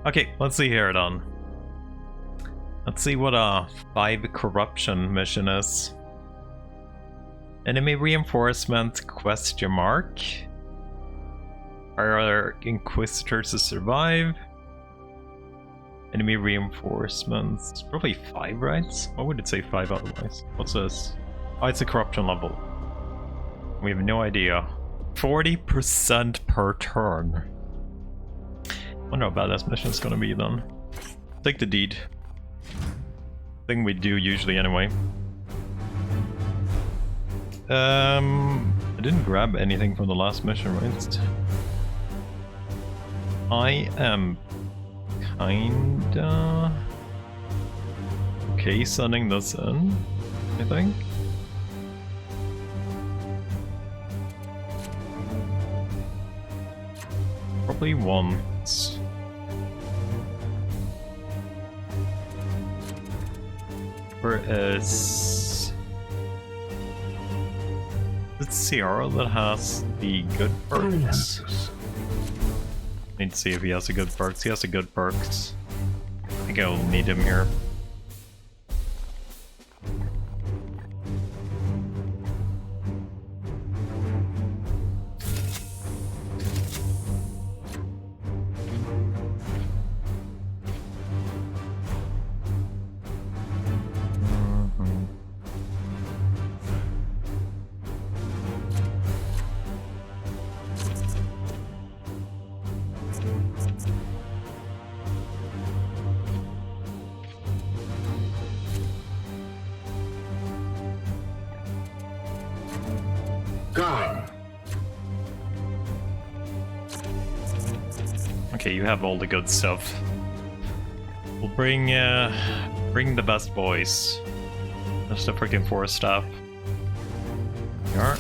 Okay, let's see here then. Let's see what a 5 corruption mission is. Enemy reinforcement question mark. Are our inquisitors to survive? Enemy reinforcements. Probably 5, right? Why would it say 5 otherwise? What's this? Oh, it's a corruption level. We have no idea. 40% per turn. I wonder how bad this mission's gonna be then. Take the deed. Thing we do usually anyway. I didn't grab anything from the last mission, right? I am kinda okay sending this in, I think. Probably once. Where is it's Sierra that has the good perks? Need to see if he has the good perks. He has the good perks. I think I'll need him here. Okay, you have all the good stuff. We'll bring the best boys. That's the freaking force staff. You are.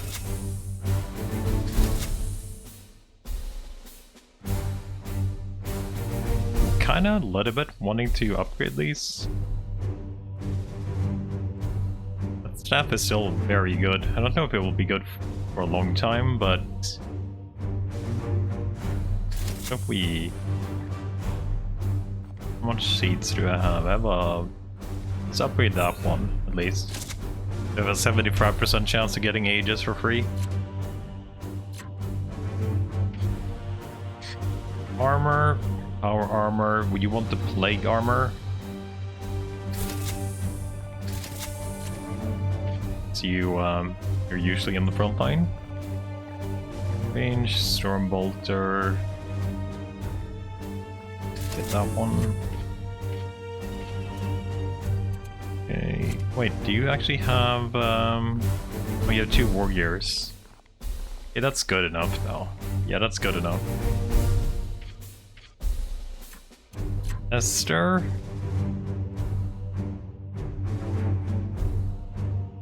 Kinda a little bit wanting to upgrade these. That staff is still very good. I don't know if it will be good for a long time, but if we... How much seeds do I have? I have a... Let's upgrade that one, at least. I have a 75% chance of getting Aegis for free. Armor, power armor. Would you want the plague armor? So you're usually in the front line. Range, storm bolter. Get that one. Okay. Wait, do you actually have oh, you have 2 warriors. Yeah, that's good enough though. Yeah, that's good enough. Esther.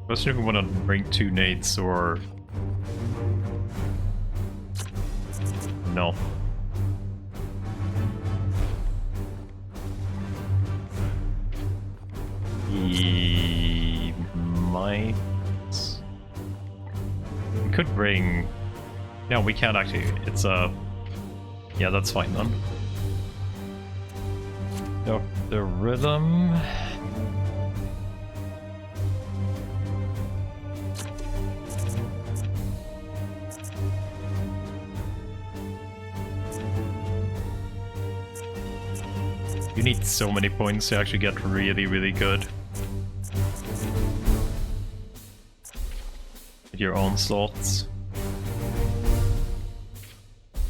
Question if we want to bring 2 nades or no. He might. We could bring. No, we can't actually. It's a. Yeah, that's fine then. The rhythm. You need so many points to actually get really, really good. With your own slots.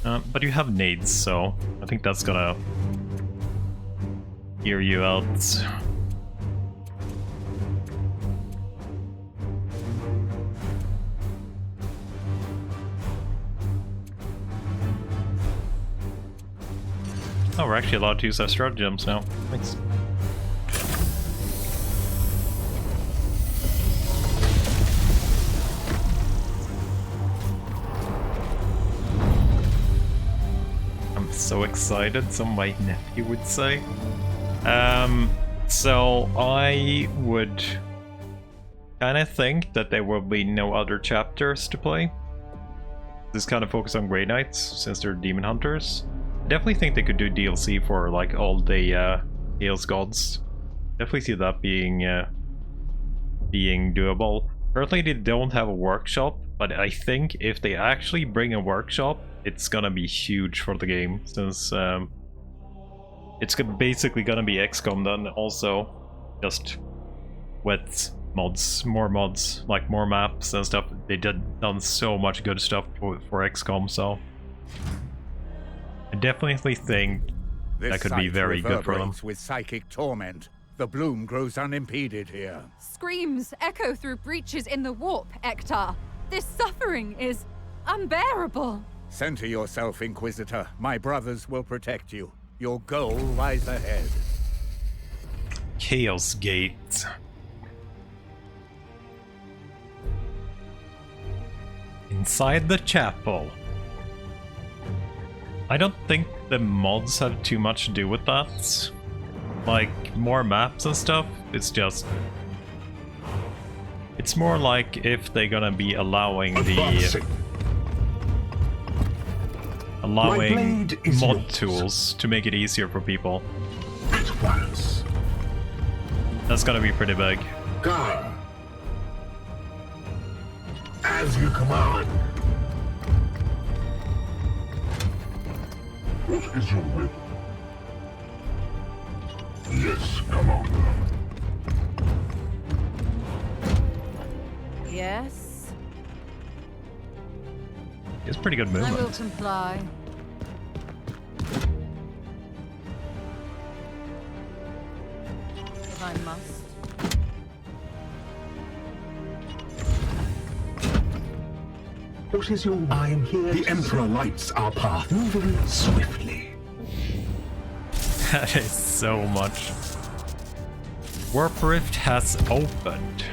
But you have nades, so I think that's gonna hear you out. Oh, we're actually allowed to use our stratagems now. Thanks. I'm so excited, so my nephew would say. So I would kind of think that there will be no other chapters to play. Just kind of focus on Grey Knights since they're Daemonhunters. I definitely think they could do DLC for like all the Chaos Gods. Definitely see that being doable. Currently they don't have a workshop, but I think if they actually bring a workshop, it's gonna be huge for the game, since it's basically gonna be XCOM then also, just with mods, more mods, like more maps and stuff. They done so much good stuff for XCOM, so I definitely think that could be very good for them. With psychic torment. The bloom grows unimpeded here. Screams echo through breaches in the warp, Ektar. This suffering is unbearable. Center yourself, Inquisitor. My brothers will protect you. Your goal lies ahead. Chaos Gate. Inside the chapel. I don't think the mods have too much to do with that. Like, more maps and stuff, it's just... It's more like if they're gonna be allowing mod tools to make it easier for people. Advance. That's gonna be pretty big. Gar. As you command. What is your will? Yes, Commander. Yes. It's pretty good movement. I will comply. If I must. What is your... I am here. The Emperor lights our path, moving swiftly. That is so much. Warp Rift has opened.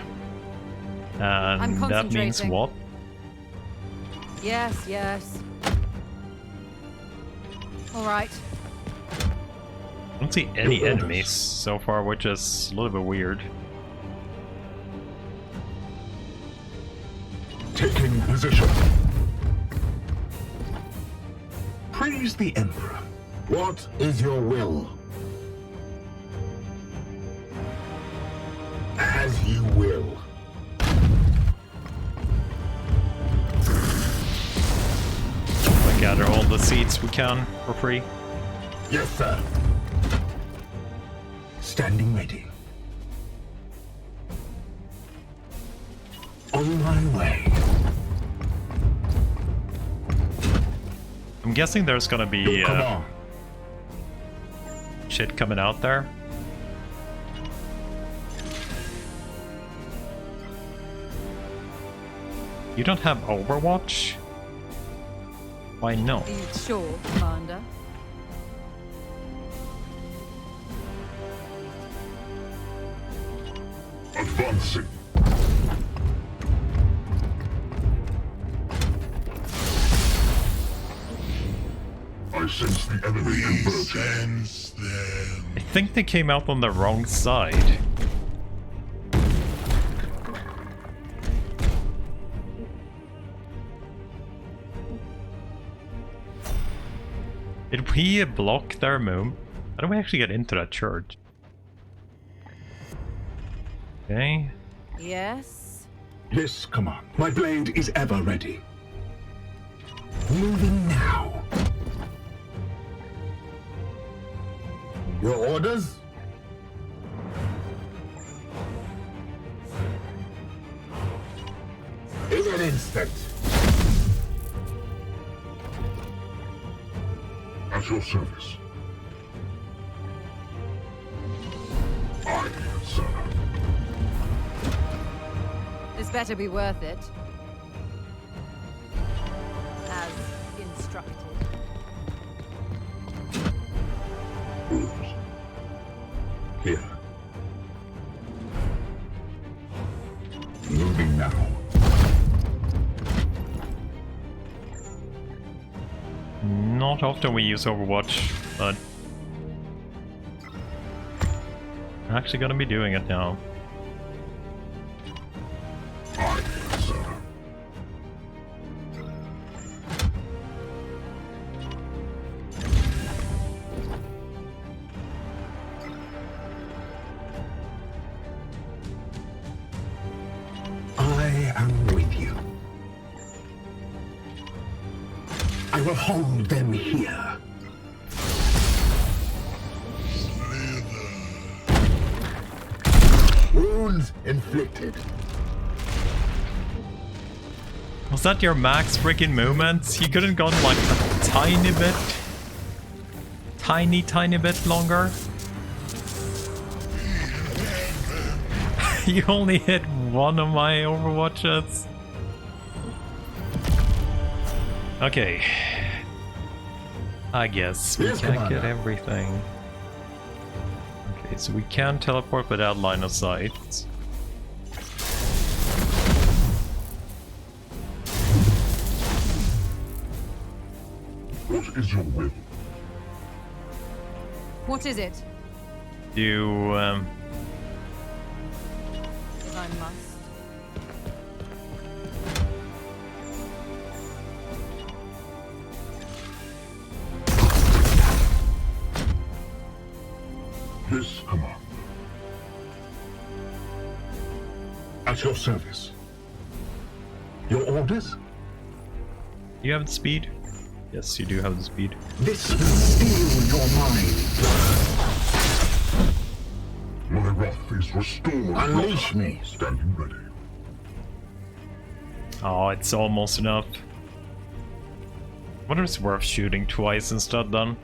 And that means what? Yes, yes. Alright. I don't see any enemies so far, which is a little bit weird. Taking position. Praise the Emperor. What is your will? As you will. We gather all the seeds we can for free. Yes, sir. Standing ready. On my way. I'm guessing there's gonna be shit coming out there. You don't have Overwatch? Why not? Are you sure, Commander? Advancing. I sense the enemy converging. I think they came out on the wrong side. Did we block their move? How do we actually get into that church? Okay. Yes. Yes, command. My blade is ever ready. Moving now. Your orders? In an instant. At your service. Aye, sir. This better be worth it. As instructed. Here. Moving now. Not often we use Overwatch, but we're actually gonna be doing it now. Aye, sir. am with you. I will hold them here. Wounds inflicted. Was that your max freaking movements? You couldn't gone like a tiny bit? Tiny bit longer? You only hit one of my overwatches? Okay. I guess we Yes, can't Commander. get everything. Okay, so we can teleport without line of sight. What is your will? What is it? You, I must. This command. At your service. Your orders? you have the speed? Yes, you do have the speed. This will steal your mind. My wrath is restored. Unleash me. Standing ready. Oh, it's almost enough. I wonder if it's worth shooting twice instead then.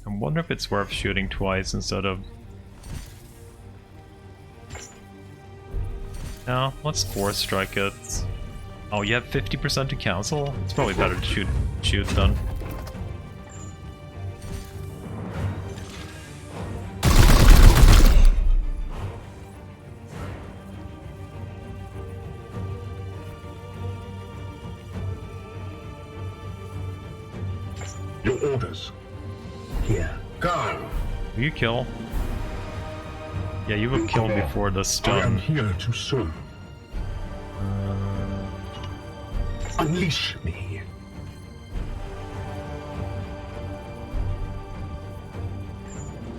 I wonder if it's worth shooting twice instead of... No, let's force strike it. Oh, you have 50% to cancel? It's probably better to shoot then. Your orders. Here. Go. Will you kill? Yeah, you will kill before the I am stun. here to serve. Unleash me.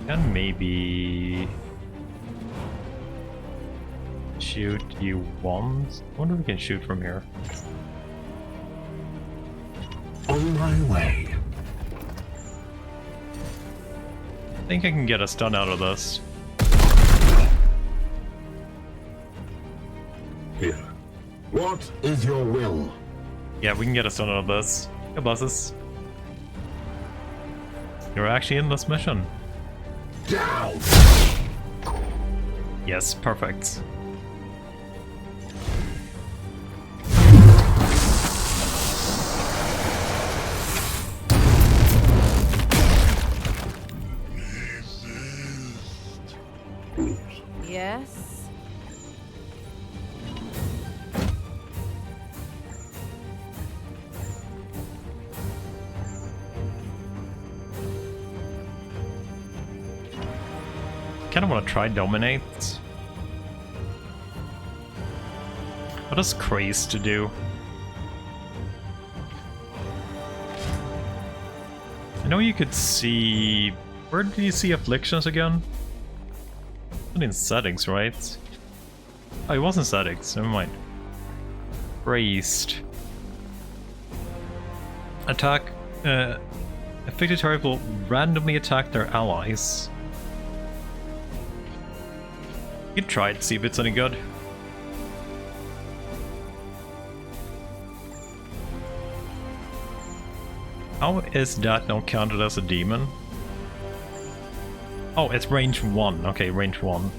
Can maybe shoot you once? I wonder if we can shoot from here. On my way. I think I can get a stun out of this. Here. What is your will? Yeah, we can get a stun out of this. Good bosses. You're actually in this mission. Down. Yes, perfect. Yes. Kind of want to try dominate. What does craze to do? I know you could see... Where do you see afflictions again? Not in settings, right? Oh, it was in settings, never mind. Crazed. Attack... afflicted target will randomly attack their allies. You can try it, see if it's any good. How is that not counted as a demon? Oh, it's range 1. Okay, range 1.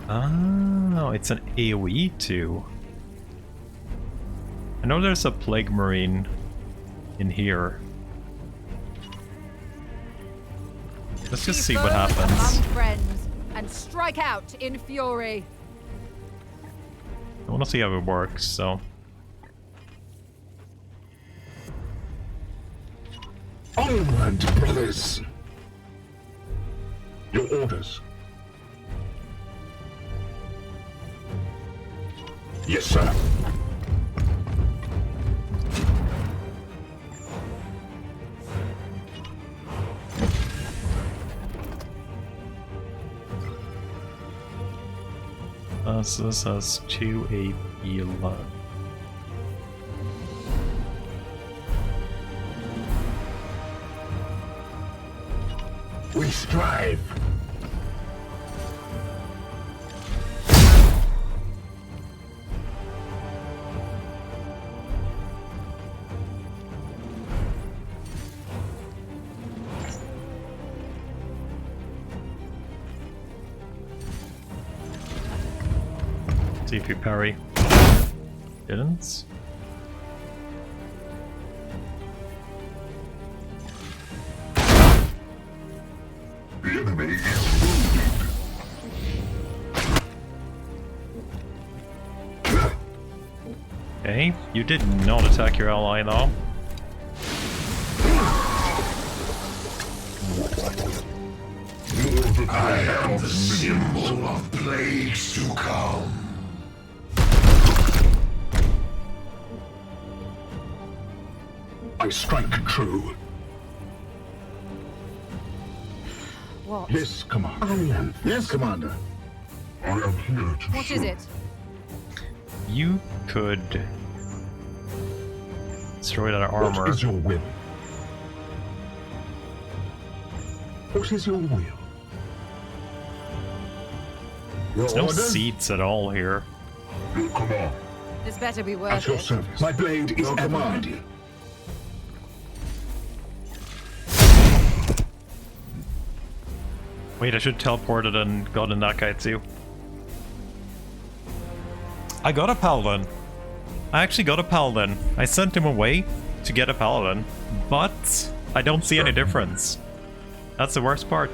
Oh, it's an AoE too. I know there's a Plague Marine in here. Let's just see what happens. Among friends and strike out in fury. I want to see how it works, so... Onward, brothers. Your orders. Yes, sir. this has 2 AP left. We strive. See if you parry. Didn't. The enemy is wounded. Okay, you did not attack your ally though. I am the symbol of plagues to come. I strike true. What? Yes, Commander. Yes, Commander. I am here to What is it? You could destroy that armor. What is your will? What is your will? There's no seats at all here. Your command. This better be At worth your it. service. My blade is ever ready. Wait, I should teleported and got in that guy too. I got a paladin. I actually got a paladin. I sent him away to get a paladin, but I don't see any difference. That's the worst part.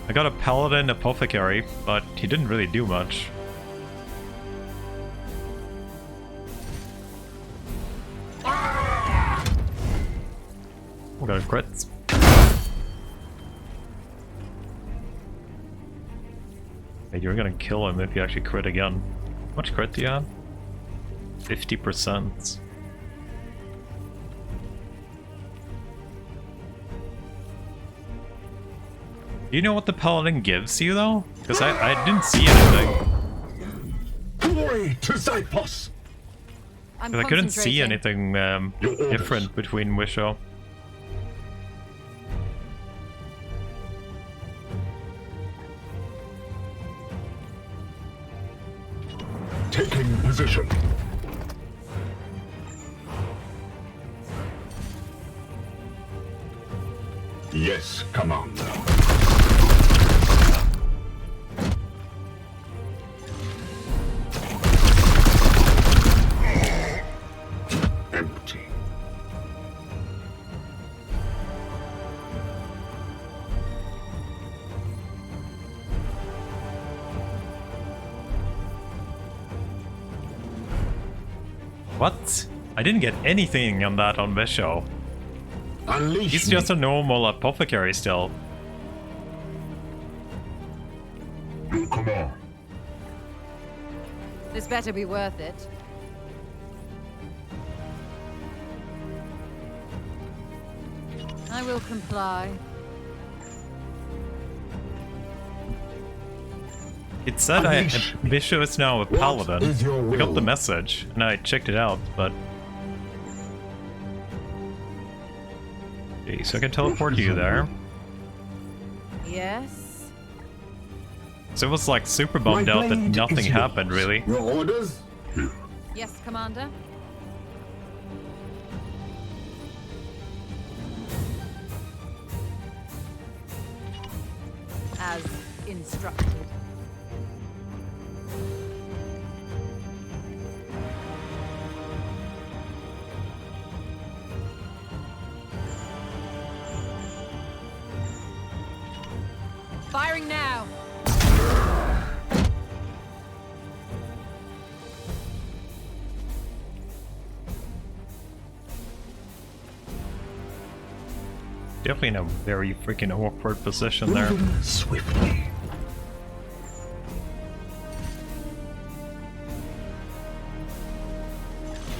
I got a paladin apothecary, but he didn't really do much. We got a crits. Hey, you're gonna kill him if you actually crit again. How much crit do you have? 50%. Do you know what the paladin gives you though? Because I didn't see anything. Glory to Zyphos! I'm 'Cause I couldn't see concentrating. anything different between Wisho. Taking position. Yes, Commander. Empty. What? I didn't get anything on that on Wisho. Unleash He's me. just a normal apothecary still. Your command. This better be worth it. I will comply. It said Unleash me. Wisho is now a paladin. is your I got the will? message and I checked it out, but okay, so I can teleport you there. Yes. So it was like super bummed out that blade nothing is happened yours. really. Your orders? Yes, Commander. As instructed. Firing now. Definitely in a very freaking awkward position there. Moving swiftly.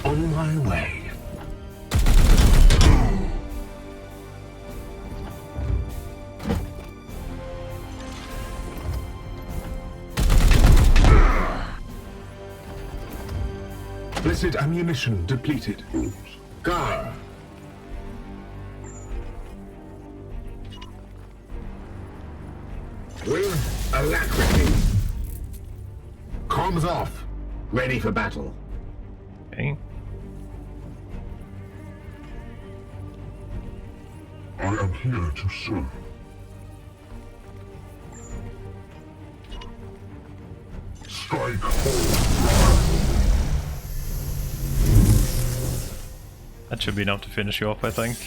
On my way. Illicit ammunition depleted. Gar. With alacrity. Comms off. Ready for battle. Okay. I am here to serve. Strike home. That should be enough to finish you off, I think.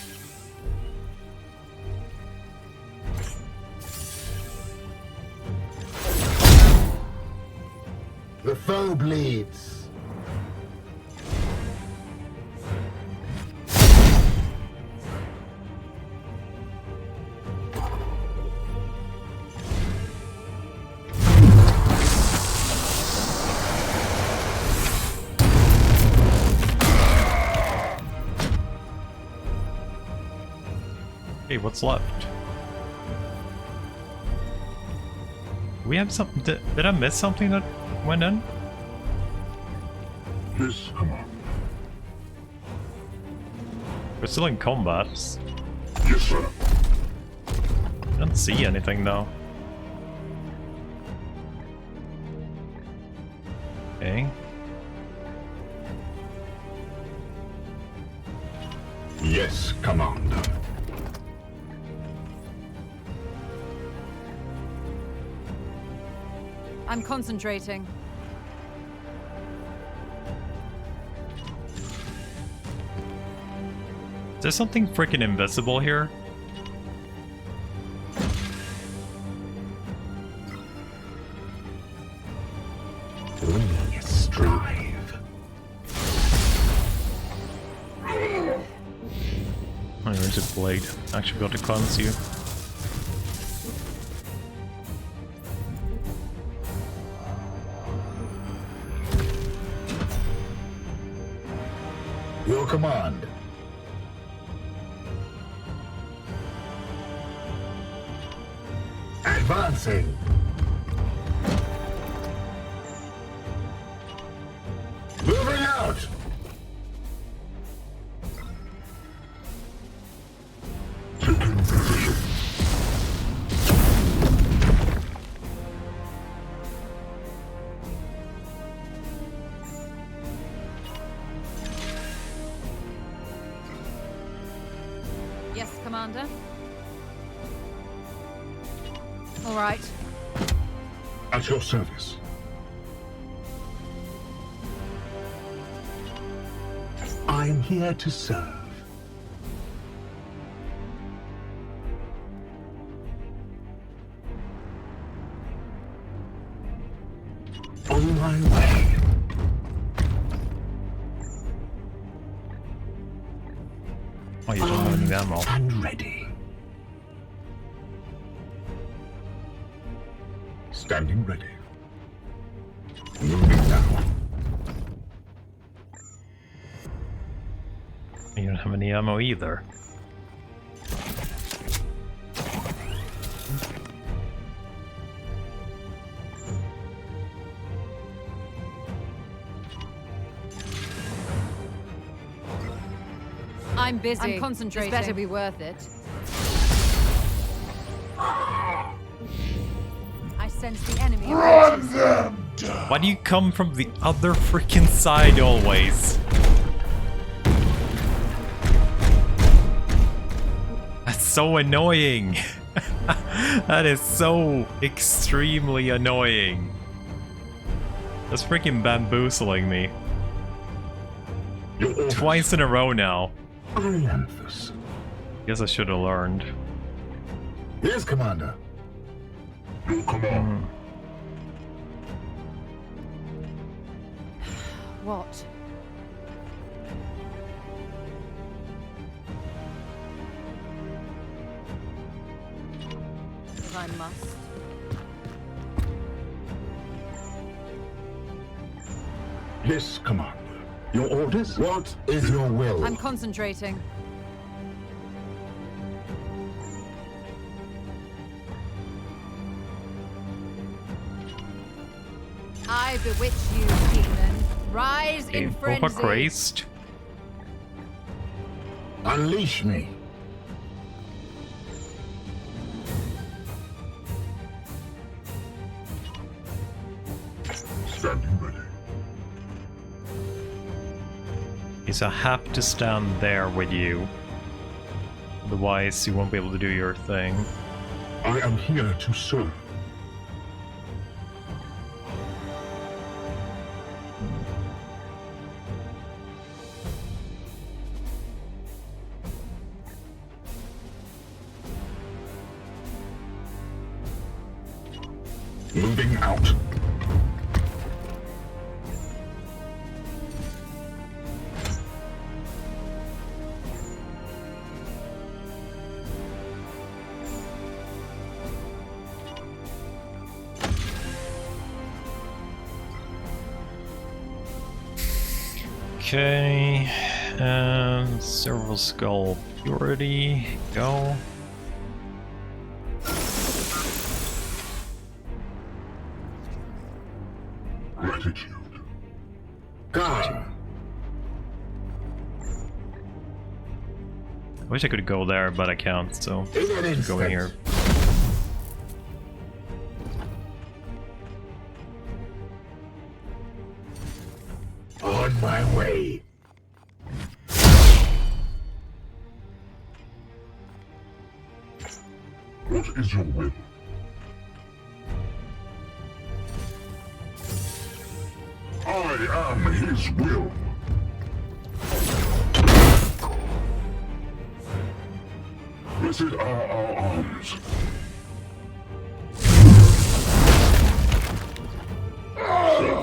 The foe bleeds. Okay, what's left? We have something. Did I miss something that went in? Yes, command. We're still in combat. Yes, sir. I don't see anything though. Okay. Yes, Commander. I'm concentrating. Is there something freaking invisible here? We strive. Oh, there's a blade. Actually got to cleanse you. Your command. Advancing. Moving out. Taking position. Yes, Commander. All right. At your service. I am here to serve. On my way. Oh, you don't have any ammo. And ready. Standing ready. Moving now. You don't have any ammo either. I'm busy. I'm concentrating. This better be worth it. I sense the enemy. Run them down. Why do you come from the other freaking side always? That's so annoying. That is so extremely annoying. That's freaking bamboozling me. Twice in a row now. Ruthless. Guess I should have learned. Yes, Commander. Your command. What? Because I must. Yes, Commander. Your orders? What is your will? I'm concentrating. I bewitch you, demon. rise in frenzy. Overcrazed. Unleash me. Standing ready. So I have to stand there with you. Otherwise, you won't be able to do your thing. I am here to serve. Moving out. Okay, and Serval Skull Purity, go. Gratitude. God. I wish I could go there, but I can't, so I'm going here. On my way. What is your will? I am his will. Blessed are our arms.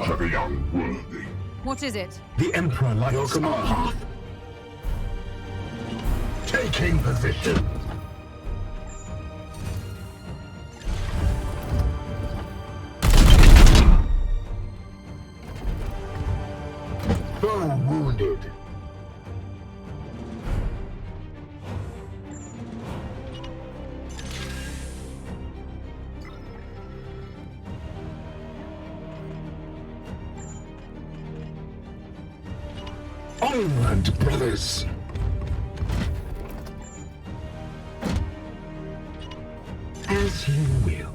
Serve the unworthy. What is it? The Emperor lights our path. Taking position. Foe wounded. Onward, brothers! As you will.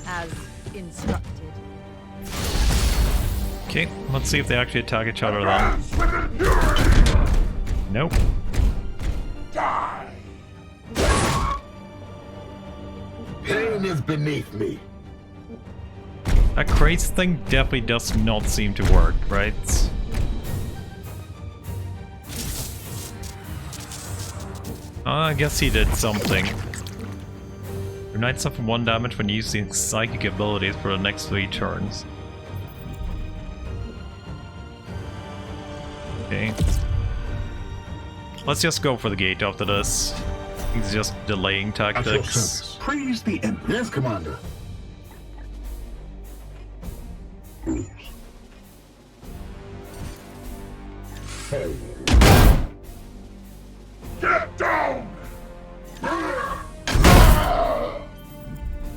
As instructed. Okay, let's see if they actually attack each other then. Nope. Pain is beneath me. That crates thing definitely does not seem to work, right? I guess he did something. Your knight suffer 1 damage when using psychic abilities for the next 3 turns. Okay. Let's just go for the gate after this. He's just delaying At your tactics. service. Praise the Emperor. Yes, Commander. Get down!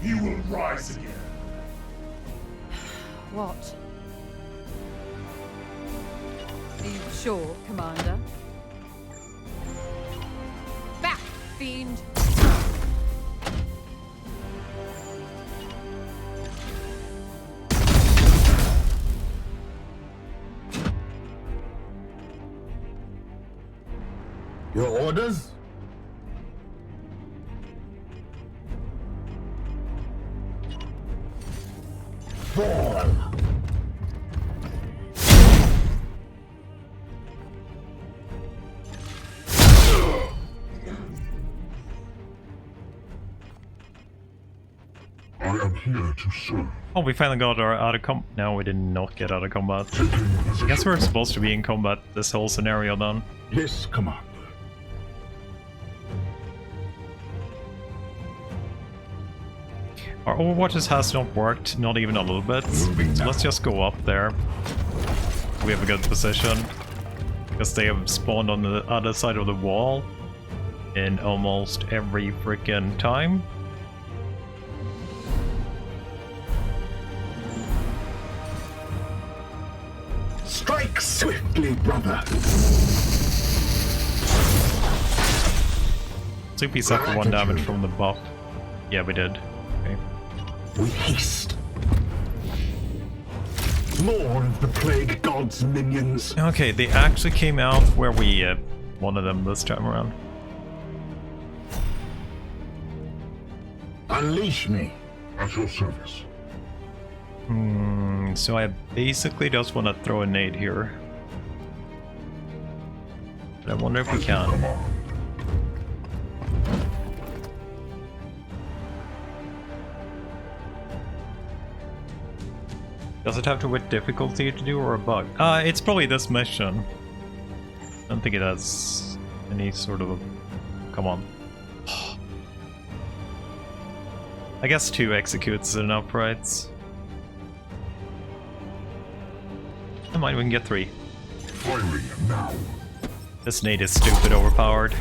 You will rise again. What? Are you sure, Commander? Back, fiend! Your orders? Fall! I am here to serve. Oh, we finally got our out of combat. No, we did not get out of combat. I guess we're supposed to be in combat this whole scenario then. Yes, Commander. Our overwatches has not worked, not even a little bit. So let's just go up there. We have a good position. Because they have spawned on the other side of the wall. in almost every freaking time. Strike swiftly, brother. See if we suffer 1 damage from the buff. Yeah, we did. Okay. We haste. More of the plague god's minions. Okay, they actually came out where we wanted them this time around. Unleash me. At your service. So I basically just want to throw a nade here. But I wonder if we can. Does it have to with difficulty to do or a bug? It's probably this mission. I don't think it has any sort of a... Come on. I guess 2 executes is enough, right? Never mind, we can get 3. Firing now. This nade is stupid overpowered.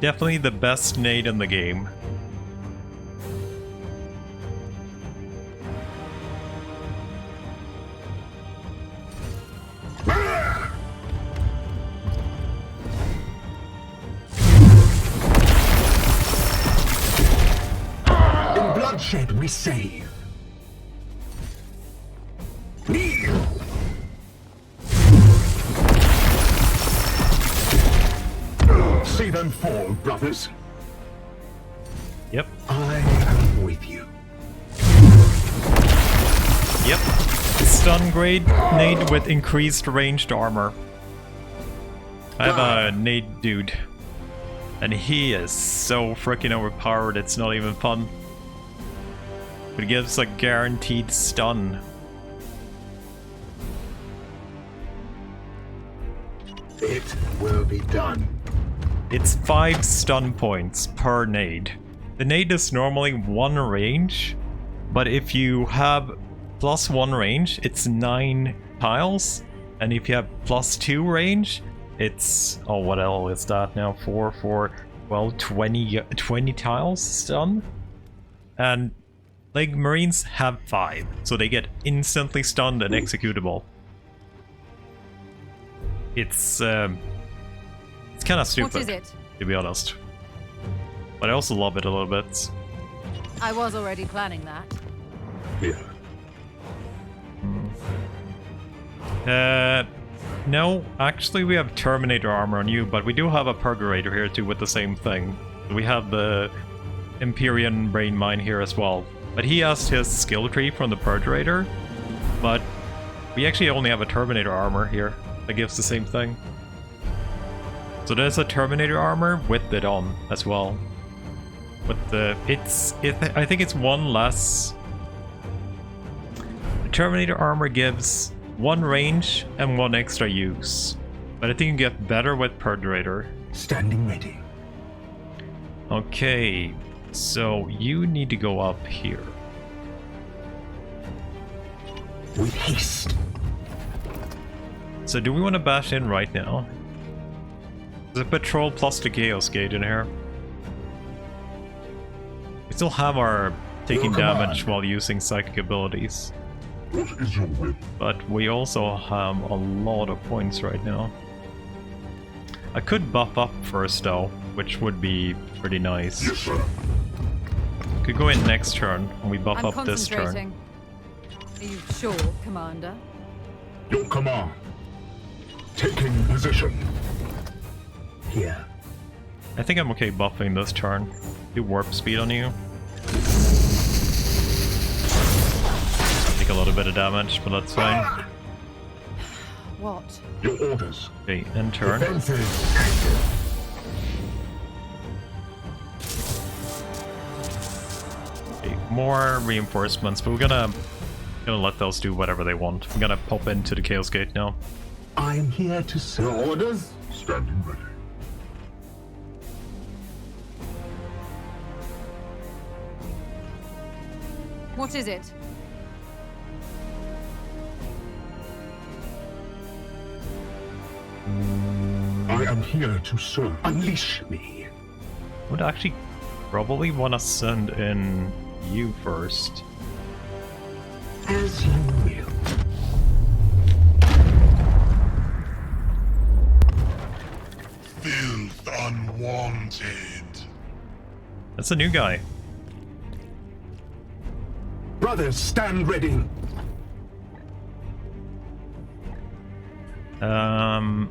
Definitely the best nade in the game. In bloodshed we save. Kneel. See them fall, brothers. Yep. I am with you. Yep. Stun grade nade with increased ranged armor. I have a nade dude. And he is so freaking overpowered, it's not even fun. But it gives a guaranteed stun. It will be done. It's 5 stun points per nade. The nade is normally 1 range, but if you have +1 range, it's 9 tiles, and if you have +2 range, it's... oh, what else is that now? 4, 12, 20 tiles stun? And, like, Marines have 5, so they get instantly stunned and executable. It's kind of stupid. What is it? To be honest. But I also love it a little bit. I was already planning that. Here. No, actually we have Terminator armor on you, but we do have a Purgurator here too with the same thing. We have the Empyrean Brain Mine here as well. But he has his skill tree from the Purgurator, but we actually only have a Terminator armor here that gives the same thing. So there's a Terminator armor with it on as well. But I think it's 1 less. The Terminator armor gives 1 range and 1 extra use. But I think you get better with Purgurator. Standing ready. Okay, so you need to go up here. With haste. So do we want to bash in right now? There's a patrol plus the Chaos Gate in here. We still have our taking damage while using psychic abilities. What is your will? But we also have a lot of points right now. I could buff up first though, which would be pretty nice. Yes, sir. Could go in next turn and we buff I'm up this turn. concentrating. Are you sure, Commander? Your command. Taking position. Here. I think I'm okay buffing this turn. Do warp speed on you. Take a little bit of damage, but that's fine. What? Your orders. Okay, end turn. Defenses active. Okay, more reinforcements, but we're gonna let those do whatever they want. I'm gonna pop into the Chaos Gate now. I'm here to serve. Your orders. Standing ready. What is it? I am here to serve. Unleash me. Would actually probably want to send in you first. As you will. Filth unwanted. That's a new guy. Brothers, stand ready.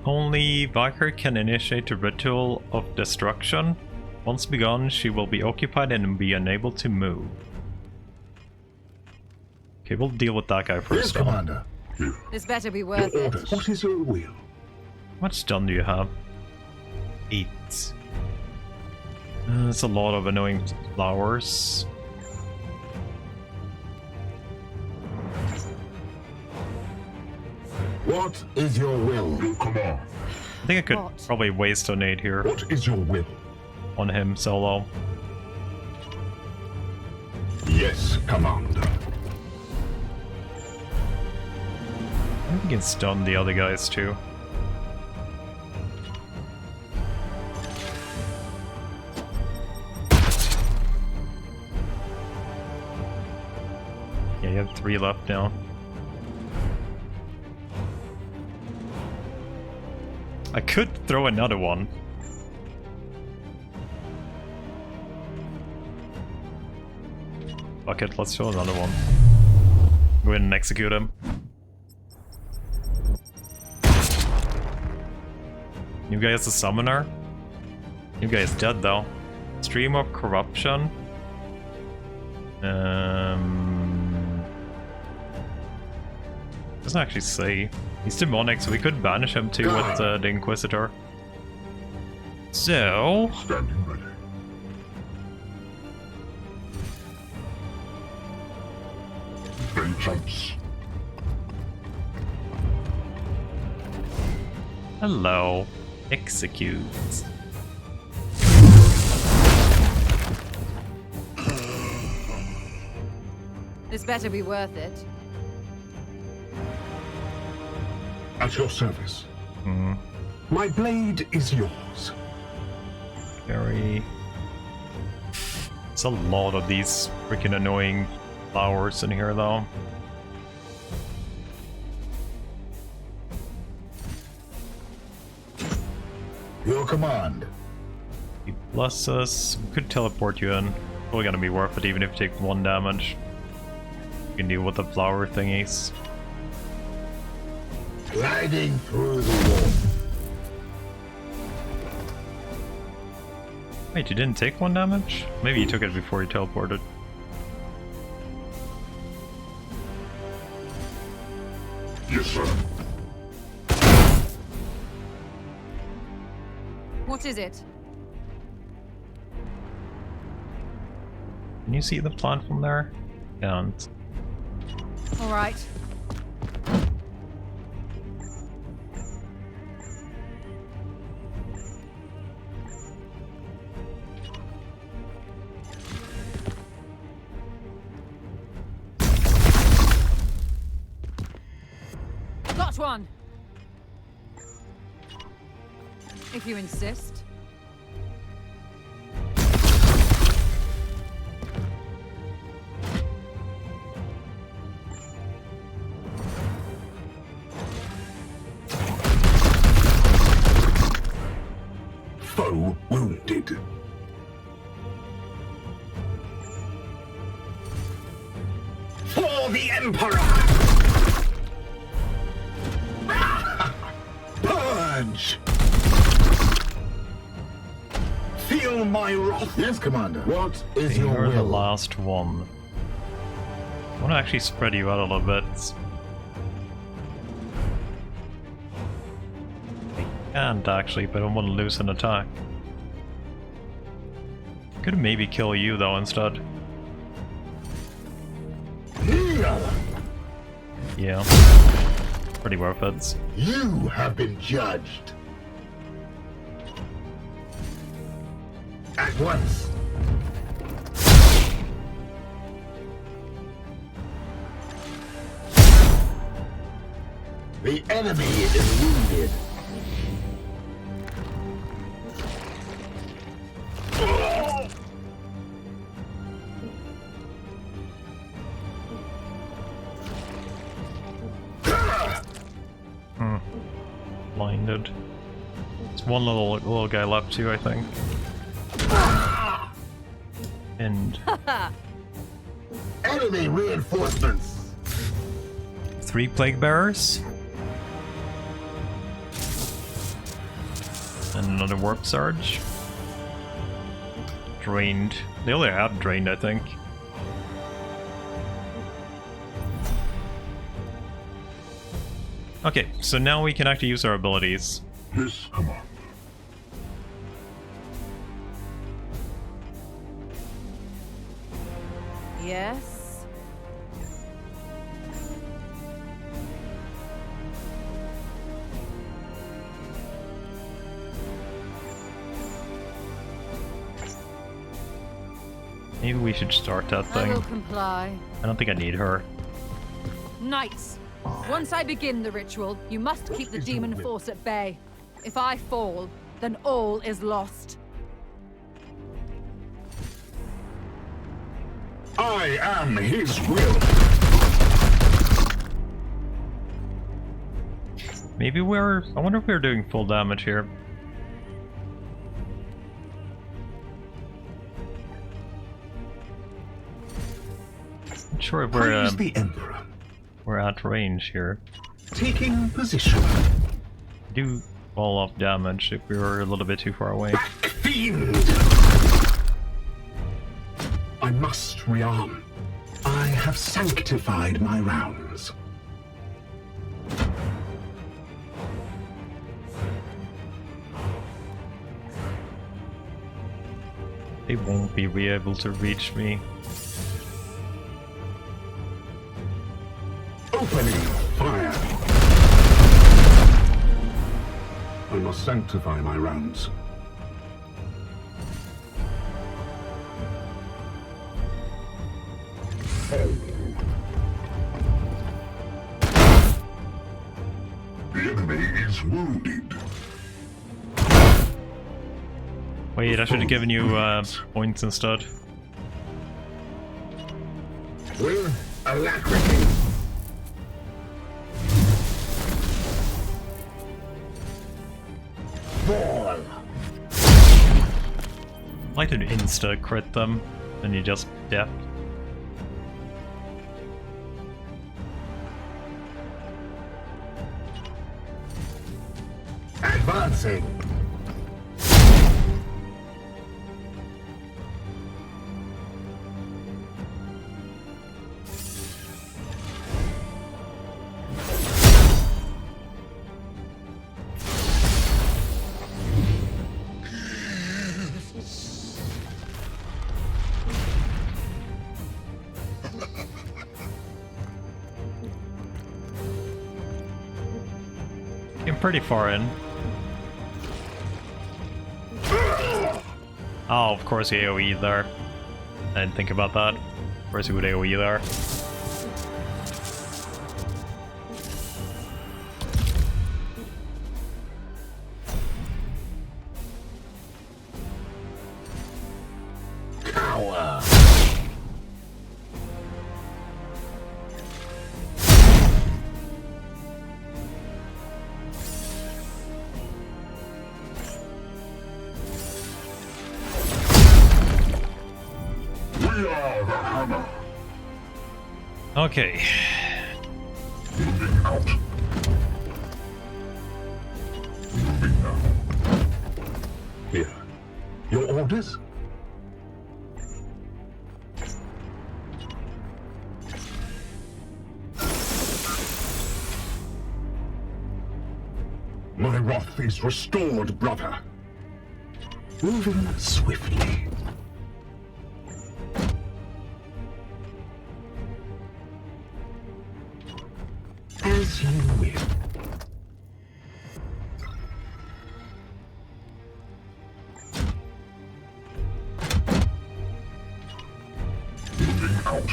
Only Valkyrie can initiate a ritual of destruction. Once begun, she will be occupied and be unable to move. Okay, we'll deal with that guy Yes, first. Commander. This better be Your worth it. orders. What is your will? How much stun do you have? 8. That's a lot of annoying flowers. What is your will? Your command. I think I could What? probably waste a nade here What is your will? on him solo. Yes, Commander. I think we can stun the other guys too. Yeah, you have 3 left now. I could throw another one. Fuck it, let's throw another one. Go ahead and execute him. New guy is a summoner. New guy is dead though. Stream of corruption. Doesn't actually say. He's demonic, so we could banish him too with the Inquisitor. So Standing ready. Vengeance. hello. Execute. This better be worth it. At your service. Hmm. My blade is yours. Very. It's a lot of these freaking annoying flowers in here though. Your command. He bless us. We could teleport you in. Probably gonna be worth it even if you take 1 damage. You can deal with the flower thingies. Gliding through the wall. Wait, you didn't take 1 damage? Maybe you took it before you teleported. Yes, sir. What is it? Can you see the plant from there? Can't. All right. Got one. If you insist. Foe wounded. For the Emperor! Purge! Feel my wrath. Yes, Commander. What is your You're the will? last one. I want to actually spread you out a little bit. I can't actually, but I don't want to lose an attack. Could maybe kill you though instead. Here! Yeah. Pretty worth it. You have been judged. At once. The enemy is wounded. blinded. There's one little guy left too, I think. And Enemy reinforcements. 3 plague bearers. And another warp surge. Drained. They only have drained, I think. Okay, so now we can actually use our abilities. Yes, command. Yes. Maybe we should start that I will thing. comply. I don't think I need her. Knights, once I begin the ritual, you must keep the demon force at bay. If I fall, then all is lost. I am his will. Maybe we're... I wonder if we're doing full damage here. Not sure if Praise the Emperor. we're at range here. Taking position. Do fall off damage if we were a little bit too far away. Black Fiend! I must rearm. I have sanctified my rounds. They won't be able to reach me. Opening fire. I must sanctify my rounds. The enemy is wounded. Wait, I should have given you points instead. With alacrity. Ball. I'd like to insta crit them, and you just death. Advancing. Getting pretty far in. Oh, of course he AoE there. I didn't think about that. Of course he would AoE there. Cower. We are the hammer. Okay. Moving out. Moving now. Here. Your orders? My wrath is restored, brother. Moving swiftly. As you will. Moving out.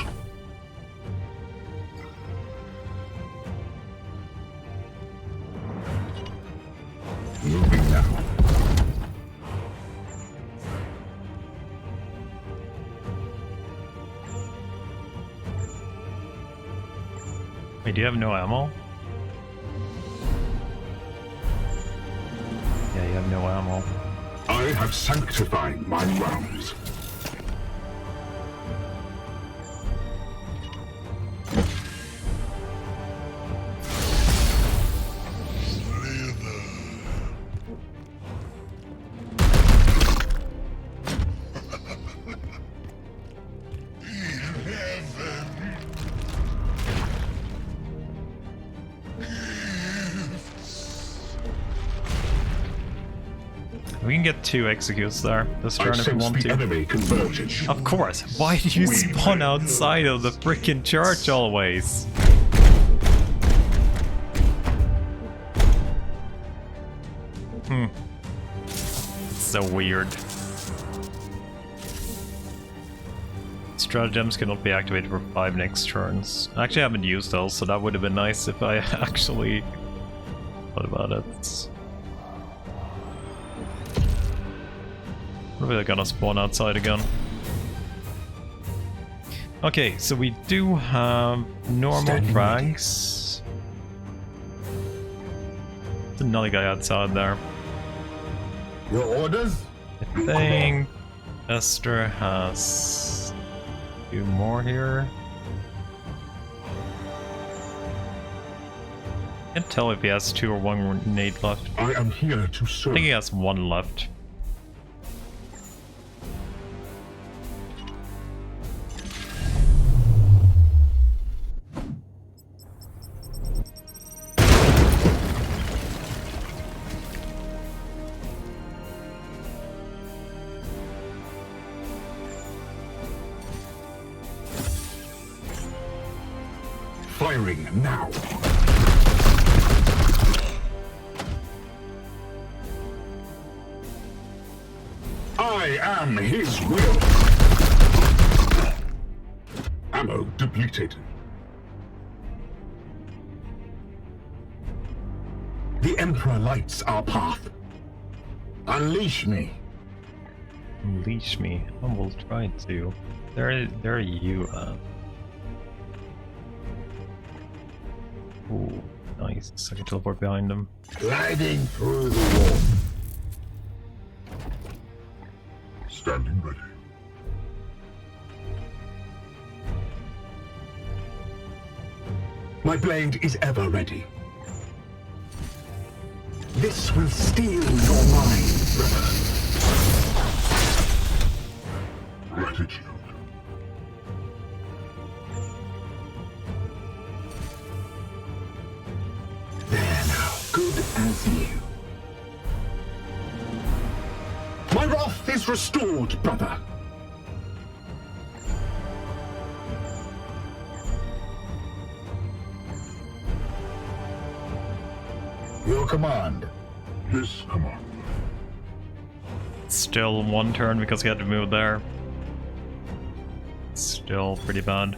Moving now. Wait, do you have no ammo? have no ammo. I have sanctified my realms. We can get 2 executes there this I turn if we sense want the to. enemy convergence. Of course. Why do you spawn outside of the freaking church always? So weird. Stratagems cannot be activated for 5 next turns. I actually haven't used those, so that would have been nice if I actually thought about it. Probably gonna spawn outside again. Okay, so we do have normal frags. There's another guy outside there. Your orders? I think Esther has 2 more here. Can't tell if he has 2 or 1 grenade left. I am here to I serve. think he has 1 left. Firing now. I am his will. Ammo depleted. The Emperor lights our path. Unleash me. Unleash me. I will try to. There you are. Ooh, nice. I can teleport behind him. Gliding through the wall. Standing ready. My blade is ever ready. This will steal your mind, brother. Gratitude. There now, good as new. My wrath is restored, brother. Your command. Yes, Commander. Still 1 turn because he had to move there. Still pretty bad.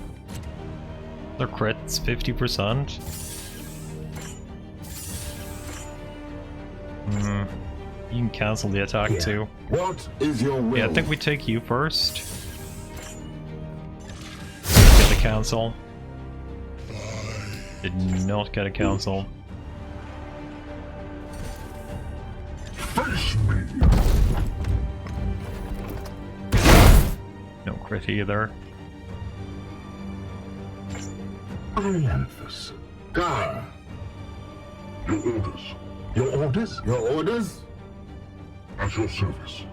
Their crits 50%. You can cancel the attack Here. too. What is your will? Yeah, I think we take you first. Get the cancel. Did not get a cancel. Face me. No crit either. Ilanthus. Gar. Your orders. Your orders? Your orders? At your service.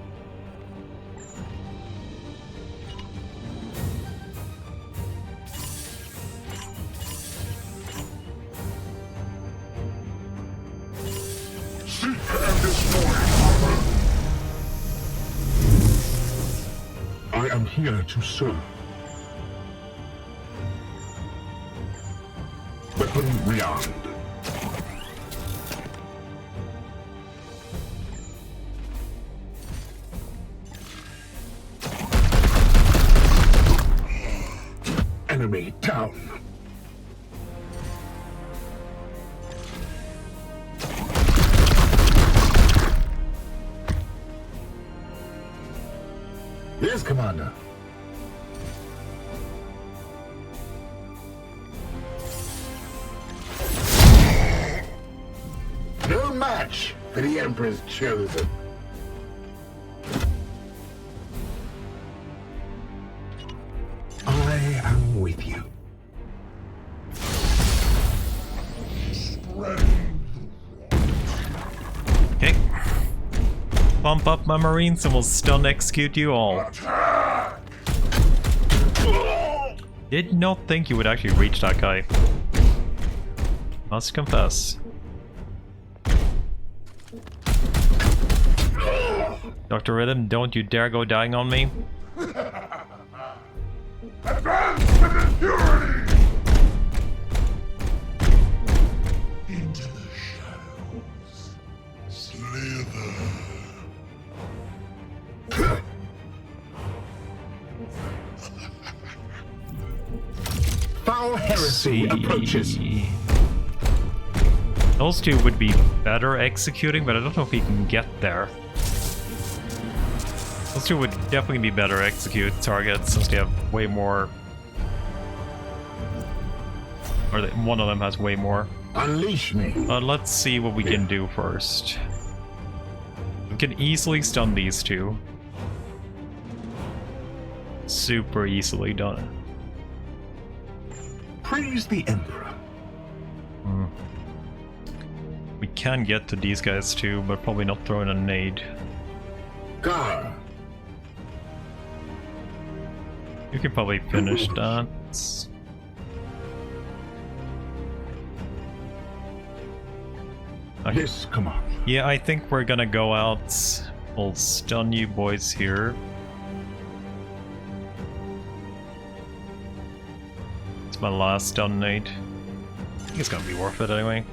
Seek and destroy. I am here to serve. Weapon rearmed. Enemy down. Yes, Commander. No match for the Emperor's chosen. I am with you. Okay. Bump up my marines and we'll stun execute you all. Did not think you would actually reach that guy. Must confess. Dr. Rhythm, don't you dare go dying on me. Advance with impunity! Into the shadows. Slither. Foul heresy approaches. Those two would be better executing, but I don't know if we can get there. Those two would definitely be better execute targets since they have way more. Or one of them has way more. Unleash me. Let's see what we can do first. We can easily stun these two. Super easily done. Praise the Emperor. We can get to these guys too, but probably not throwing a nade. Gar. You can probably finish that. Okay. Yes, command. Yeah, I think we're gonna go out. We'll stun you boys here. It's my last stun nade. I think it's gonna be worth it anyway.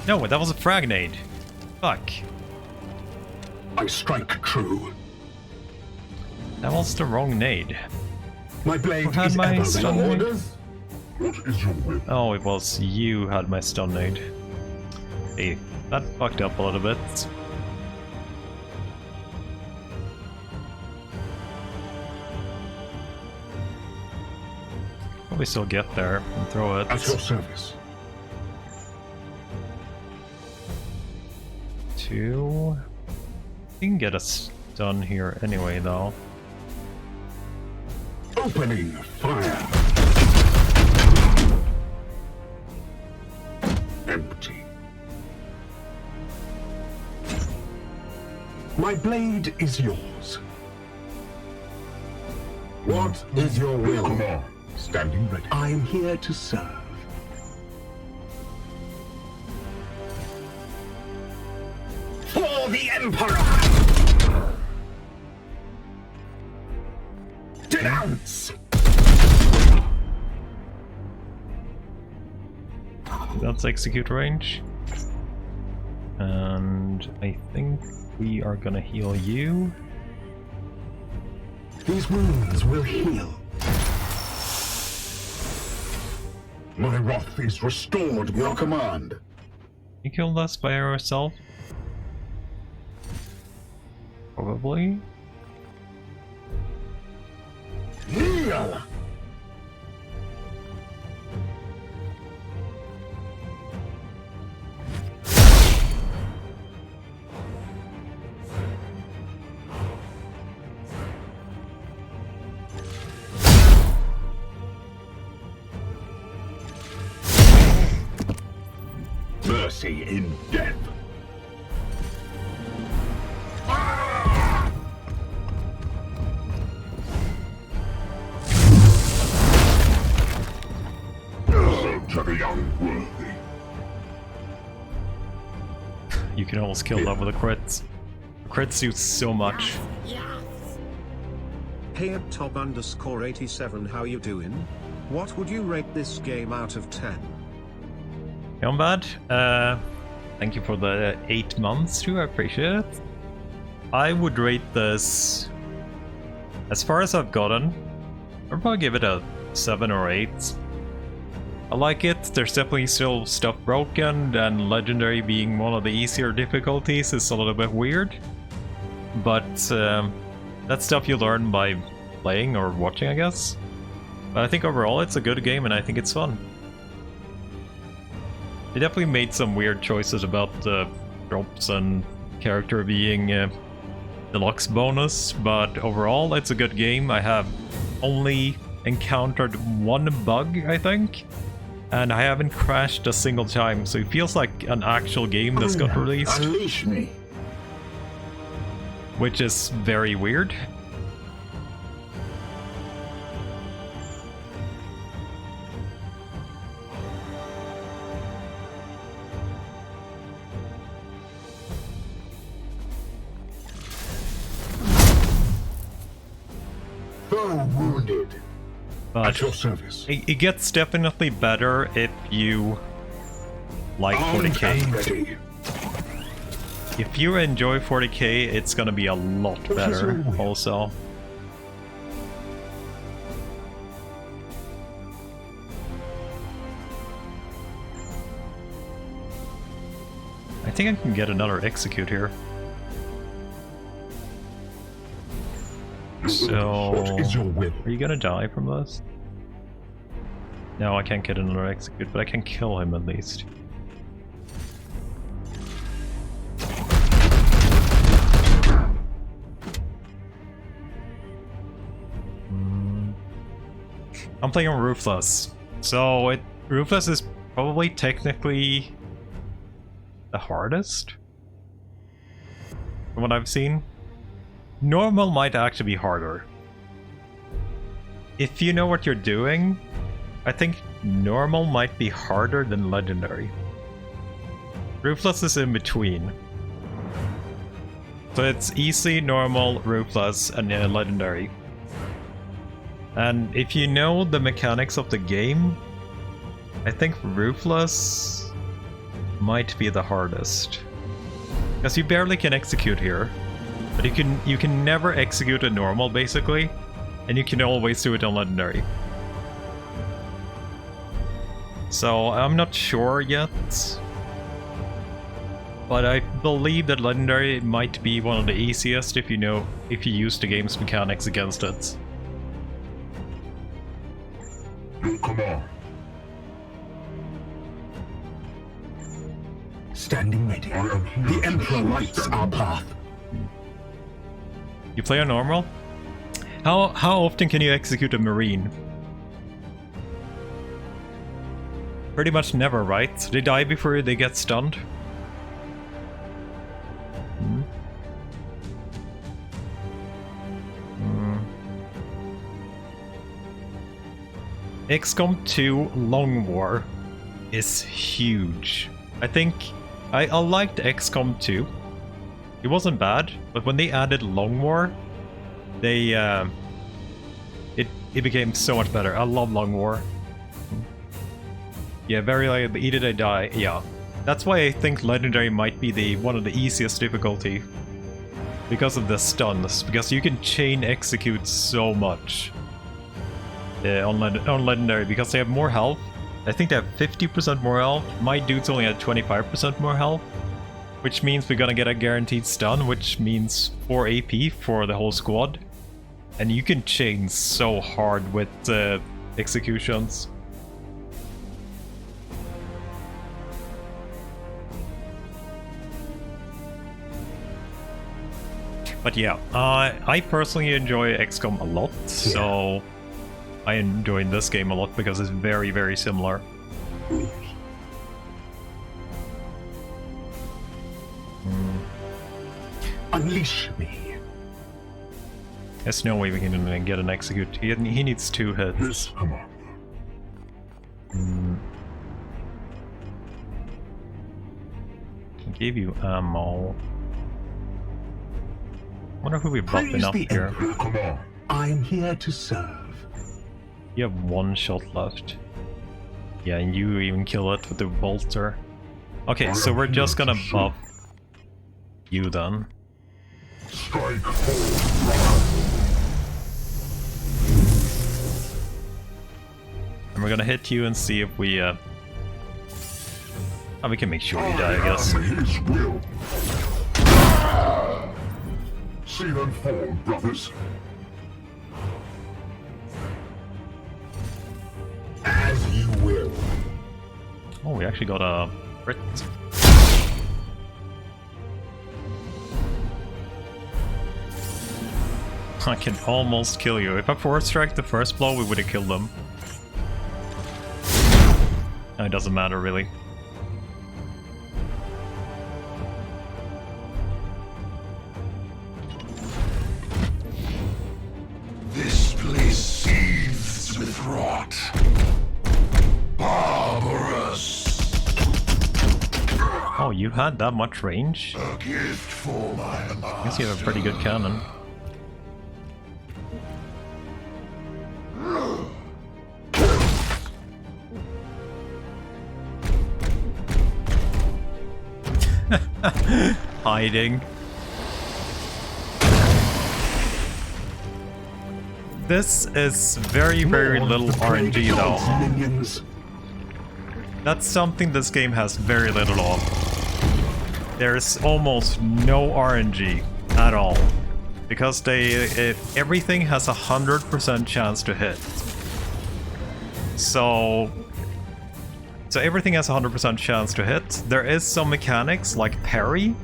No, that was a frag nade. Fuck. I strike true. That was the wrong nade. My blade Who had is my ever stun ready. nade? Orders? What is your will? Oh, it was you had my stun nade. Hey, that fucked up a little bit. Probably still get there and throw it. At your service. Two. You can get a stun here anyway, though. Opening fire. Empty. My blade is yours. What is your will? Command. Standing ready. I am here to serve. For the Emperor! Denounce! That's execute range. And I think we are gonna heal you. These wounds will heal. My wrath is restored, your command. You killed us by yourself? Probably. Kneel! Mercy in death. So to the unworthy. You can almost kill that with a crit. Crits do so much. Hey up top _87, how you doing? What would you rate this game out of 10? Bad. Thank you for the 8 months too, I appreciate it. I would rate this, as far as I've gotten, I'd probably give it a 7 or 8. I like it. There's definitely still stuff broken, and Legendary being one of the easier difficulties is a little bit weird. But that's stuff you learn by playing or watching, I guess. But I think overall it's a good game and I think it's fun. They definitely made some weird choices about the drops and character being deluxe bonus, but overall it's a good game. I have only encountered one bug, I think, and I haven't crashed a single time, so it feels like an actual game that's got released, Unleash me. which is very weird. Foe wounded. But At your service. it gets definitely better if you like Armed and 40k. ready. If you enjoy 40k, it's gonna be a lot better also. I think I can get another execute here. So, What is your will? are you gonna die from this? No, I can't get another execute, but I can kill him at least. I'm playing on Ruthless. So Ruthless is probably technically the hardest from what I've seen. Normal might actually be harder. If you know what you're doing, I think normal might be harder than legendary. Ruthless is in between. So it's easy, normal, Ruthless, and legendary. And if you know the mechanics of the game, I think Ruthless might be the hardest. Because you barely can execute here. But you can never execute a normal basically, and you can always do it on legendary. So I'm not sure yet, but I believe that legendary might be one of the easiest if you use the game's mechanics against it. Your command. Standing ready. The Emperor lights our path. You play on normal? How often can you execute a Marine? Pretty much never, right? They die before they get stunned. XCOM 2 Long War is huge. I think I liked XCOM 2. It wasn't bad, but when they added Long War, they it became so much better. I love Long War. Yeah, very like either they die. Yeah, that's why I think legendary might be one of the easiest difficulty because of the stuns. Because you can chain execute so much on legendary because they have more health. I think they have 50% more health. My dude's only at 25% more health, which means we're gonna get a guaranteed stun, which means 4 AP for the whole squad. And you can chain so hard with executions. But yeah, I personally enjoy XCOM a lot, so I enjoy this game a lot because it's very, very similar. Unleash me. There's no way we can get an execute. He needs 2 hits. Yes, Commander. I gave you ammo. Wonder if we buffed Praise enough the here. Emperor. Command. I am here to serve. You have 1 shot left. Yeah, and you even kill it with the bolter. Okay, so we're just gonna buff you then. Strike forward. And we're gonna hit you and see if we we can make sure you die, I guess. His will. See them fall, brothers. As you will. Oh, we actually got a crit. I can almost kill you. If I force strike the first blow, we would have killed them. No, it doesn't matter really. This place seethes with rot. Barbarous. Oh, you had that much range? A gift for my master. I guess you have a pretty good cannon. Hiding. This is very little RNG though. Minions. That's something this game has very little of. There's almost no RNG at all. Because everything has a 100% chance to hit. So everything has a 100% chance to hit. There is some mechanics like parry,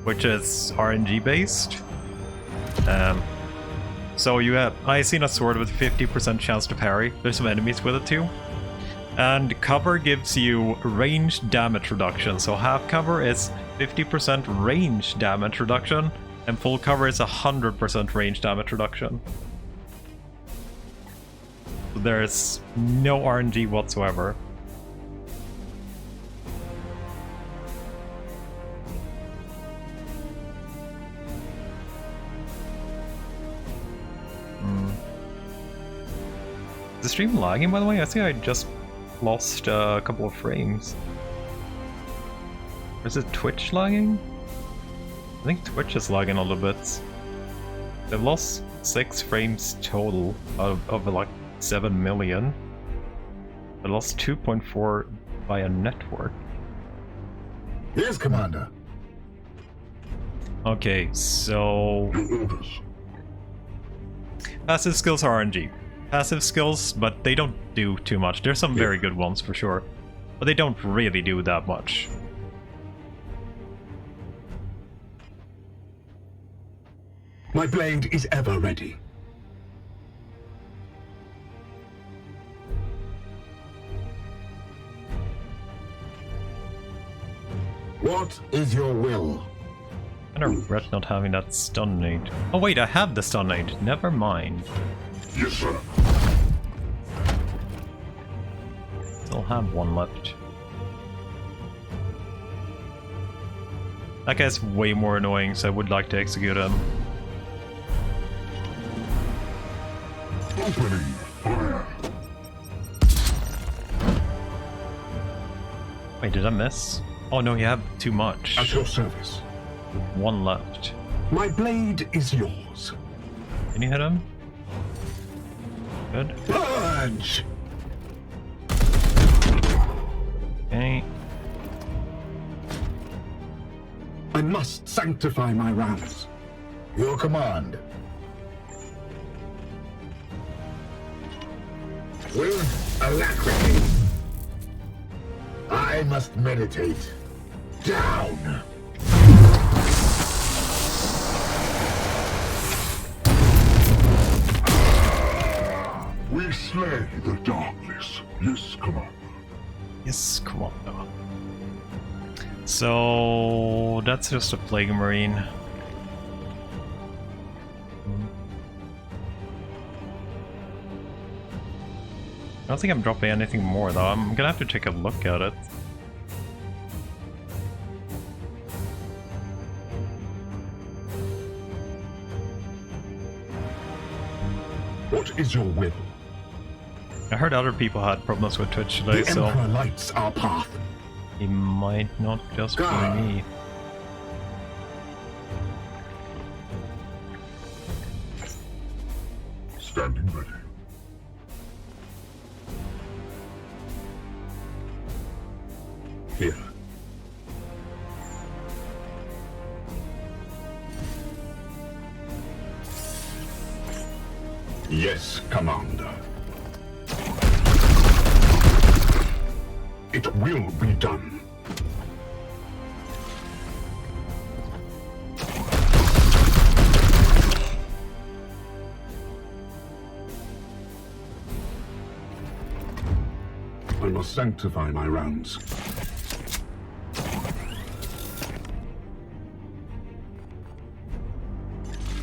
which is RNG based. So I seen a sword with 50% chance to parry. There's some enemies with it too. And cover gives you range damage reduction. So half cover is 50% range damage reduction, and full cover is 100% range damage reduction. There's no RNG whatsoever. Is the stream lagging, by the way? I think I just lost a couple of frames. Or is it Twitch lagging? I think Twitch is lagging a little bit. They've lost 6 frames total out of like 7 million. They lost 2.4 by a network. Yes, Commander. Okay, so... Passive skills are RNG. Passive skills, but they don't do too much. There's some very good ones for sure, but they don't really do that much. My blade is ever ready. What is your will? I regret not having that stun nade. Oh wait, I have the stun nade. Never mind. Yes, sir. Still have one left. That guy's way more annoying, so I would like to execute him. Opening fire. Wait, did I miss? Oh no, you have too much. At your service. One left. My blade is yours. Can you hit him? Good. Purge! Okay. I must sanctify my rounds. Your command. With alacrity. I must meditate. Down! We slay the darkness. Yes, Commander. Yes, come on now. So that's just a Plague Marine. I don't think I'm dropping anything more though. I'm gonna have to take a look at it. What is your will? I heard other people had problems with Twitch today, The so Emperor lights our path. it might not just be God. me. Standing ready. Here. Yes, Commander. It will be done. I must sanctify my rounds.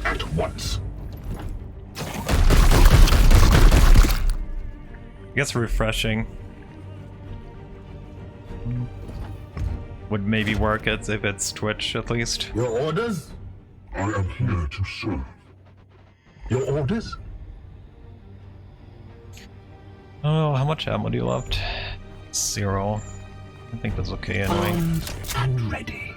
At once. I guess refreshing would maybe work if it's Twitch at least. Your orders? I am here to serve. Your orders? Oh, how much ammo do you left? 0. I think that's okay anyway. Armed and ready.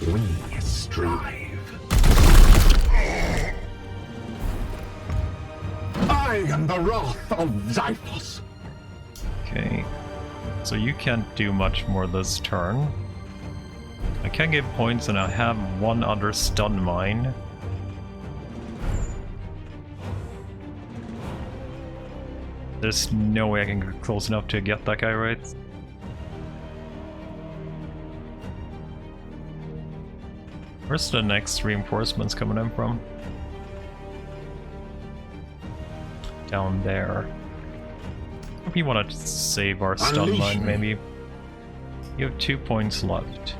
We strive. I am the wrath of Zyphos. Okay. So you can't do much more this turn. I can get points and I have one other stun mine. There's no way I can get close enough to get that guy right. Where's the next reinforcements coming in from? Down there. If you want to save our stun Unleash mine, me. maybe. You have 2 points left.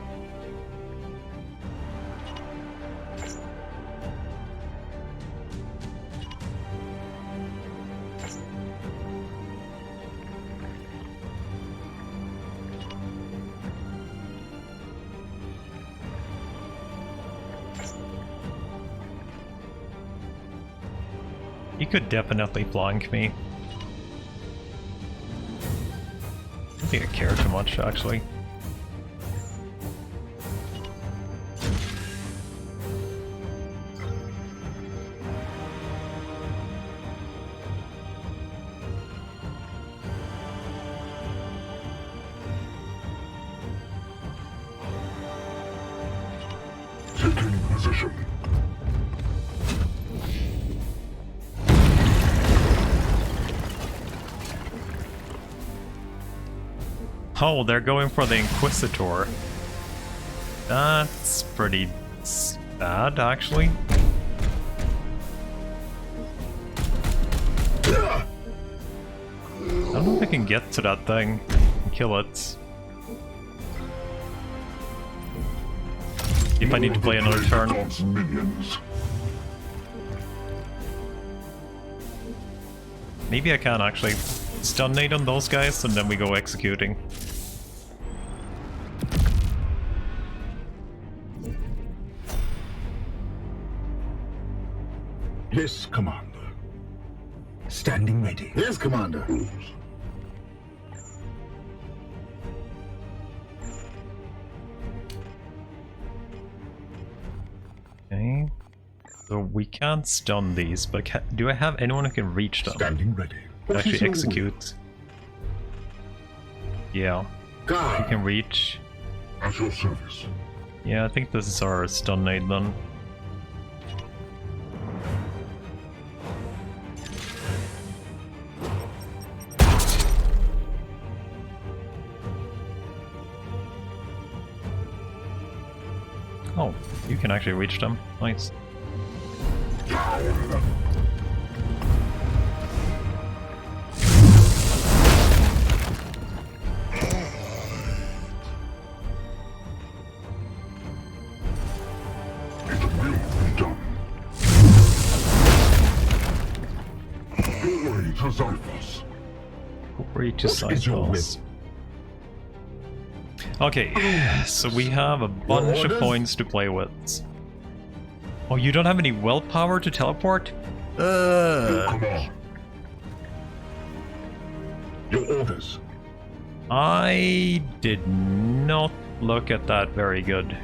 He could definitely flank me. I don't think I care too much, actually. Taking position. Oh, they're going for the Inquisitor. That's pretty bad, actually. I don't know if I can get to that thing and kill it. If I need to play another turn. God's minions. Maybe I can actually stun nade on those guys and then we go executing. Yes, Commander. Standing ready. Yes, Commander. Okay. So we can't stun these, but do I have anyone who can reach them? Standing ready. Actually execute. Yeah, you can reach. At your service. Yeah, I think this is our stun nade then. Oh, you can actually reach them. Nice. It will be done. Glory to Zyphos. Glory to What is your Cycles. Okay, so we have a bunch of orders? points to play with. Oh, you don't have any willpower to teleport? Come on. Your orders. I did not look at that very good.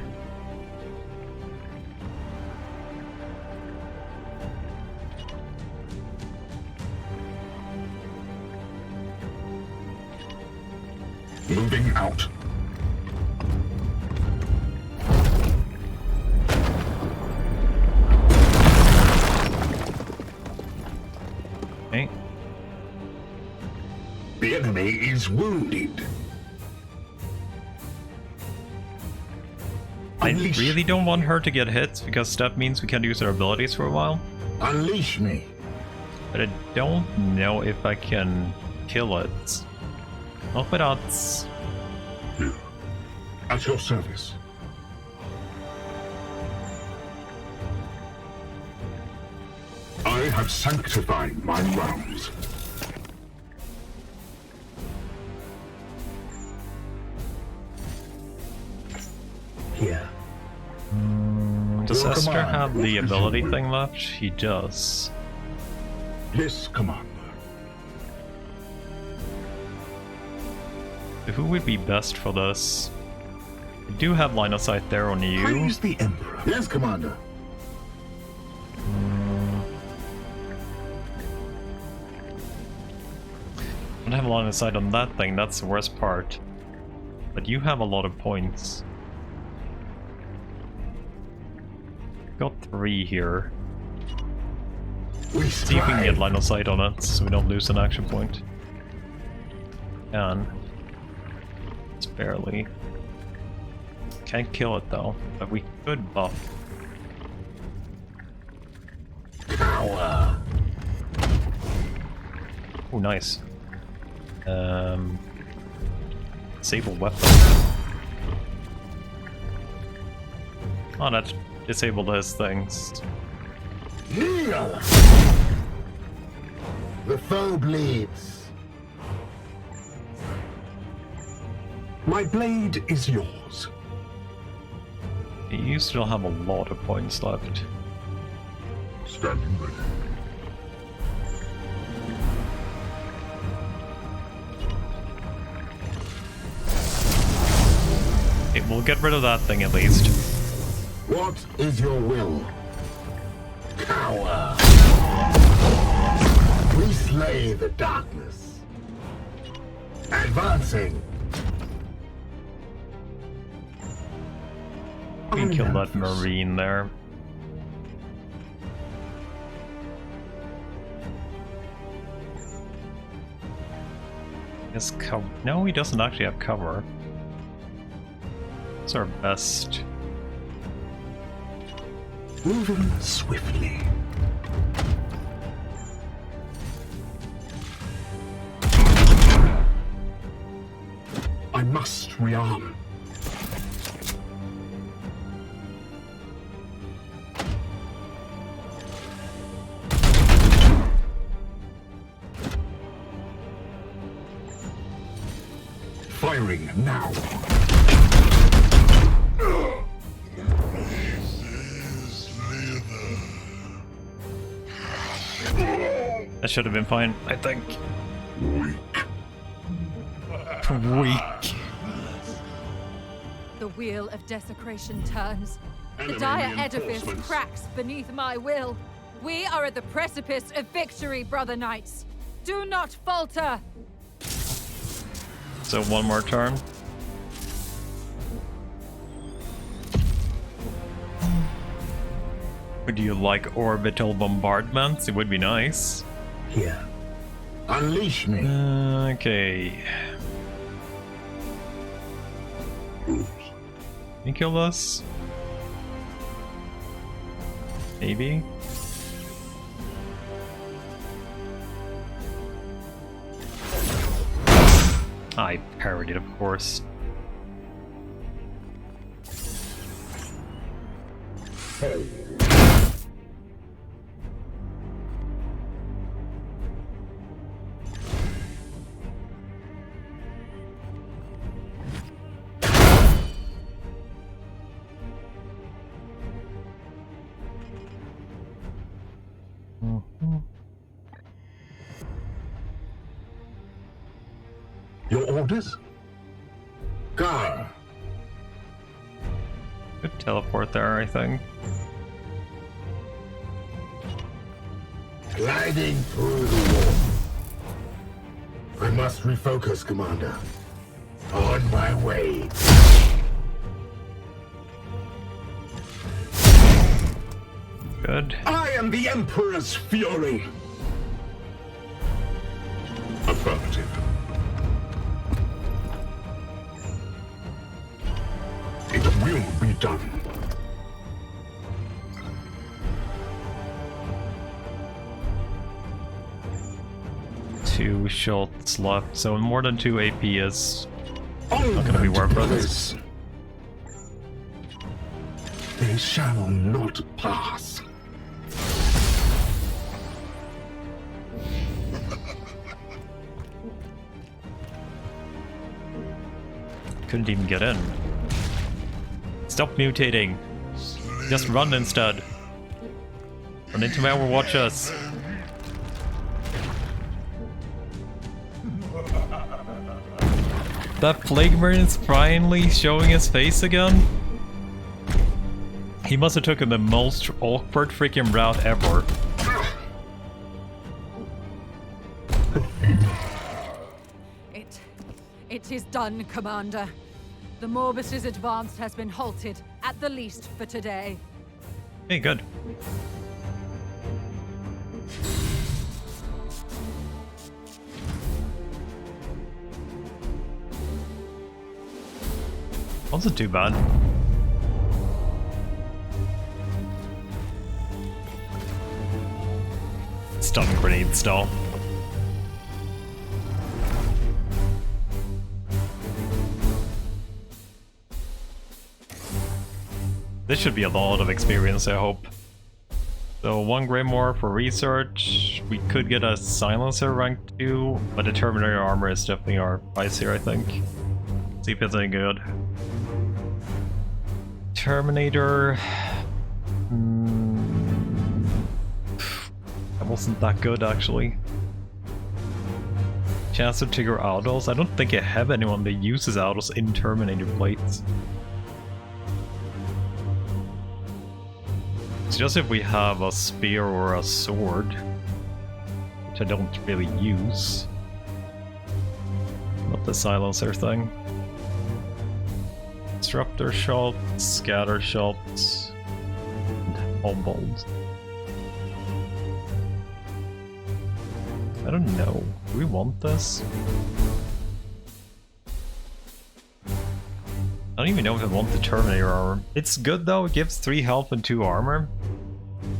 Moving out. Okay. The enemy is wounded. I Unleash. really don't want her to get hit, because that means we can't use her abilities for a while. Unleash me. But I don't know if I can kill it. Not without... Here. At your service. I have sanctified my realms. Here. Does Your Esther command. have the What is ability your will? thing left? He does. Yes, Commander. Who would be best for this? I do have line of sight there on you. Praise the Emperor. Yes, Commander. I don't have a line of sight on that thing, that's the worst part. But you have a lot of points. Got 3 here. We See if we can get strive. line of sight on it, so we don't lose an action point. And it's barely. Can't kill it though, but we could buff. Power. Oh, nice. Disable weapon. Oh, that disabled his things. Kneel. The foe bleeds. My blade is yours. You still have a lot of points left. Standing ready. Okay, we'll get rid of that thing at least. What is your will? Cower. We slay the darkness. Advancing. We can kill that Ruthless. marine there. His cover. No, he doesn't actually have cover. It's our best. Moving swiftly. I must rearm. Firing now. That should have been fine, I think. Weak. The wheel of desecration turns. The Enemy dire edifice reinforcements. cracks beneath my will. We are at the precipice of victory, brother knights. Do not falter. So one more turn. Would you like orbital bombardments? It would be nice. Here. Unleash me. Okay. Can you kill this? Maybe? I parried it, of course. Your orders? Gar. Could teleport there, I think. Gliding through the wall. I must refocus, Commander. On my way. Good. I am the Emperor's fury. Affirmative. It will be done. Two shots left, so more than 2 AP is Not gonna be worthless. They shall not pass. Couldn't even get in. Stop mutating. Just run instead. Run into my Overwatchers. That Plague Marine is finally showing his face again. He must have taken the most awkward freaking route ever. It is done, Commander. The Morbus's advance has been halted, at the least for today. Hey, good. Wasn't too bad. Stun grenade still. This should be a lot of experience, I hope. So 1 Grimoire for research. We could get a Silencer rank 2, but the Terminator armor is definitely our price here, I think. See if it's any good. Terminator... That wasn't that good, actually. Chance to trigger autos? I don't think I have anyone that uses autos in Terminator plates. It's just if we have a spear or a sword, which I don't really use. Not the silencer thing. Disruptor shots, scatter shots, and humbled. I don't know. Do we want this? I don't even know if I want the Terminator armor. It's good though, it gives 3 health and 2 armor.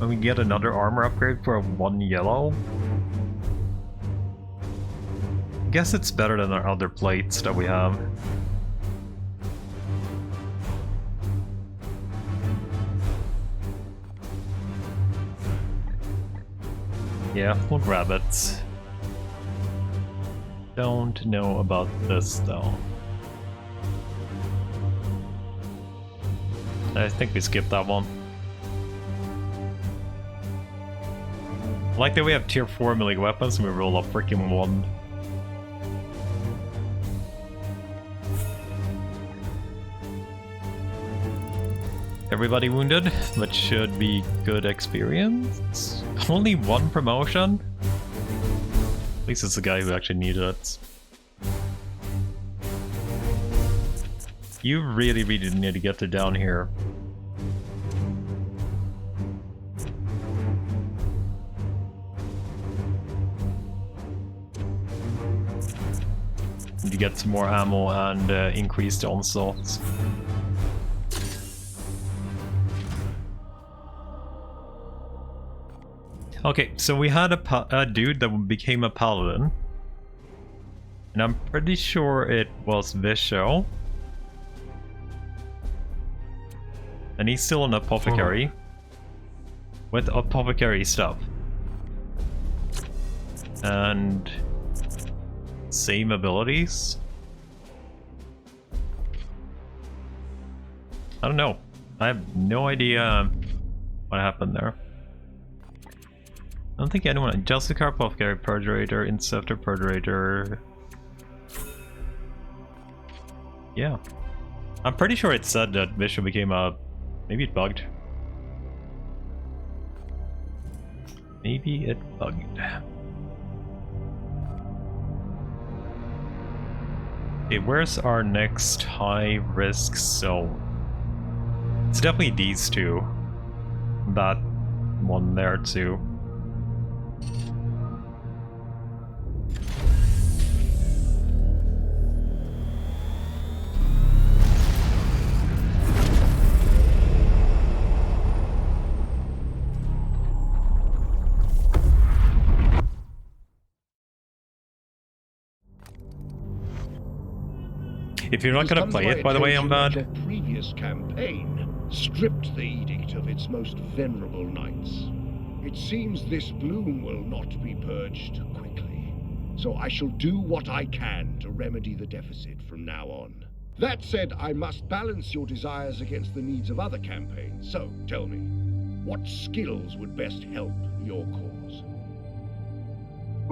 And we get another armor upgrade for 1 yellow. I guess it's better than our other plates that we have. Yeah, we'll grab it. Don't know about this though. I think we skipped that one. I like that we have tier 4 melee weapons and we roll up freaking 1. Everybody wounded, that should be good experience. Only 1 promotion? At least it's the guy who actually needed it. You really need to get to down here. Need to get some more ammo and increased onslaughts. Okay, so we had a dude that became a paladin. And I'm pretty sure it was Visho. And he's still an apothecary. With apothecary stuff. And... same abilities? I don't know. I have no idea what happened there. I don't think anyone... Jessica, apothecary, purgerator, inceptor, purgerator... Yeah. I'm pretty sure it said that Visho became a... Maybe it bugged. Maybe it bugged. Okay, where's our next high-risk zone? It's definitely these two. That one there too. If you're not gonna play it, by the way, I'm bad. The previous campaign stripped the edict of its most venerable knights. It seems this bloom will not be purged quickly, so I shall do what I can to remedy the deficit from now on. That said, I must balance your desires against the needs of other campaigns, so tell me, what skills would best help your cause?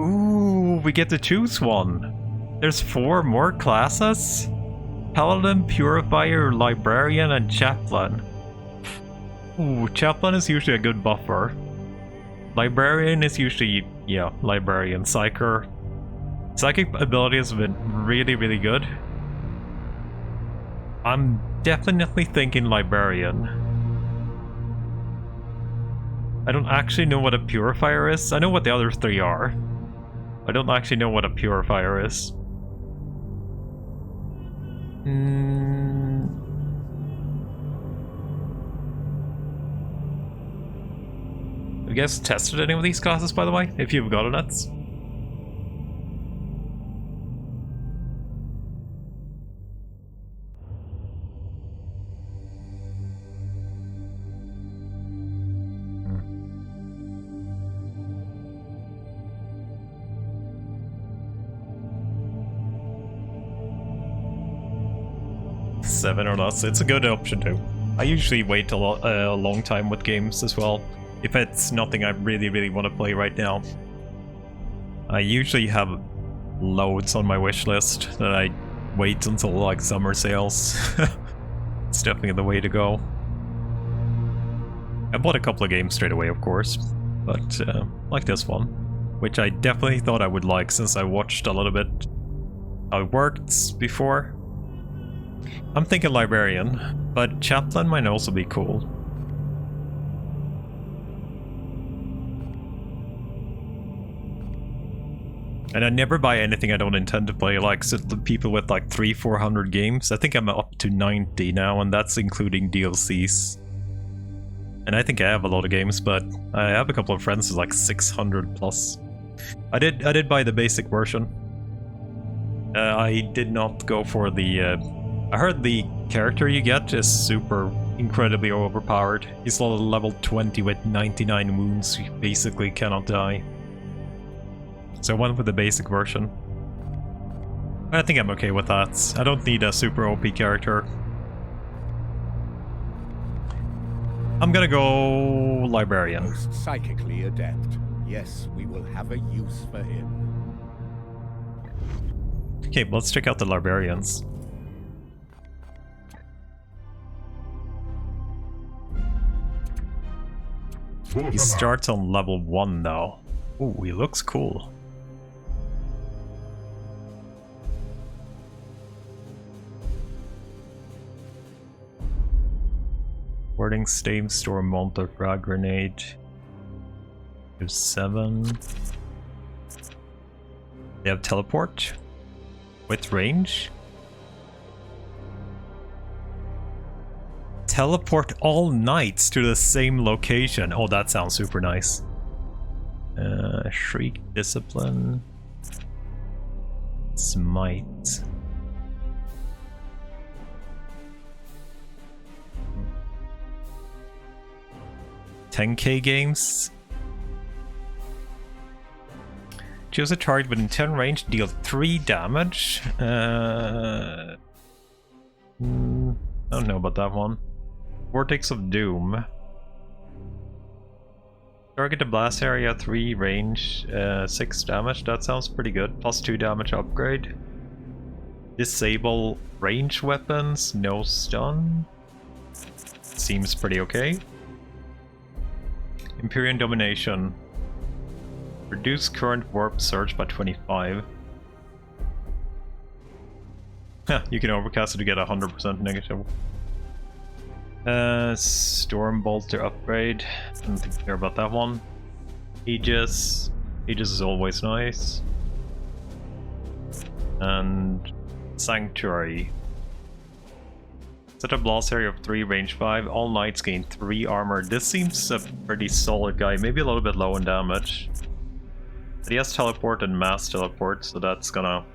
Ooh, we get to choose one. There's 4 more classes? Paladin, Purifier, Librarian, and Chaplain. Ooh, Chaplain is usually a good buffer. Librarian is usually, yeah, Librarian. Psyker. Psychic ability has been really, really good. I'm definitely thinking Librarian. I don't actually know what a Purifier is. I know what the other 3 are. I don't actually know what a Purifier is. Have you guys tested any of these classes, by the way? If you've gotten it? Seven or less. It's a good option too. I usually wait a long time with games as well. If it's nothing I really want to play right now. I usually have loads on my wish list that I wait until like summer sales. It's definitely the way to go. I bought a couple of games straight away, of course, but like this one, which I definitely thought I would like since I watched a little bit how it worked before. I'm thinking Librarian, but Chaplain might also be cool. And I never buy anything I don't intend to play, like people with like 300-400 games. I think I'm up to 90 now, and that's including DLCs. And I think I have a lot of games, but I have a couple of friends with like 600 plus. I did buy the basic version. I did not go for the I heard the character you get is super incredibly overpowered. He's level 20 with 99 wounds. You basically cannot die. So I went with the basic version. I think I'm okay with that. I don't need a super OP character. I'm gonna go Librarian. Most psychically adept. Yes, we will have a use for him. Okay, let's check out the Librarians. He starts on level 1 though. Ooh, he looks cool. Warding Stave Storm Molter Frag Grenade. There's 7. They have Teleport with range. Teleport all knights to the same location. Oh, that sounds super nice. Shriek, Discipline, Smite. $10K games. Choose a target within 10 range, deal 3 damage. I don't know about that one. Vortex of Doom. Target the blast area, 3 range, 6 damage. That sounds pretty good. Plus 2 damage upgrade. Disable range weapons, no stun. Seems pretty okay. Empyrean Domination. Reduce current warp surge by 25. You can overcast it to get 100% negative. Storm Bolter upgrade. I don't think I care about that one. Aegis. Aegis is always nice. And Sanctuary. Set a blast area of 3, range 5. All knights gain 3 armor. This seems a pretty solid guy. Maybe a little bit low in damage. But he has teleport and mass teleport, so that's gonna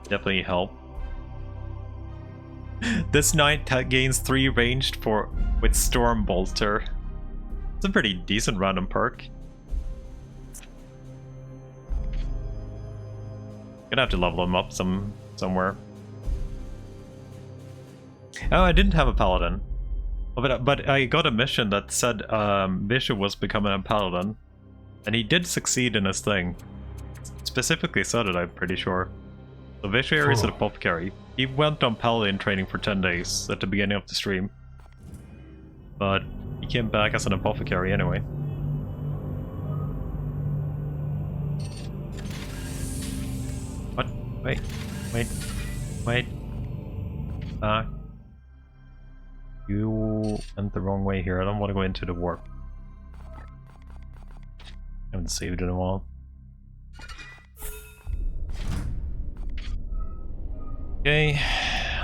definitely help. This knight gains 3 ranged with Storm Bolter. It's a pretty decent random perk. Gonna have to level him up somewhere. Oh, I didn't have a paladin. But I got a mission that said Bishop was becoming a paladin. And he did succeed in his thing. Specifically said it, I'm pretty sure. So Visuary is an apothecary. He went on paladin training for 10 days at the beginning of the stream. But he came back as an apothecary anyway. What? Wait. You went the wrong way here. I don't want to go into the warp. I haven't saved it in a while. Okay,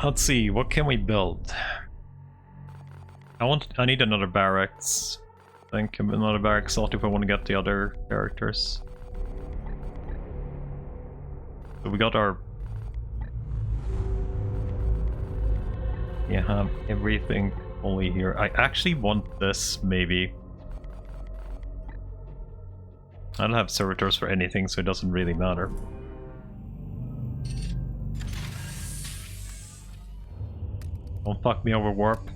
let's see. What can we build? I need another barracks. I think another barracks slot if I want to get the other characters. So we got our... You have everything fully here. I actually want this, maybe. I don't have servitors for anything, so it doesn't really matter. Don't fuck me over, warp.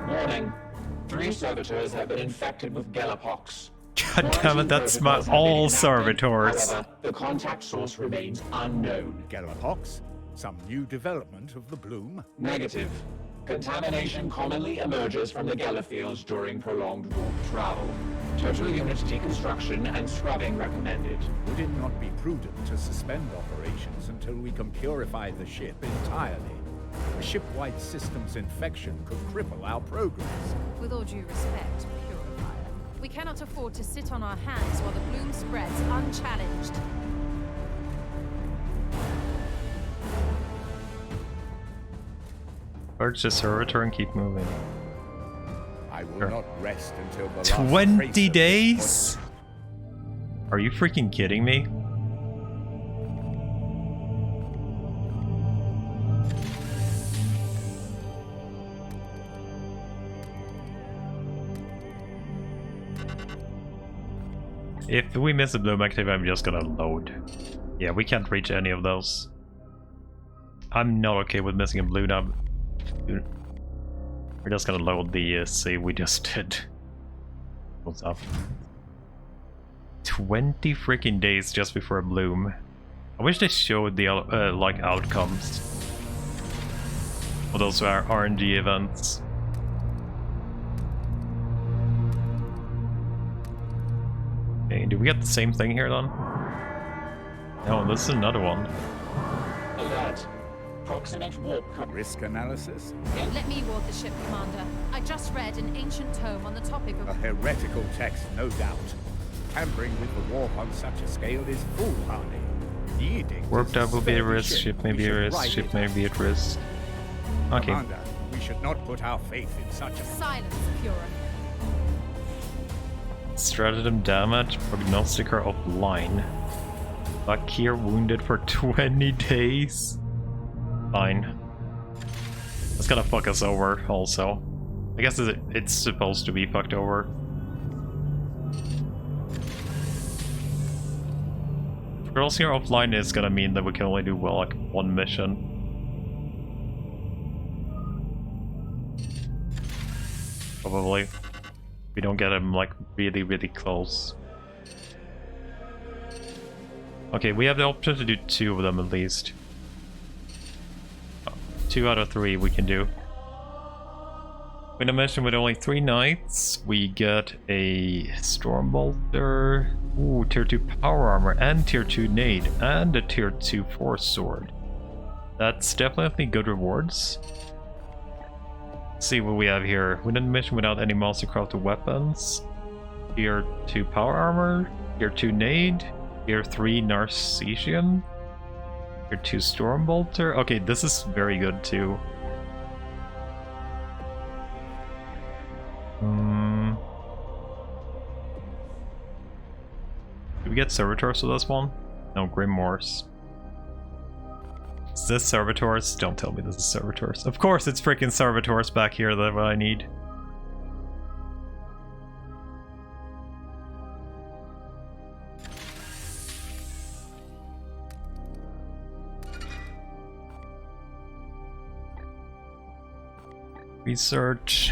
Warning. 3 servitors have been infected with Galloppox. God damn it, that's my all servitors. However, the contact source remains unknown. Galloppox? Some new development of the bloom? Negative. Contamination commonly emerges from the Gallopfields during prolonged warp travel. Total unit deconstruction and scrubbing recommended. Would it not be prudent to suspend operations until we can purify the ship entirely? A ship-wide systems infection could cripple our progress. With all due respect, Purifier, we cannot afford to sit on our hands while the bloom spreads unchallenged. Purge the servitor and keep moving. I will not rest until the last 20 trace of days? this Are you freaking kidding me? If we miss a bloom active, I'm just gonna load. Yeah, we can't reach any of those. I'm not okay with missing a blue now. We're just gonna load the save we just did. What's up? 20 freaking days just before a bloom. I wish they showed the like outcomes of those RNG events. Okay, do we get the same thing here then? No, this is another one. Alert. Proximate warp risk analysis? Let me ward the ship, Commander. I just read an ancient tome on the topic of... A heretical text, no doubt. Tampering with the warp on such a scale is foolhardy. The edict Warp is that will be at suspend the risk, ship may We be at should risk, write ship it may out. be at risk. Okay. Commander, we should not put our faith in such a... Silence, Purifier. Stratagem damage, prognosticator offline. Bakir wounded for 20 days. Fine. That's gonna fuck us over also. I guess it's supposed to be fucked over. If girls here offline is gonna mean that we can only do well like one mission. Probably. We don't get him like really, really close. Okay, we have the option to do 2 of them at least. 2 out of 3 we can do. With a mission with only 3 knights, we get a Stormbolter, ooh, tier 2 power armor, and tier 2 nade, and a tier 2 force sword. That's definitely good rewards. Let's see what we have here. Within a mission without any monster-crafted weapons, tier 2 power armor, tier 2 nade, tier 3 Narcesian, tier 2 Stormbolter. Okay, this is very good too. Do we get Servitors with this one? No, Grimoires. Is this Servitors? Don't tell me this is Servitors. Of course it's freaking Servitors back here that I need. Research.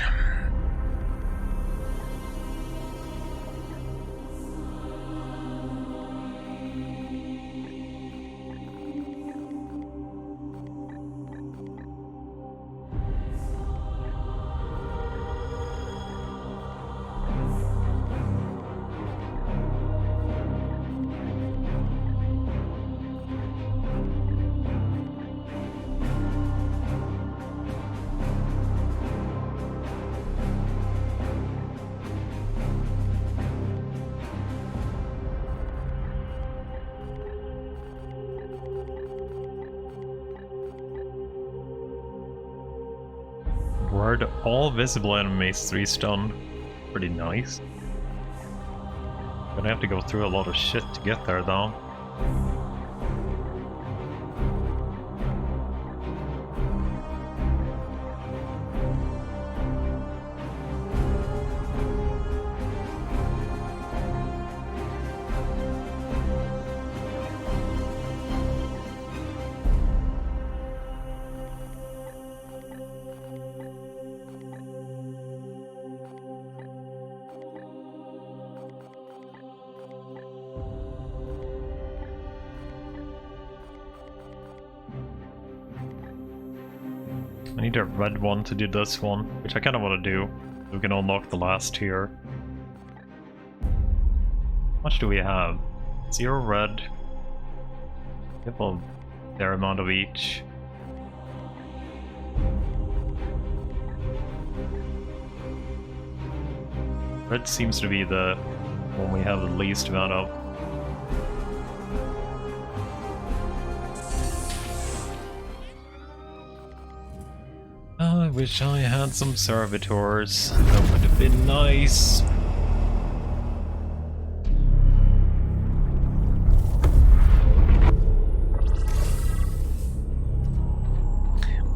Word, all visible enemies 3 stun. Pretty nice. Gonna have to go through a lot of shit to get there though. I need a red one to do this one, which I kind of want to do. We can unlock the last tier. How much do we have? 0 red. We have a fair amount of each. Red seems to be the one we have the least amount of. I wish I had some servitors. That would have been nice.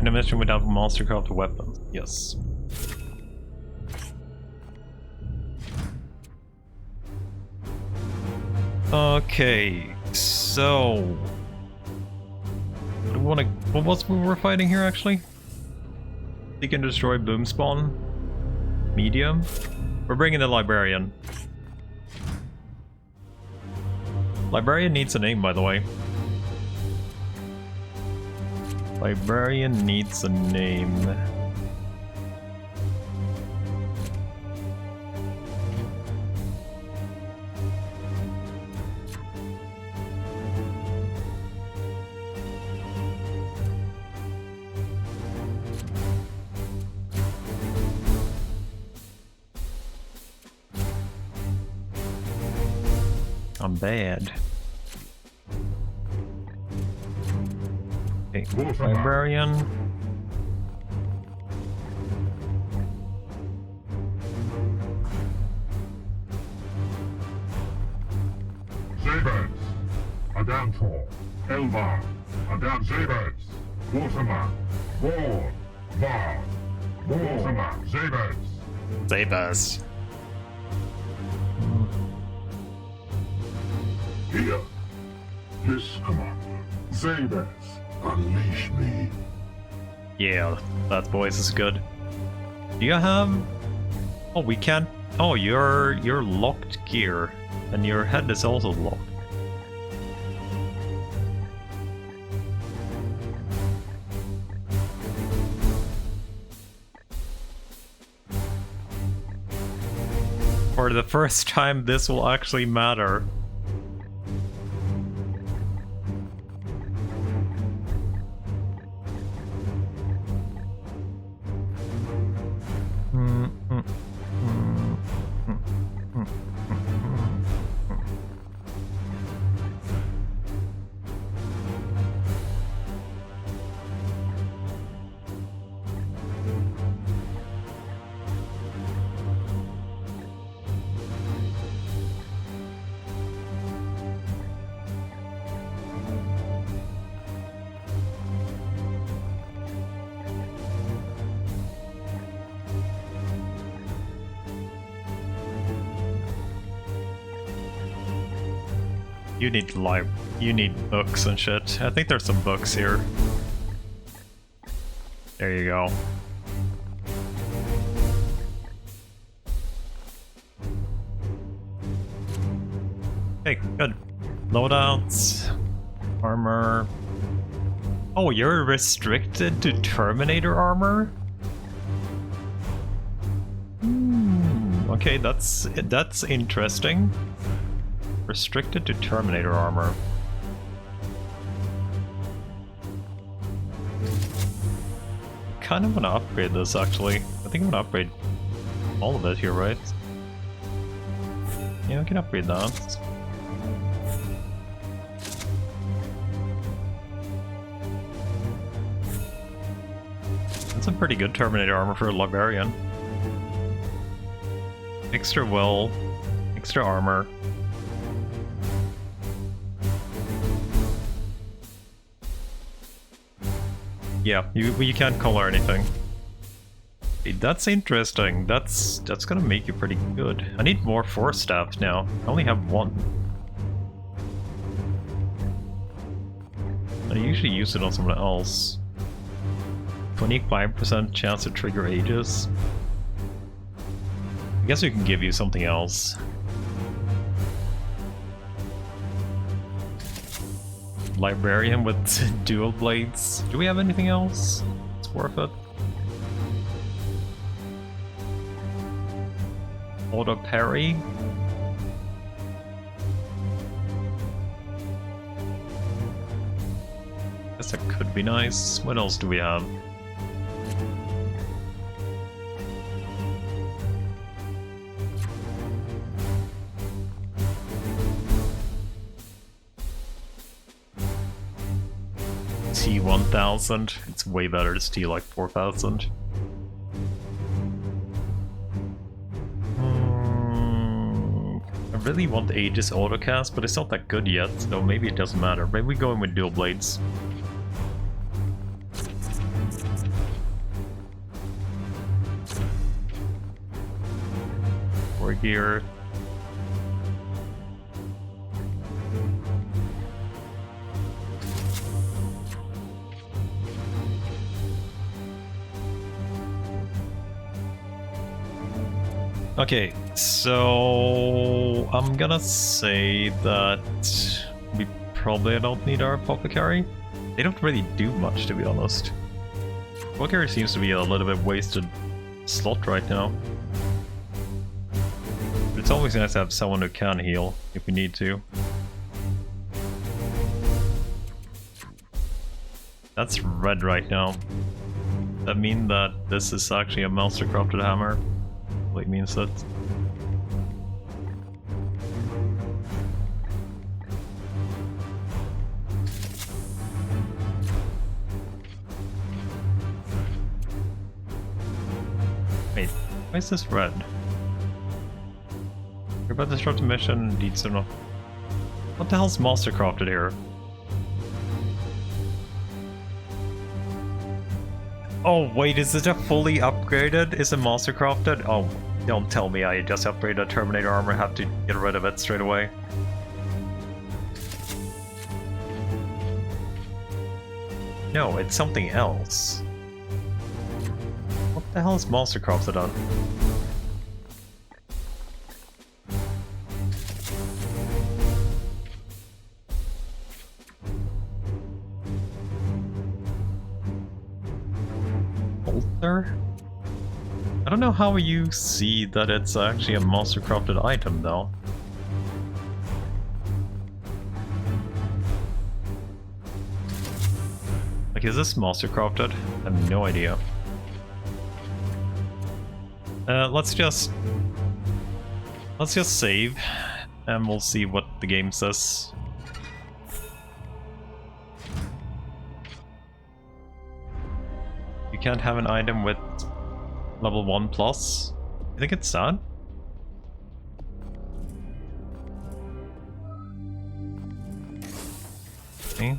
In a mission without monster-crafted weapons. Yes. Okay, so what was we were fighting here actually? Seek and destroy boom spawn. Medium. We're bringing the librarian. Librarian needs a name, by the way. Librarian needs a name. I'm bad. Okay, librarian. Zabers, Adantor, Elvar, Adan Zabers, Waterman, Ward, Var, Waterman, Zabers. Zabers. Here. Yes, Commander. Zabers, unleash me. Yeah, that voice is good. Do you have... Oh, we can't... Oh, you're locked gear. And your head is also locked. For the first time, this will actually matter. You need books and shit. I think there's some books here. There you go. Okay, good. Loadouts, armor. Oh, you're restricted to Terminator armor? Okay, that's interesting. Restricted to Terminator armor. Kind of want to upgrade this actually. I think I'm gonna upgrade all of it here, right? Yeah, I can upgrade that. That's a pretty good Terminator armor for a librarian. Extra will, extra armor. Yeah, you can't color anything. Hey, that's interesting. That's gonna make you pretty good. I need more force staff now. I only have one. I usually use it on someone else. 25% chance to trigger Aegis. I guess we can give you something else. Librarian with dual blades. Do we have anything else? It's worth it. Auto parry. Guess that could be nice. What else do we have? T1000. It's way better to steal like 4000. I really want Aegis autocast, but it's not that good yet, so maybe it doesn't matter. Maybe we go in with dual blades. War gear. Okay, so I'm gonna say that we probably don't need our apothecary. They don't really do much, to be honest. Apothecary seems to be a little bit wasted slot right now. But it's always nice to have someone who can heal if we need to. That's red right now. That means that this is actually a master crafted hammer. Like means that wait, why is this red? You're about to disrupt the mission, needs to know. What the hell's master crafted here? Oh wait, is it a fully upgraded? Is it master crafted? Oh, don't tell me I just upgraded a Terminator armor, have to get rid of it straight away. No, it's something else. What the hell is master crafted on? I don't know how you see that it's actually a monster crafted item though. Like, is this monster crafted? I have no idea. Let's just save and we'll see what the game says. You can't have an item with level 1 plus. I think it's sad. Okay.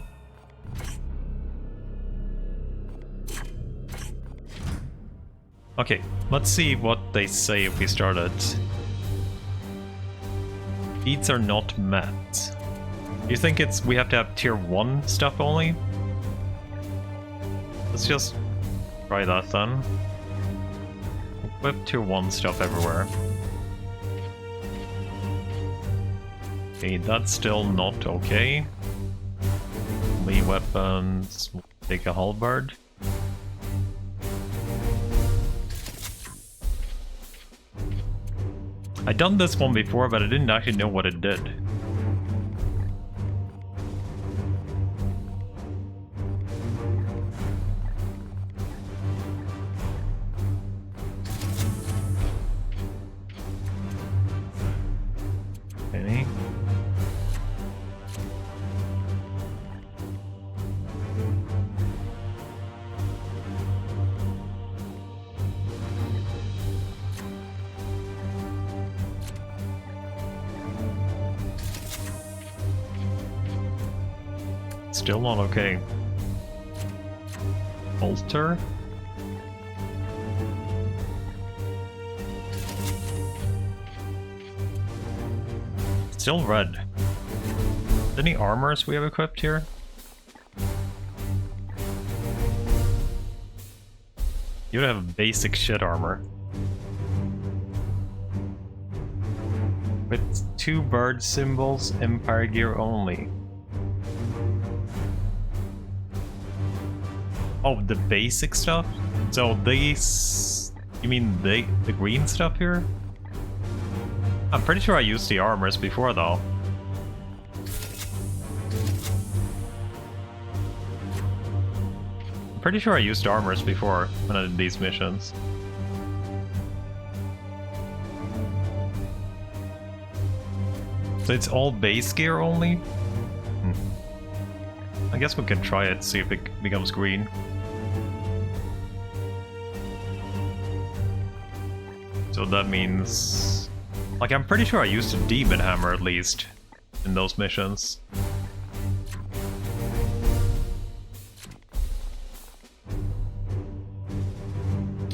Okay, let's see what they say if we started. Needs are not met. You think it's we have to have tier 1 stuff only? Let's just try that then. Equip tier 1 stuff everywhere. Okay, that's still not okay. Melee weapons, we'll take a halberd. I done this one before, but I didn't actually know what it did. Okay. Still not okay. Altar? Still red. Any armors we have equipped here? You would have basic shit armor. With 2 bird symbols, Empire gear only. Oh, the basic stuff? So these... You mean the green stuff here? I'm pretty sure I used the armors before though. I'm pretty sure I used armors before when I did these missions. So it's all base gear only? I guess we can try it, see if it becomes green. So that means... Like, I'm pretty sure I used a demon hammer at least in those missions.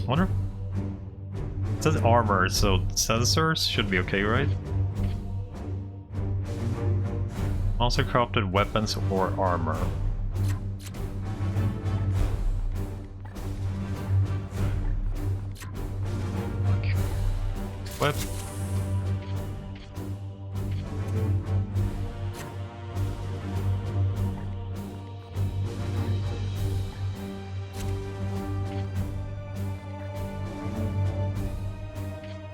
Wonder... It says armor, so sensors should be okay, right? Also crafted weapons or armor. Whip.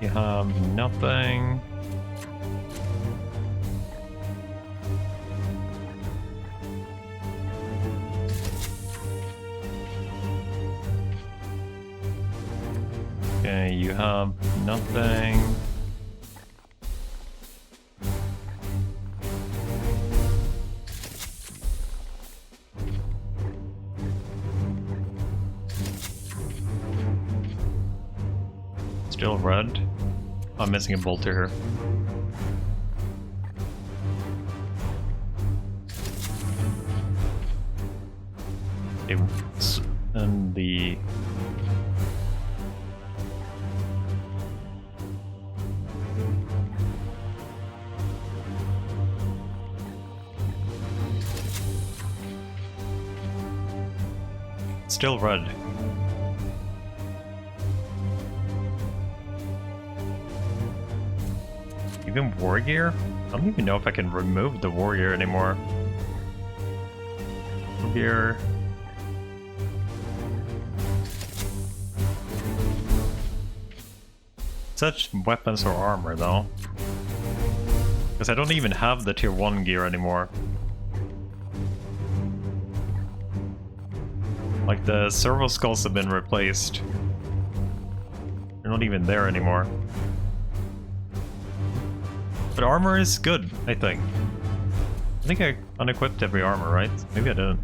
You have nothing. Okay, you have nothing. Still red. I'm missing a bolter here. Okay, and the... Still red. Even war gear? I don't even know if I can remove the war gear anymore. War gear. such weapons or armor though. Because I don't even have the tier 1 gear anymore. Like the servo skulls have been replaced. They're not even there anymore. But armor is good, I think. I think I unequipped every armor, right? Maybe I didn't.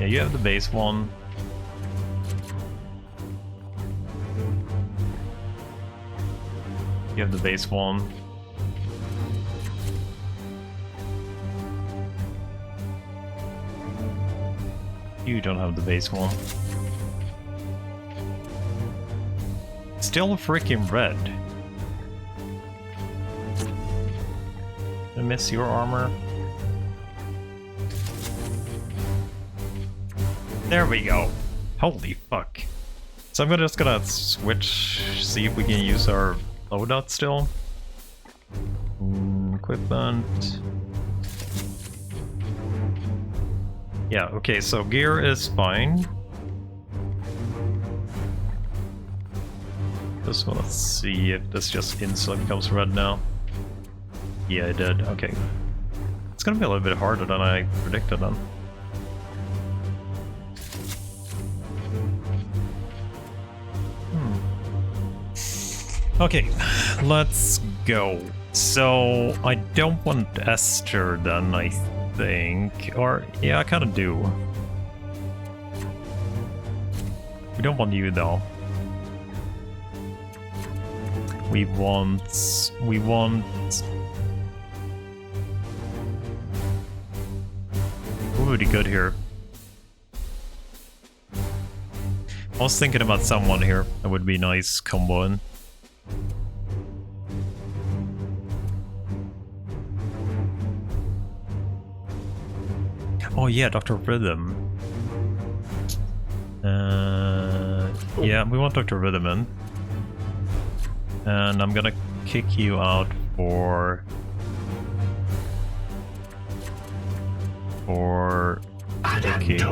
Yeah, you have the base one. You have the base one. You don't have the base one. Still freaking red. I miss your armor. There we go. Holy fuck. So I'm just gonna switch, see if we can use our loadout still. Equipment. Yeah, okay, so gear is fine. Just wanna see if this just instantly becomes red now. Yeah, it did. Okay. It's gonna be a little bit harder than I predicted then. Okay, let's go. So, I don't want Esther then, I think. Or, yeah, I kinda do. We don't want you though. We want... What would be good here? I was thinking about someone here that would be nice comboing. Oh yeah, Dr. Rhythm. Yeah, we want Dr. Rhythm in. And I'm gonna kick you out for Vicky.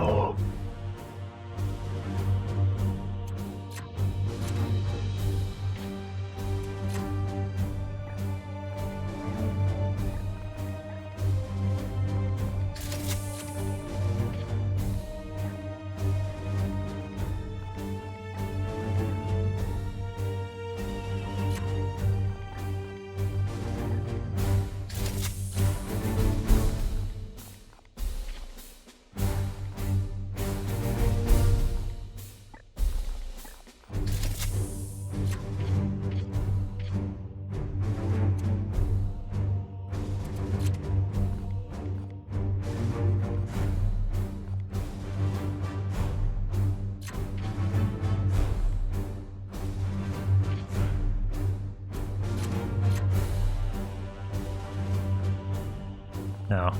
No.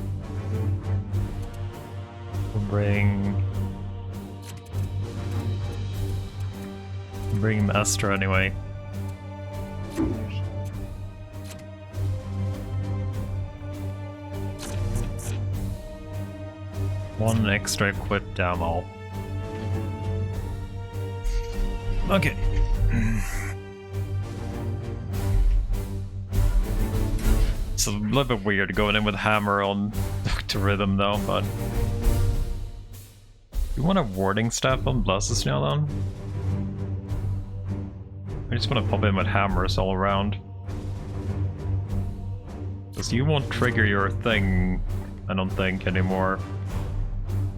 We'll bring Master anyway. One extra equipped ammo. Okay. It's a little bit weird going in with hammer on Dr. Rhythm though, but... You want a warding staff on Blesses now then? I just want to pop in with hammers all around. Because you won't trigger your thing, I don't think, anymore.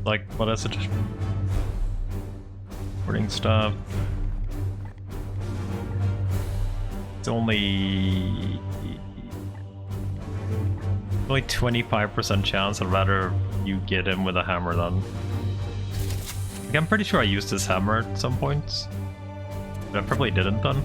Like, what is it? Warding staff. It's only 25% chance. I'd rather you get in with a hammer then. Like, I'm pretty sure I used this hammer at some point, but I probably didn't then.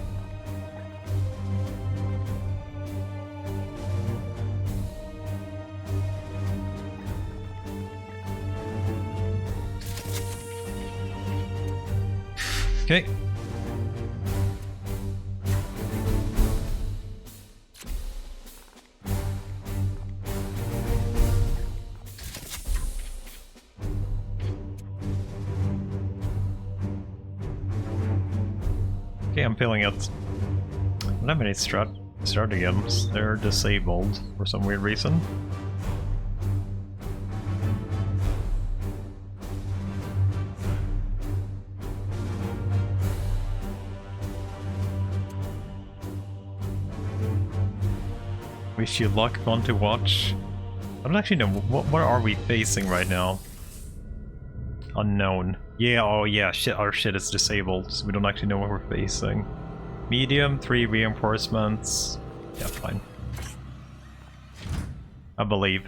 Okay. Okay, I'm feeling it. don't have any stratagems. They're disabled for some weird reason. Wish you luck, fun to watch. I don't actually know, what are we facing right now? Unknown. Yeah, oh yeah, shit, our shit is disabled, so we don't actually know what we're facing. Medium, 3 reinforcements. Yeah, fine. I believe.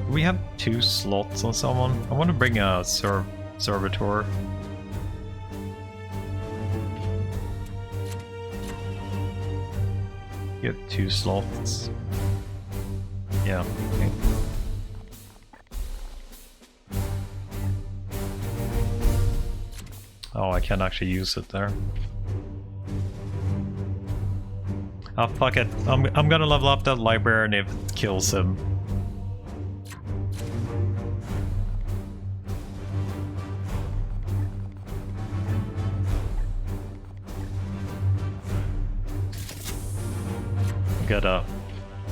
Do we have 2 slots on someone? I want to bring a servitor. You have 2 slots. Yeah, okay. Oh, I can't actually use it there. Oh, fuck it. I'm gonna level up that librarian if it kills him. Gotta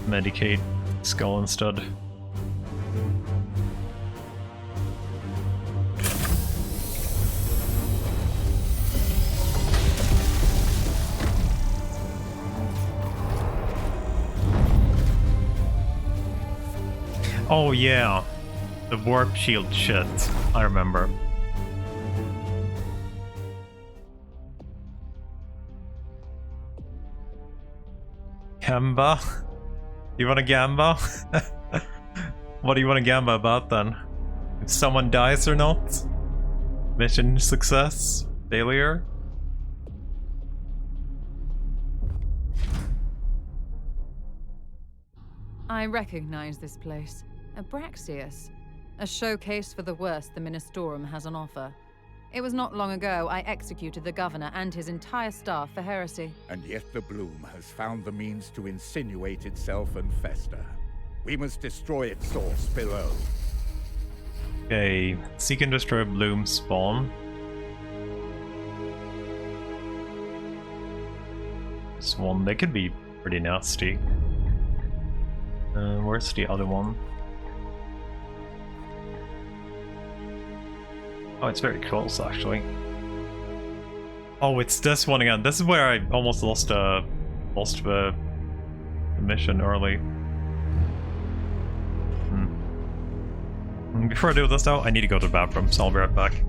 medicate skull instead. Oh yeah, the warp shield shit, I remember. Gamba? You want a gamba? What do you want a gamba about then? If someone dies or not? Mission success? Failure? I recognize this place. Abraxius. A showcase for the worst the Ministorum has on offer. It was not long ago I executed the governor and his entire staff for heresy. And yet the Bloom has found the means to insinuate itself and fester. We must destroy its source below. Okay, seek and destroy Bloom spawn. This one, they could be pretty nasty. Where's the other one? Oh, it's very close, actually. Oh, it's this one again. This is where I almost lost the mission early. Before I do this though, I need to go to the bathroom, so I'll be right back.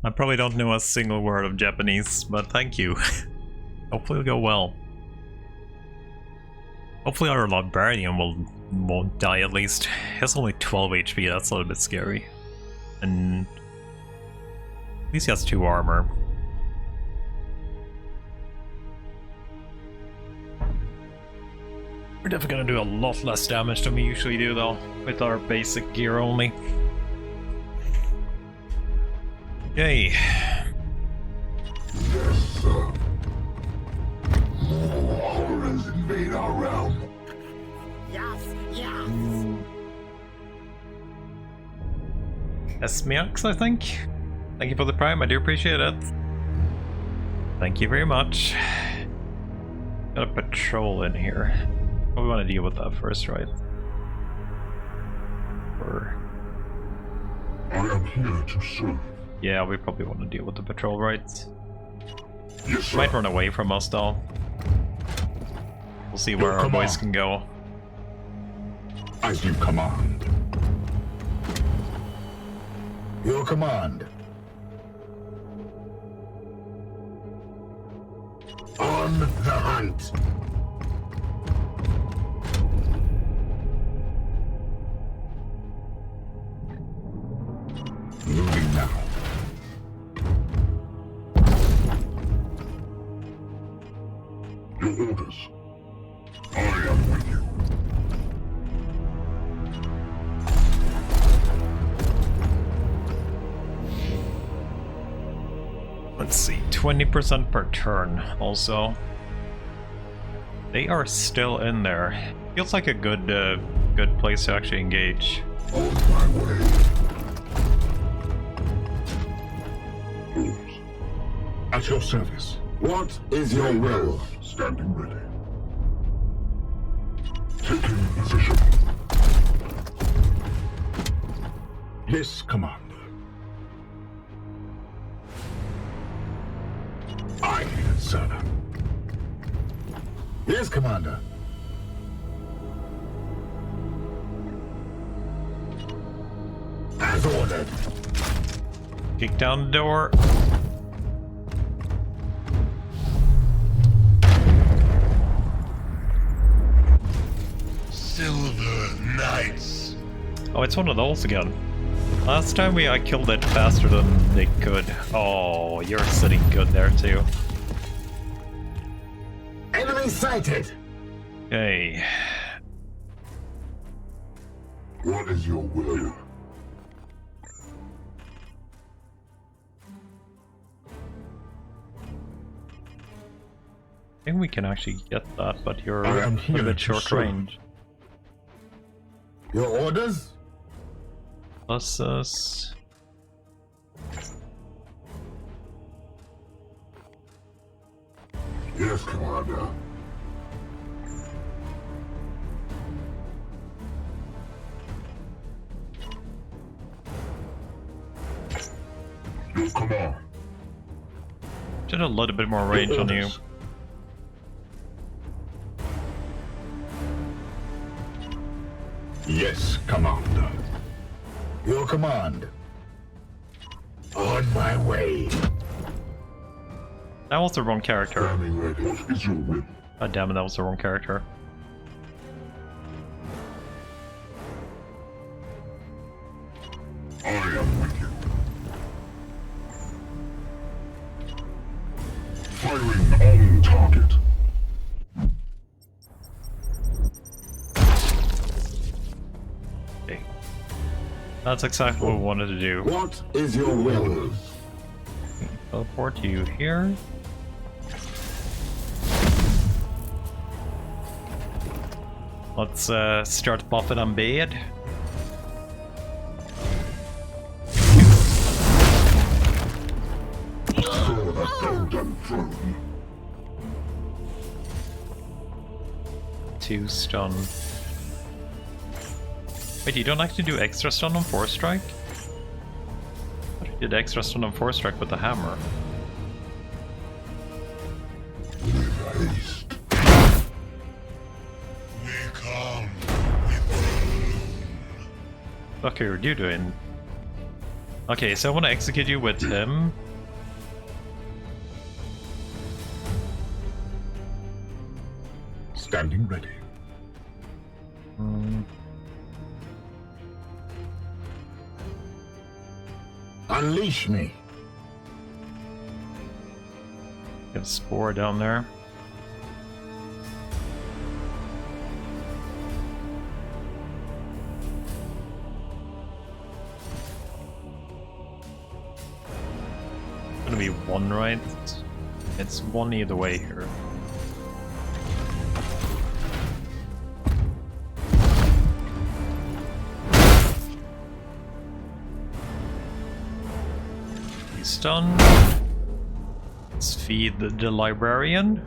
I probably don't know a single word of Japanese, but thank you. Hopefully it'll go well. Hopefully our librarian won't die at least. He has only 12 HP, that's a little bit scary. And at least he has 2 armor. We're definitely gonna do a lot less damage than we usually do though, with our basic gear only. Yay. Yes, sir. More horrors invade our realm. Esmiax, I think? Thank you for the prime, I do appreciate it. Thank you very much. Got a patrol in here. We want to deal with that first, right? Or... I am here to serve. yeah, we probably want to deal with the patrol, right? Yes, sir. Might run away from us though. We'll see where our boys can go. As you command. Your command. On the hunt. Moving now. Your orders. I am with you. Let's see, 20% per turn also. They are still in there. Feels like a good good place to actually engage. On my way. Rules. At your service. What is your will? Standing ready. Taking position. Yes, Commander. Aye, sir. Yes, Commander. As ordered. Kick down the door. Silver Knights. Oh, it's one of those again. Last time I killed it faster than they could. Oh, you're sitting good there too. Enemy sighted. Okay. What is your will? I think we can actually get that, but you're I am a here bit to short serve. range. Your orders? Plus us. Yes, Commander. Your command. Just a little bit more range on you. Yes, Commander. Your command. On my way. That was the wrong character. Standing ready. What is your will? God damn it, that was the wrong character. I am with you. Firing on target. Okay. That's exactly what we wanted to do. What is your will? Teleport you here. Let's start buffing on bed. For the golden throne. 2 stun. Wait, you don't actually do extra stun on 4 strike? I thought you did extra stun on 4 strike with the hammer. With haste. We come with What are you doing? Okay, so I want to execute you with him. Standing ready. Unleash me. Get a spore down there. Gonna be one, right? It's one either way here. He's done. Let's feed the librarian.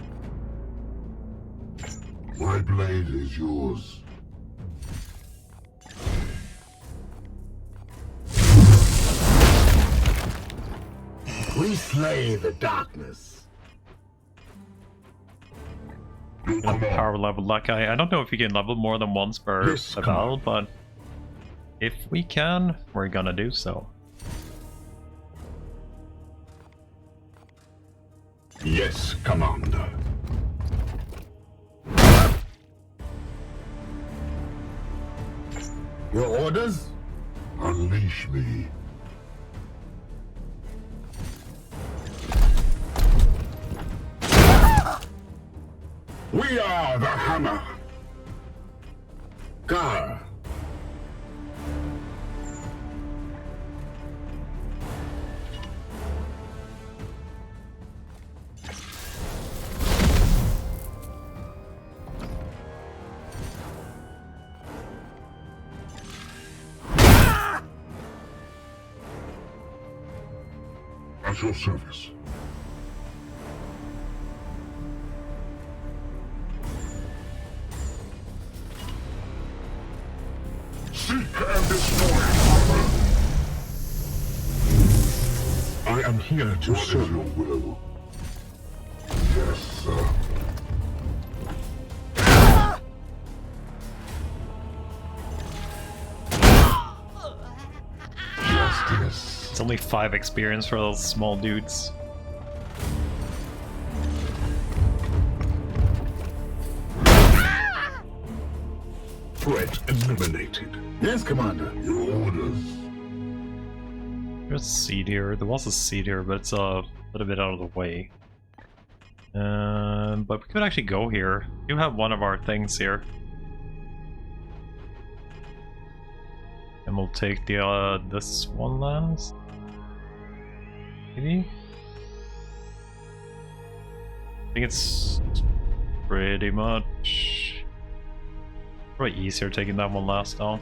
My blade is yours. We slay the darkness. Gonna power level that guy. I don't know if you can level more than once per Yes, battle, but if we can, we're gonna do so. Yes, Commander. Your orders? Unleash me. We are the hammer. Gar. At your service. Seek and destroy. I am here to What is serve. your will? Yes, sir. Justice. It's only 5 experience for those small dudes. Threat eliminated. Yes, Commander. Your orders. There's a seed here. There was a seed here, but it's a little bit out of the way. But we could actually go here. We do have one of our things here. And we'll take the this one last. Maybe? I think it's pretty much probably easier taking that one last down.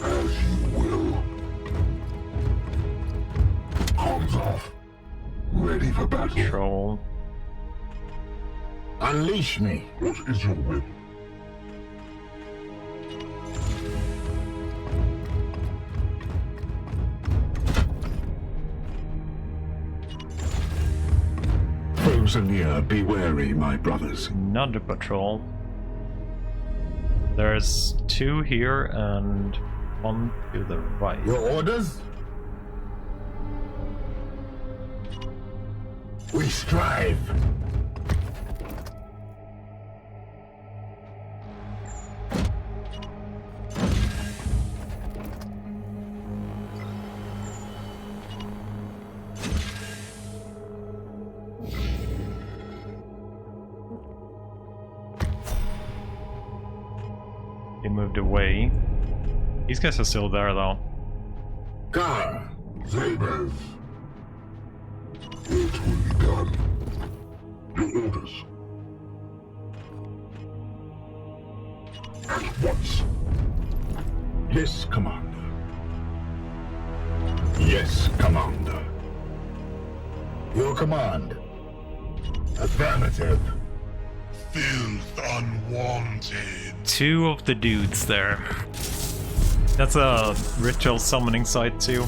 As you will. Arms off. Ready for battle. Control. Unleash me. What is your will? Foes are near. Be wary, my brothers. Another patrol. There's 2 here and 1 to the right. Your orders? We strive. They moved away. These guys are still there though. Gar. Zabers. It will be done. Your orders. At once. Yes, Commander. Yes, Commander. Your command. Affirmative. Filth unwanted. 2 of the dudes there. That's a ritual summoning site too.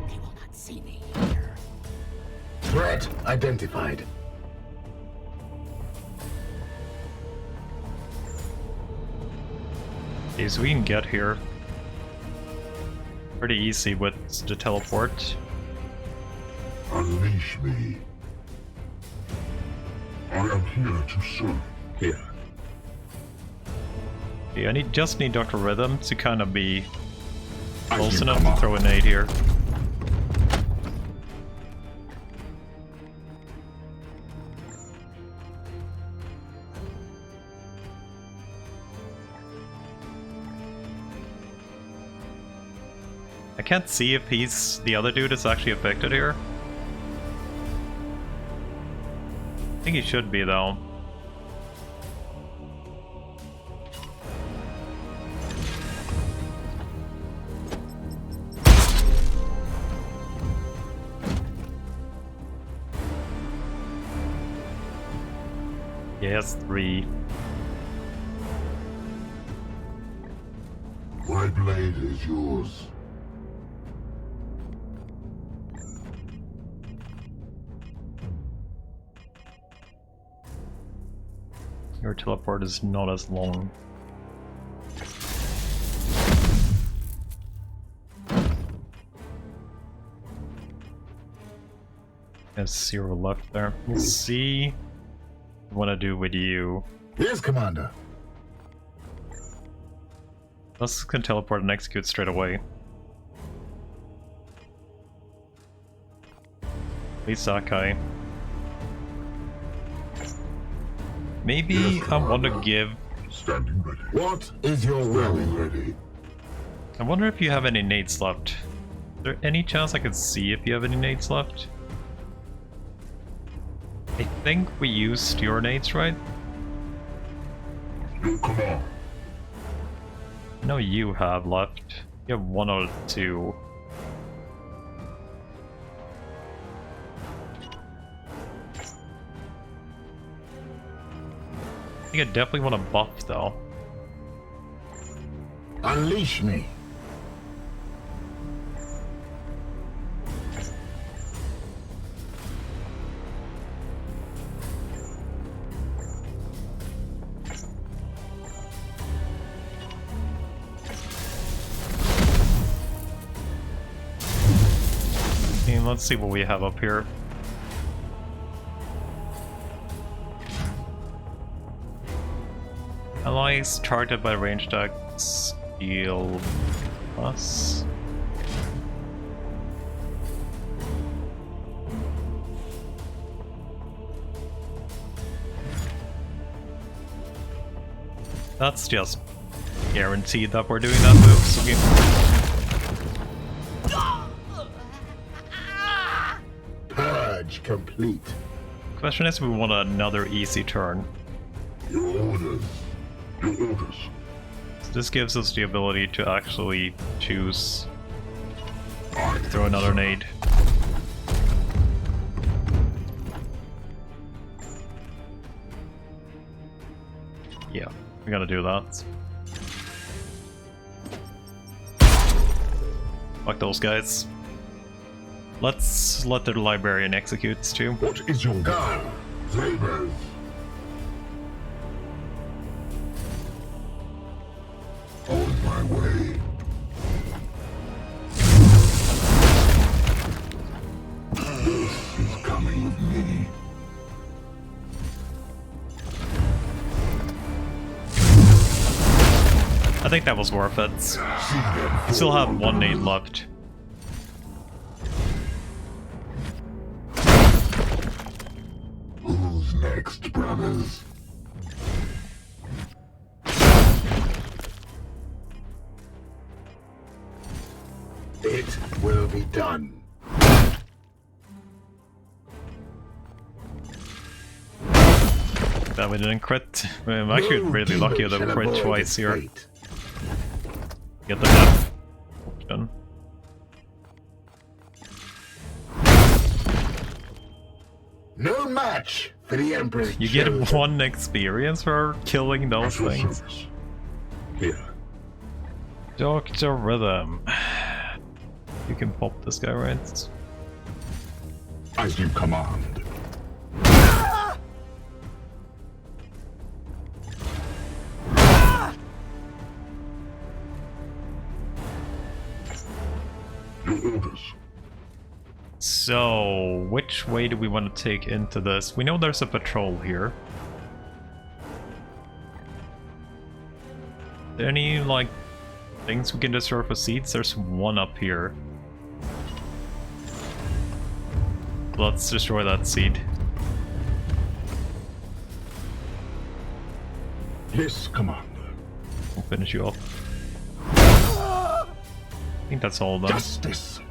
They will not see me here. Threat identified. Okay, so we can get here pretty easy with the teleport. Unleash me. I am here to serve. Here. Okay, I just need Dr. Rhythm to kind of be As close you enough to command. throw a nade here. I can't see if the other dude is actually affected here. I think he should be though. Yes, 3. My blade is yours. Your teleport is not as long. There's 0 left there. We'll see what I do with you. Yes, Commander. Let's can teleport and execute straight away. Please, Sakai. Maybe Yes, I want to Commander. give. Standing ready. What is your will? Standing ready. I wonder if you have any nades left. Is there any chance I could see if you have any nades left? I think we used your nades, right? Your command. No, you have left. You have 1 or 2. I think I definitely want to buff though. Unleash me. Okay, let's see what we have up here. Allies targeted by range attacks deal plus. That's just guaranteed that we're doing that move. So Purge complete. question is, if we want another easy turn. Your orders. Your orders. So this gives us the ability to actually choose I throw another nade. Yeah, we gotta do that. Fuck those guys. Let's let the librarian execute too. What is your Go. sabers? On my way. This is coming with me. I think that was worth it. See them We still have fall. 1 nade left. Who's next, brothers? It will be done. That we didn't crit. I'm actually No really demon lucky that shall we crit avoid twice its here. fate. Get the death option. No match for the Emperor's You get children. 1 experience for killing those At your things. service. Here. Dr. Rhythm. You can pop this guy, right? As you command. So, which way do we want to take into this? We know there's a patrol here. Are there any, like, things we can destroy for seeds? There's one up here. Let's destroy that seed. Yes, Commander. We'll finish you off. I think that's all done. Justice.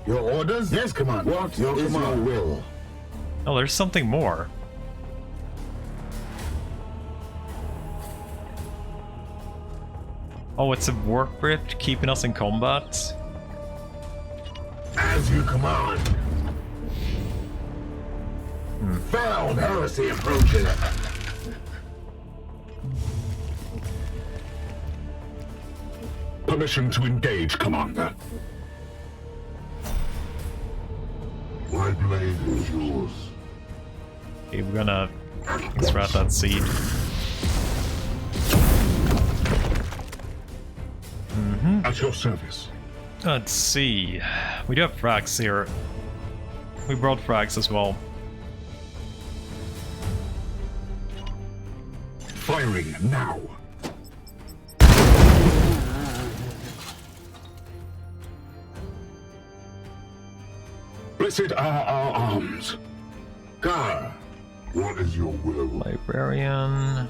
Your orders? Yes, Commander. What is your will? Oh, there's something more. Oh, it's a warp rift keeping us in combat. As you command. Foul heresy approaches. Permission to engage, Commander. My blade is yours. Okay, we're gonna extract that seed. At your service. Let's see. We do have frags here. We brought frags as well. Firing now. Blessed are our arms. Gar. What is your will? Librarian.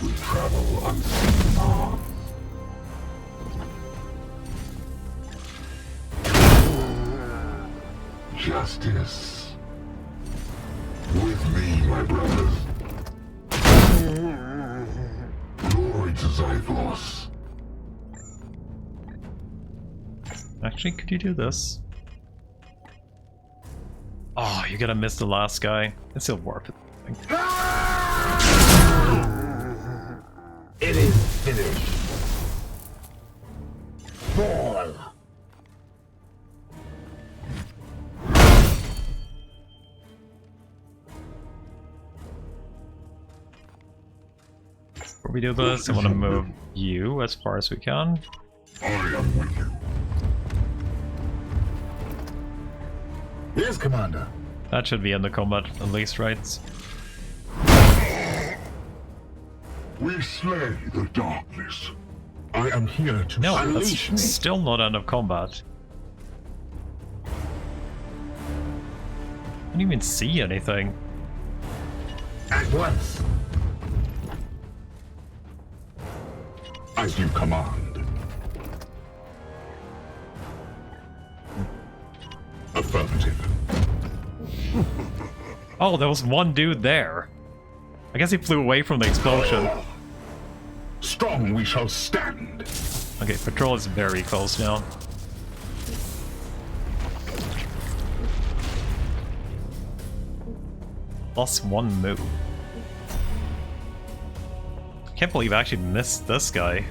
We travel unseen paths. Justice. With me, my brothers. Glory to Zyphos. Actually, could you do this? Oh, you're gonna miss the last guy. It's still worth it, I think. It is finished. Fall. Before we do this, I want to move you as far as we can. I am with you. Yes, Commander. That should be in the combat at least, right? We slay the darkness. I am here to No, that's unleash me. still not end of combat. I don't even see anything. At once. As you command. Affirmative. Oh, there was one dude there. I guess he flew away from the explosion. Strong we shall stand. Okay, patrol is very close now. +1 move. Can't believe I actually missed this guy.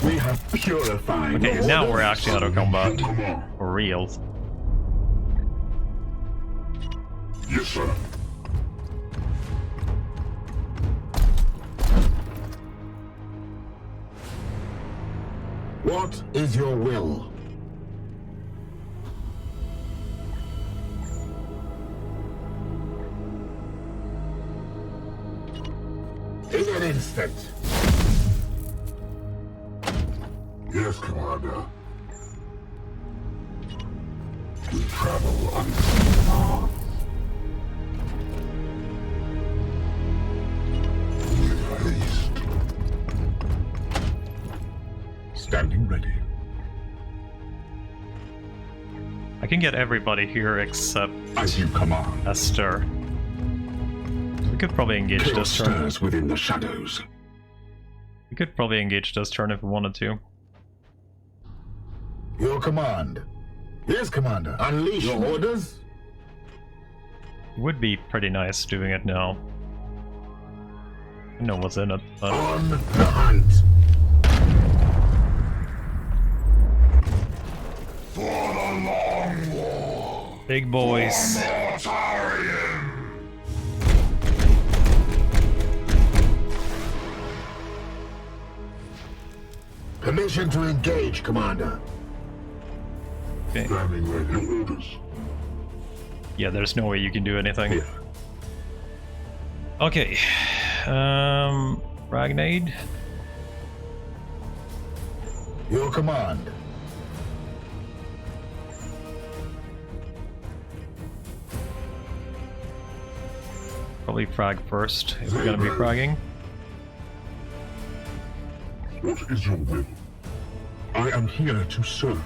We have purified. Okay, now we're actually out of combat. For real. Yes, sir. What is your will? In an instant. Yes, Commander. We travel unseen paths. With haste. Standing ready. I can get everybody here except As you command. Esther. We could probably engage Chaos this turn. stirs within the shadows. We could probably engage this turn if we wanted to. Your command. Yes, Commander. Unleash your orders. It would be pretty nice doing it now. I know what's in it, but On the hunt. For the long war. big boys. Mortarion. Permission to engage, Commander. Okay. Standing ready. Orders. Yeah, there's no way you can do anything. Here. Okay. Ragnade. Your command. Probably frag first, if we're gonna be fragging. What is your will? I am here to serve.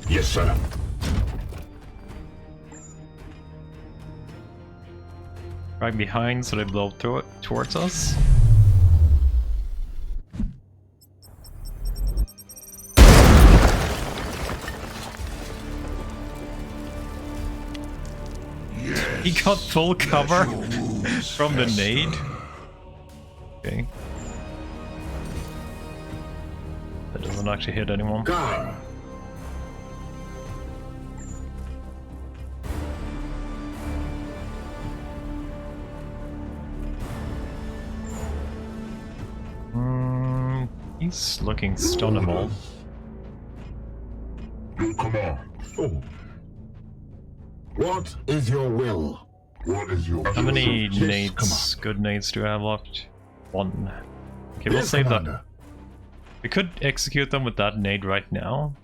Yes, sir. Frag behind so they blow through it towards us. He got full cover from the nade. Okay. That doesn't actually hit anyone. Gar. He's looking stunnable. Your command. Oh. What is your will? What is your How many Yes, nades, good nades do I have left? One. Okay, we'll Yes, save Commander. that. We could execute them with that nade right now.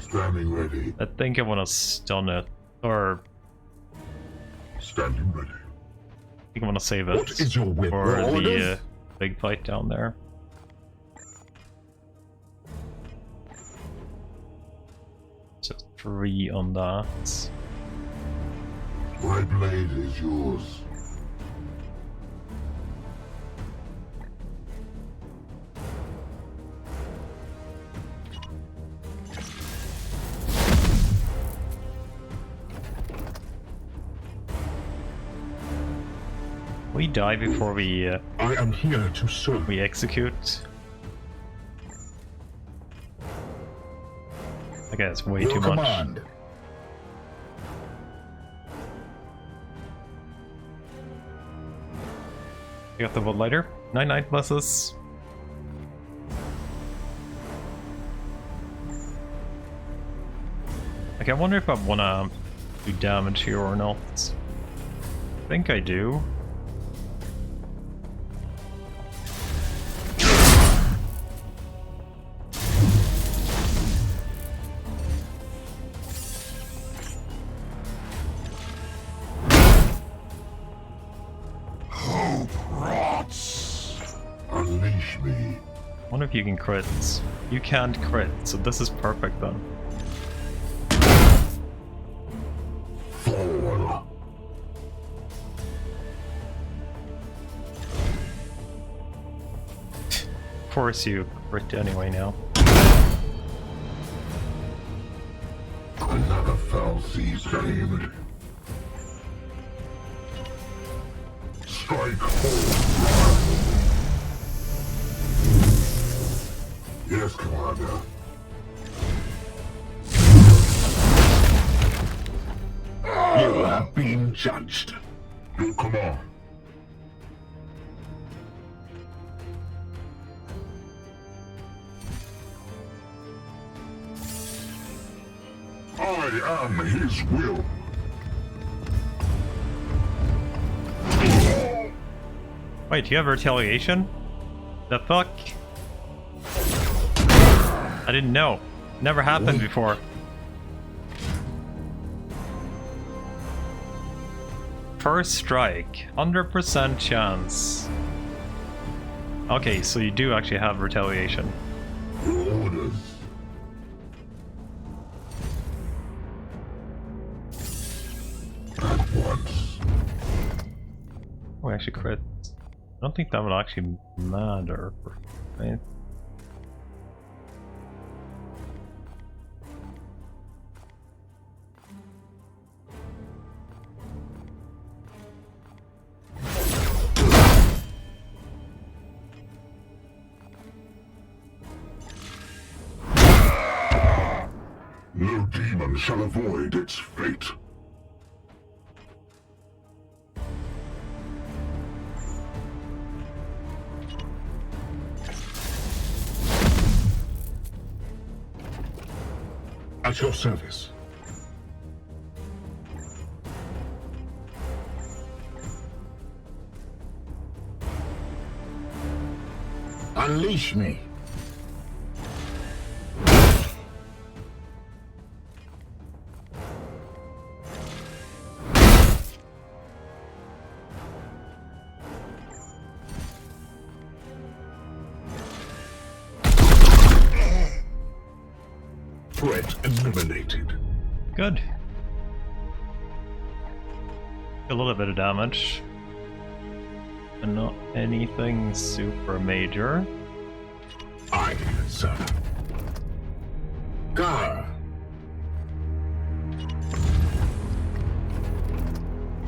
Standing ready. I think I want to stun it. Or Standing ready. I think I want to save it What is your will? for Your the orders? big fight down there. So 3 on that. My blade is yours. We die before we I am here to serve. execute. Okay, it's way Your too much. command. You got the wood lighter. Night blesses. Okay, I wonder if I wanna do damage here or not. I think I do. Unleash me. I wonder if you can crit. You can't crit, so this is perfect then. Fall. Of course you crit anyway now. Another foul seas aimed. Strike home. Yes, Commander. You have been judged. Your command. I am his will. Wait, you have retaliation? The fuck? I didn't know. Never happened before. First strike, 100% chance. Okay, so you do actually have retaliation. Your orders. At once. Oh, actually crit. I don't think that would actually matter. Right? None shall avoid its fate. At your service. Unleash me. Threat eliminated. Good. A little bit of damage. And not anything super major. Aye, sir. Gar.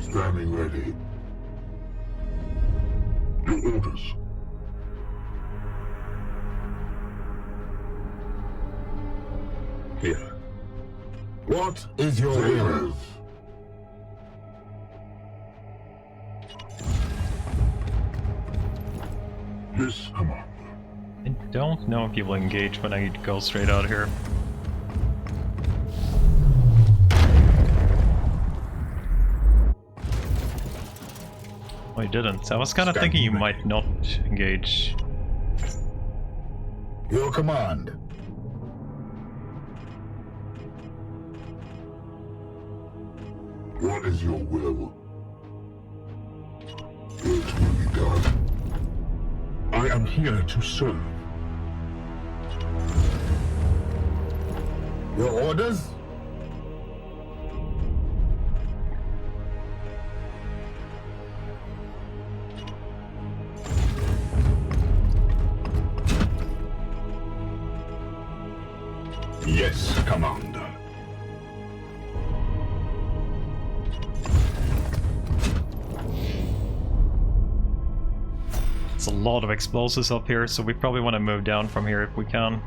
Standing ready. Your orders. Here. What is your will? Yes, Commander. I don't know if you will engage when I go straight out here. Oh, you didn't. I was kind of thinking you might not engage. Your command. What is your will? It will be done. I am here to serve. Your orders? Yes, Commander. It's a lot of explosives up here, so we probably want to move down from here if we can.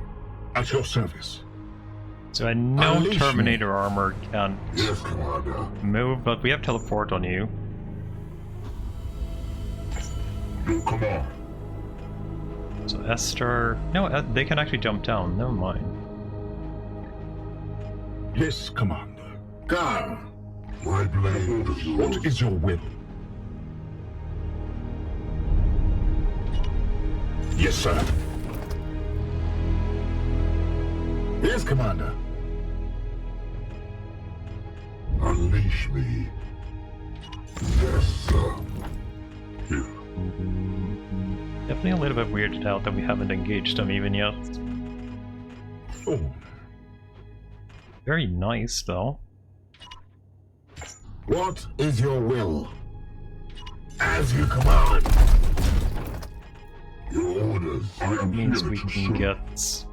At your service. So I know Unleash Terminator armor can't Yes, Commander. move, but we have teleport on you. Your command. So Esther... No, they can actually jump down. Never mind. Yes, Commander. Gar. My blade is yours. What is your will? Yes, sir. Yes, Commander. Unleash me. Yes, sir. Here. Definitely a little bit weirded out that we haven't engaged them even yet. Oh. Very nice, though. What is your will? As you command. Your orders. I am Means here we to can serve. get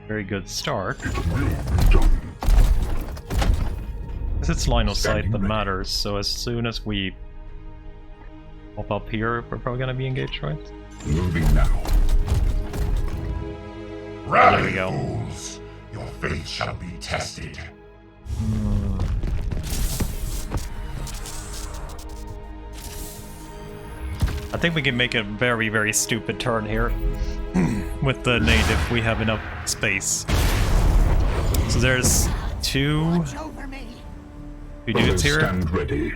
very good start. It will be done. Because it's line of sight Standing that ready. matters, so as soon as we pop up here, we're probably gonna be engaged, right? Moving now. There we go. Fools, your faith shall be tested. I think we can make a very, very stupid turn here. With the nade if we have enough space. So there's two dudes here. Stand ready.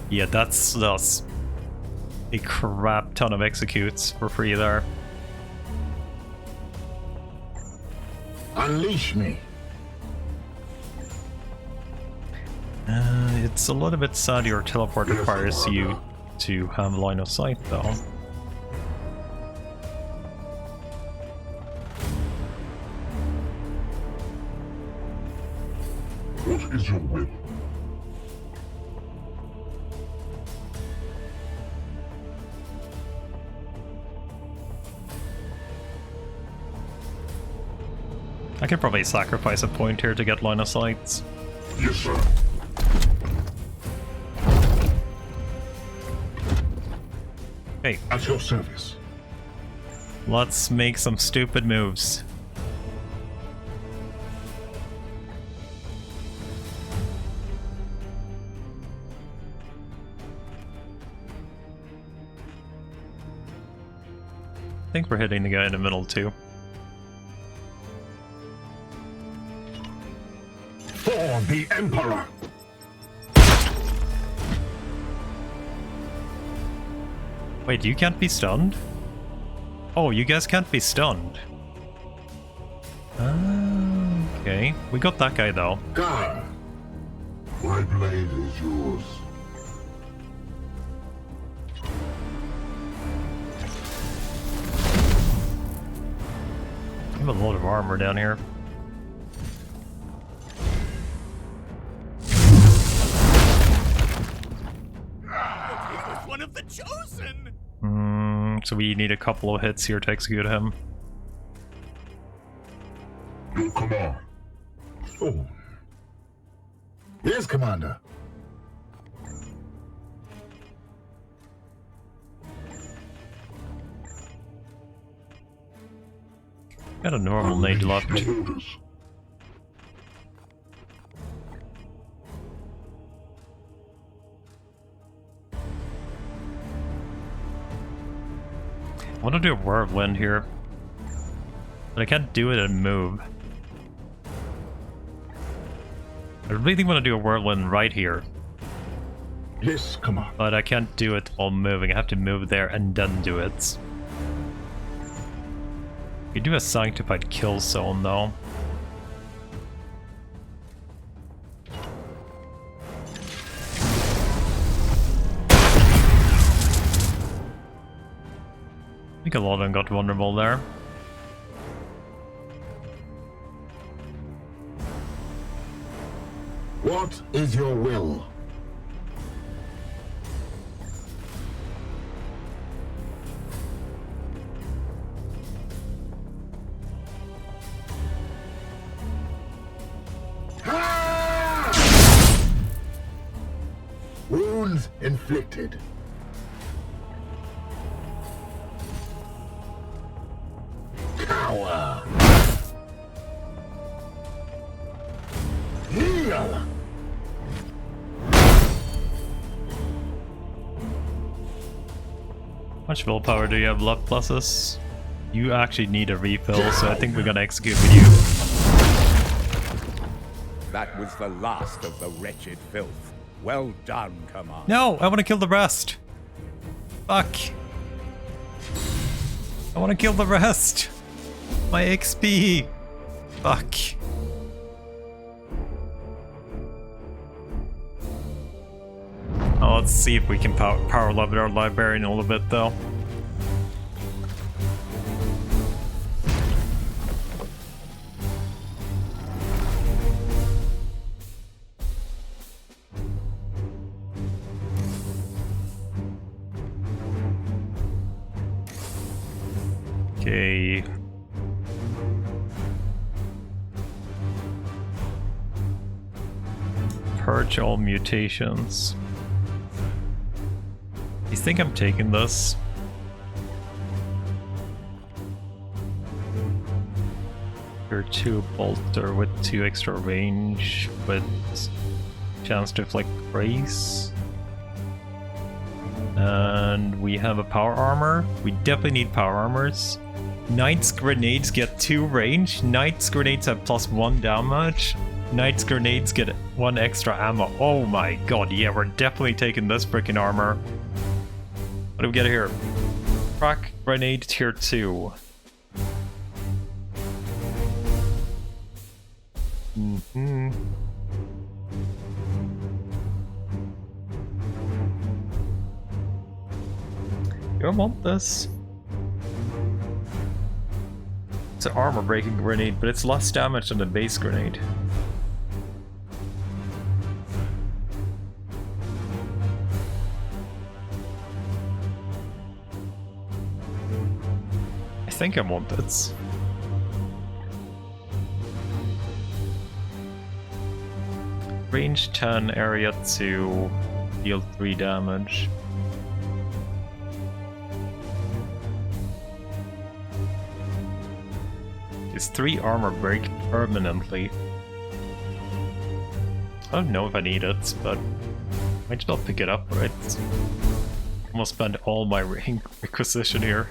Yeah, that's a crap ton of executes for free there. Unleash me. It's a little bit sad your teleport requires you to have line of sight though. What is your will? I could probably sacrifice a point here to get line of sight. Yes, sir. Hey, At your service. Let's make some stupid moves. I think we're hitting the guy in the middle too. For the Emperor! Wait, you can't be stunned? Oh, you guys can't be stunned. Okay, we got that guy though. Gar, my blade is yours. I have a load of armor down here. One of the chosen! So we need a couple of hits here to execute him. Your command. Oh. Yes, Commander. Got a normal nade left. Orders. I want to do a whirlwind here, but I can't do it and move. I really want to do a whirlwind right here, Yes, Commander. but I can't do it while moving. I have to move there and then do it. We do a sanctified kill zone though. I think a lot of them got vulnerable there. What is your will? Wounds inflicted. Cower. Heal. How much willpower do you have left, pluses? You actually need a refill, so I think we're gonna execute with you. That was the last of the wretched filth. Well done, Commander. No, I want to kill the rest. Fuck. I want to kill the rest. My XP. Fuck. Oh, let's see if we can power level our librarian a little bit though. Okay. Purge all mutations. You think I'm taking this? You're 2 bolter with 2 extra range with chance to inflict grace. And we have a power armor. We definitely need power armors. Knight's grenades get 2 range. Knight's grenades have +1 damage. Knight's grenades get 1 extra ammo. Oh my god, yeah, we're definitely taking this freaking armor. What do we get here? Crack grenade tier 2. Do I want this? It's an armor breaking grenade, but it's less damage than the base grenade. I think I want this. Range 10, area 2, deal 3 damage. Is 3 armor break permanently? I don't know if I need it, but might as well pick it up, right? Almost spend all my requisition here.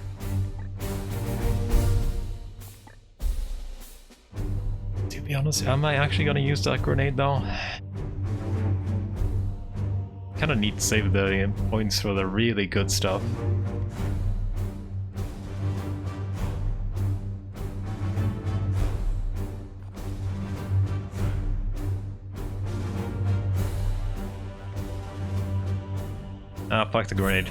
To be honest, am I actually gonna use that grenade though? Kinda need to save the points for the really good stuff. Ah, fuck the grenade.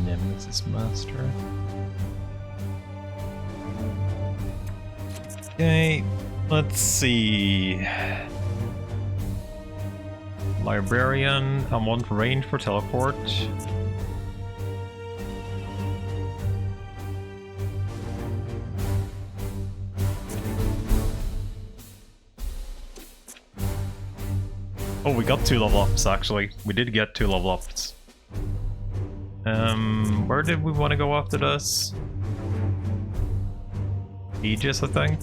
Nemesis Master. Okay, let's see. Librarian, I want range for teleport. Oh, we got 2 level ups actually. We did get 2 level ups. Where did we want to go after this? Aegis, I think.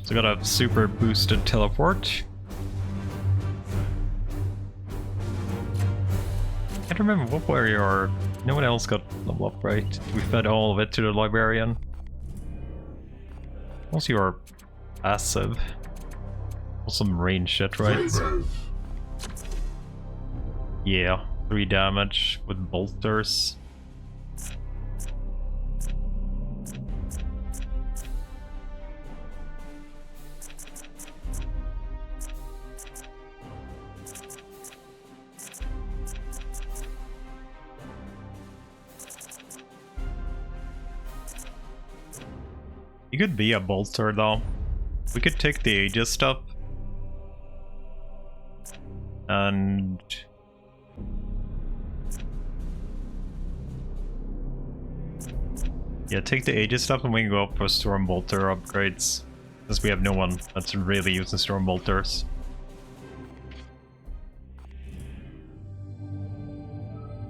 So we got a super boosted teleport. Can't remember what warrior or no one else got level up, right? We fed all of it to the librarian. What's your passive? Some range shit, right? Yeah, 3 damage with bolters. You could be a bolter though. We could take the Aegis stuff. And yeah, take the Aegis stuff and we can go up for Storm Bolter upgrades. Since we have no one that's really using Storm Bolters.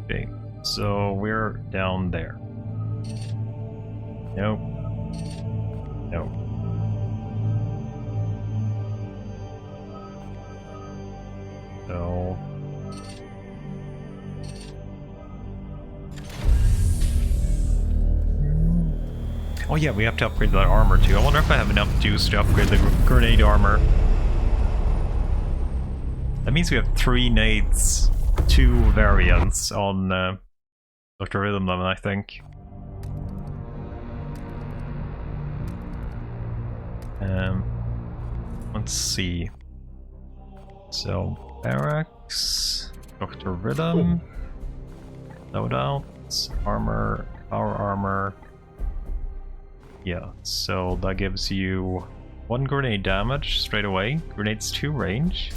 Okay, so we're down there. Nope. Nope. So oh yeah, we have to upgrade that armor too. I wonder if I have enough juice to upgrade the grenade armor. That means we have 3 nades, 2 variants on Dr. Rhythm Lemon, I think. Let's see. So, barracks, Dr. Rhythm, loadouts, armor, power armor. Yeah, so that gives you 1 grenade damage straight away. Grenades 2 range.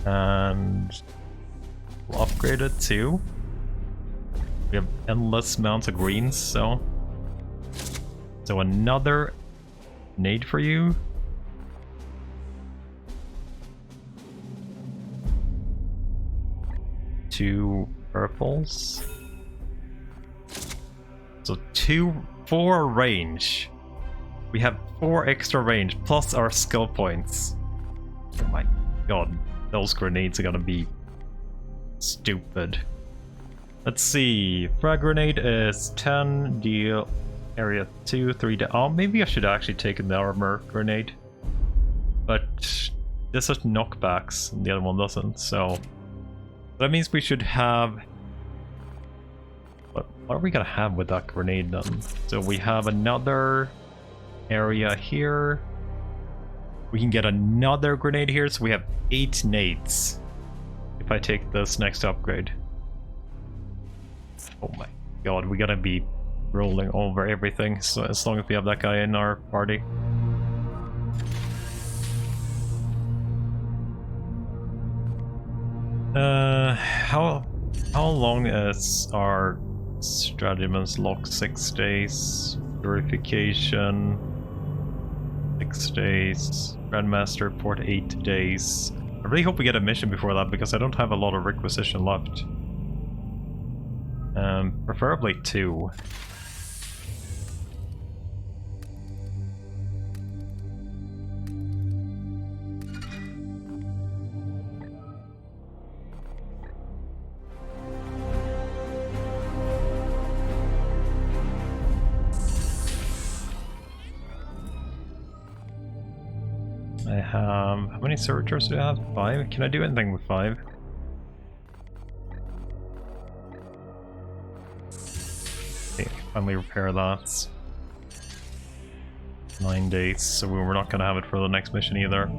And we'll upgrade it too. We have endless amounts of greens, so another nade for you. Two purples. So 4 range. We have 4 extra range plus our skill points. Oh my god, those grenades are gonna be stupid. Let's see. Frag grenade is 10, deal area 2, 3. Oh, maybe I should actually take the armor grenade. But this has knockbacks and the other one doesn't, so that means we should have. What are we gonna have with that grenade then? So we have another area here. We can get another grenade here, so we have 8 nades. If I take this next upgrade. Oh my god, we're gonna be rolling over everything, so as long as we have that guy in our party. How long is our Stratagems lock? 6 days. Purification. 6 days. Grandmaster, 4 to 8 days. I really hope we get a mission before that because I don't have a lot of requisition left. Preferably 2. I have... how many servitors do I have? 5? Can I do anything with 5? Okay, finally repair that. 9 days, so we're not gonna have it for the next mission either.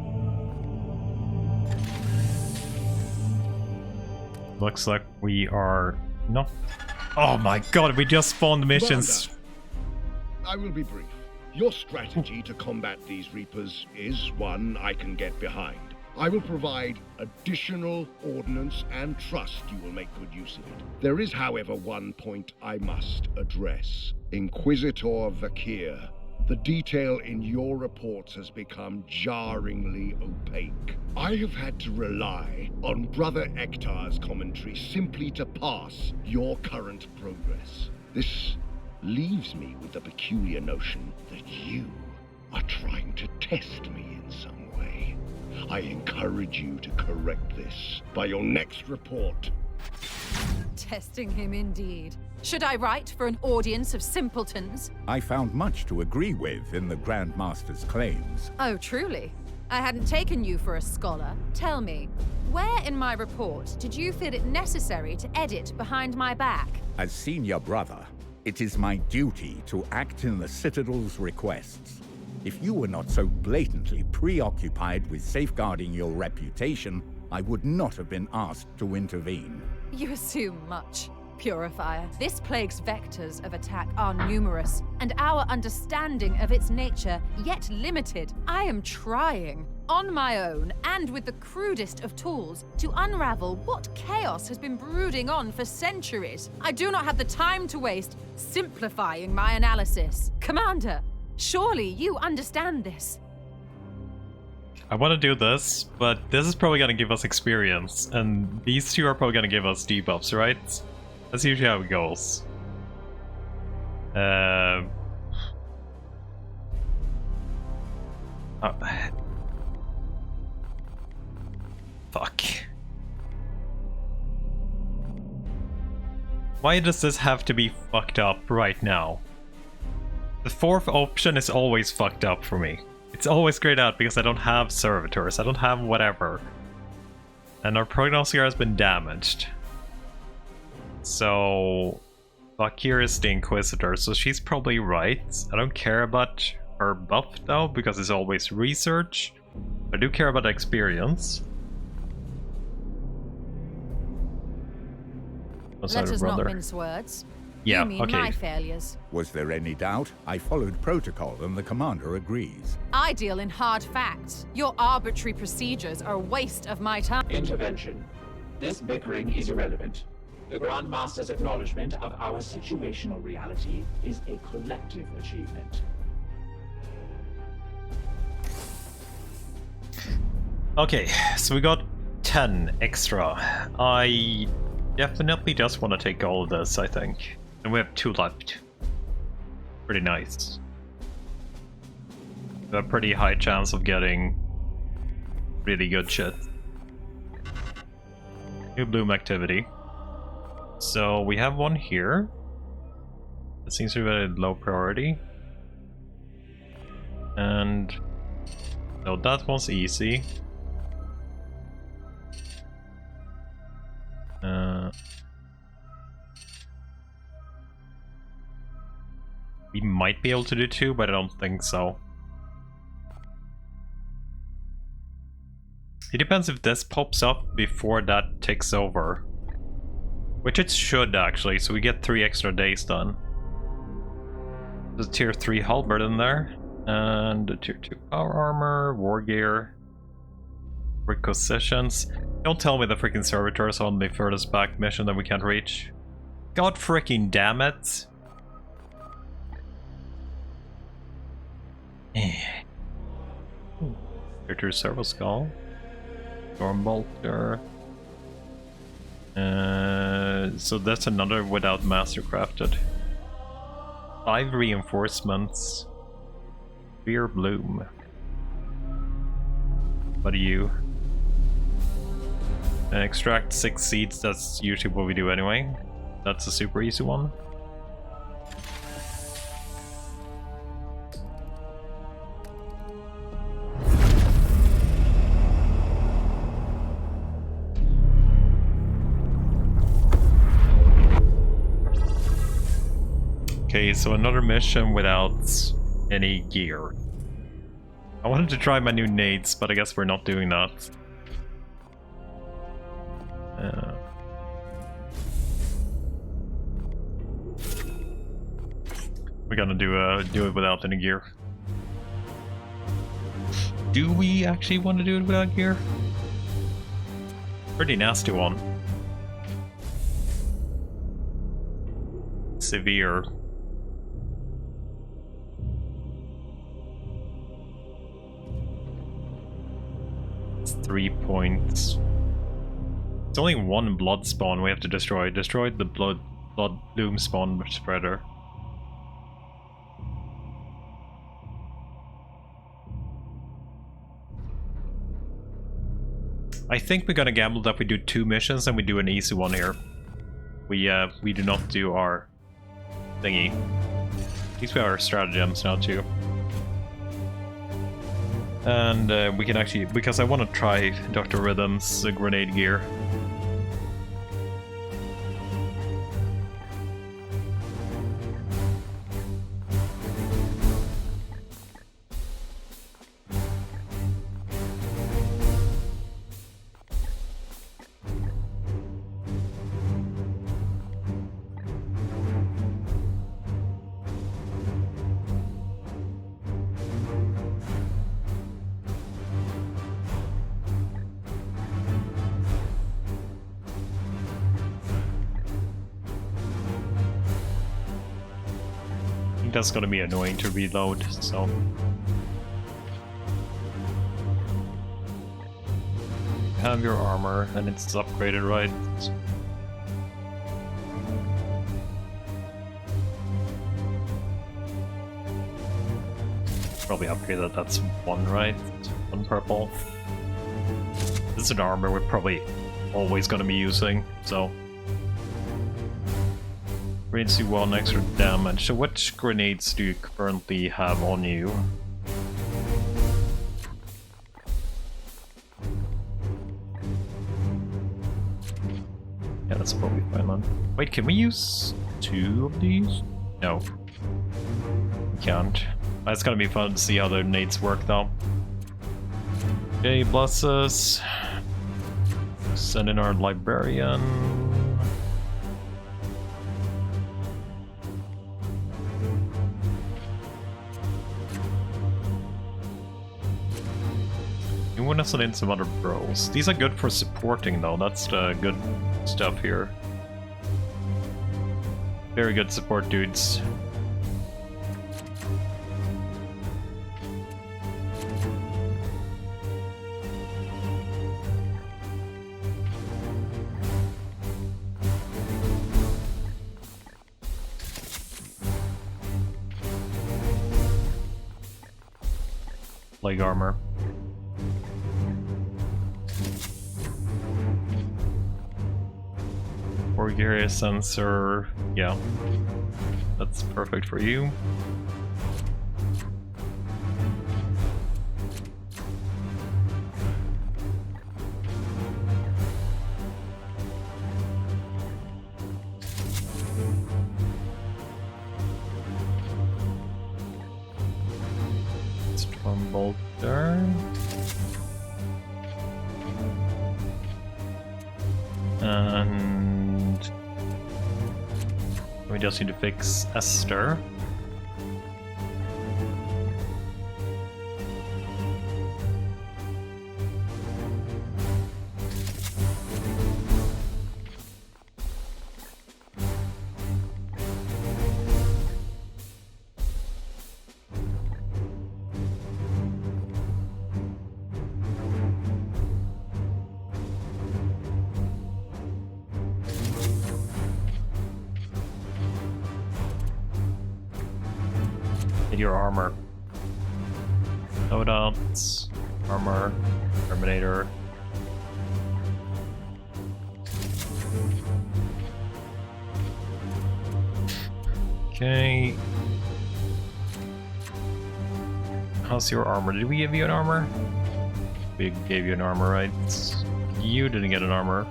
Looks like we are not... Oh my god, we just spawned missions! Commander, I will be brief. Your strategy to combat these Reapers is one I can get behind. I will provide additional ordnance and trust you will make good use of it. There is, however, one point I must address. Inquisitor Vakir, the detail in your reports has become jarringly opaque. I have had to rely on Brother Ektar's commentary simply to pass your current progress. This leaves me with the peculiar notion that you are trying to test me in some way. I encourage you to correct this by your next report. Testing him indeed. Should I write for an audience of simpletons? I found much to agree with in the Grand Master's claims. Oh, truly? I hadn't taken you for a scholar. Tell me, where in my report did you feel it necessary to edit behind my back? As senior brother, it is my duty to act in the Citadel's requests. If you were not so blatantly preoccupied with safeguarding your reputation, I would not have been asked to intervene. You assume much, Purifier. This plague's vectors of attack are numerous, and our understanding of its nature yet limited. I am trying, on my own, and with the crudest of tools, to unravel what chaos has been brooding on for centuries. I do not have the time to waste simplifying my analysis. Commander, surely you understand this. I want to do this, but this is probably going to give us experience, and these two are probably going to give us debuffs, right? That's usually how it goes. Fuck. Why does this have to be fucked up right now? The fourth option is always fucked up for me. It's always grayed out because I don't have servitors, I don't have whatever. And our prognosticator has been damaged. So Vakir is the Inquisitor, so she's probably right. I don't care about her buff though, because it's always research. I do care about experience. Let us not mince words. Yeah, you mean okay. my failures. Was there any doubt? I followed protocol and the commander agrees. I deal in hard facts. Your arbitrary procedures are a waste of my time. Intervention. This bickering is irrelevant. The Grand Master's acknowledgement of our situational reality is a collective achievement. Okay, so we got 10 extra. I definitely just want to take all of this, I think. And we have 2 left. Pretty nice. We have a pretty high chance of getting really good shit. New bloom activity. So we have one here. It seems to be very low priority. And no, that one's easy. We might be able to do 2, but I don't think so. It depends if this pops up before that takes over. Which it should actually, so we get 3 extra days done. There's a tier 3 halberd in there. And a tier 2 power armor, war gear, requisitions. Don't tell me the freaking servitors on the furthest back mission that we can't reach. God freaking damn it. Victor Servo Skull. Storm Bolter. So that's another without mastercrafted. 5 reinforcements. Fear Bloom. What do you? And extract 6 seeds, that's usually what we do anyway. That's a super easy one. Okay, so another mission without any gear. I wanted to try my new nades, but I guess we're not doing that. We're gonna do it without any gear. Do we actually want to do it without gear? Pretty nasty one. Severe. It's 3 points. It's only 1 blood spawn we have to destroy. Destroy the blood bloom spawn spreader. I think we're gonna gamble that we do 2 missions and we do an easy one here. We do not do our thingy. At least we have our stratagems now too. And we can actually, because I want to try Dr. Rhythm's grenade gear. That's gonna be annoying to reload, so. Have your armor, and it's upgraded, right? Probably upgraded, that's 1, right? 1 purple. This is an armor we're probably always gonna be using, so. Grenades do 1 extra damage. So which grenades do you currently have on you? Yeah, that's probably fine then. Wait, can we use 2 of these? No. We can't. It's gonna be fun to see how the nades work though. Okay, bless us. Send in our librarian. You want to send in some other bros. These are good for supporting though, that's the good stuff here. Very good support dudes. Leg armor. Gear sensor, yeah, that's perfect for you. Storm Bolter. And we just need to fix Esther. Get your armor. Loadouts, armor, Terminator. Okay. How's your armor? Did we give you an armor? We gave you an armor, right? You didn't get an armor.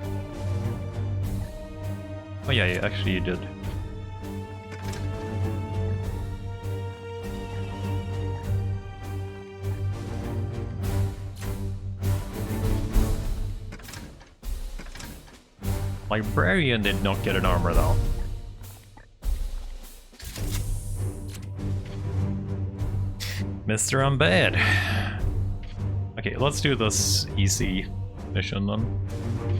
Oh yeah, actually you did. Librarian did not get an armor though. Mr. Unbad. Okay, let's do this easy mission then.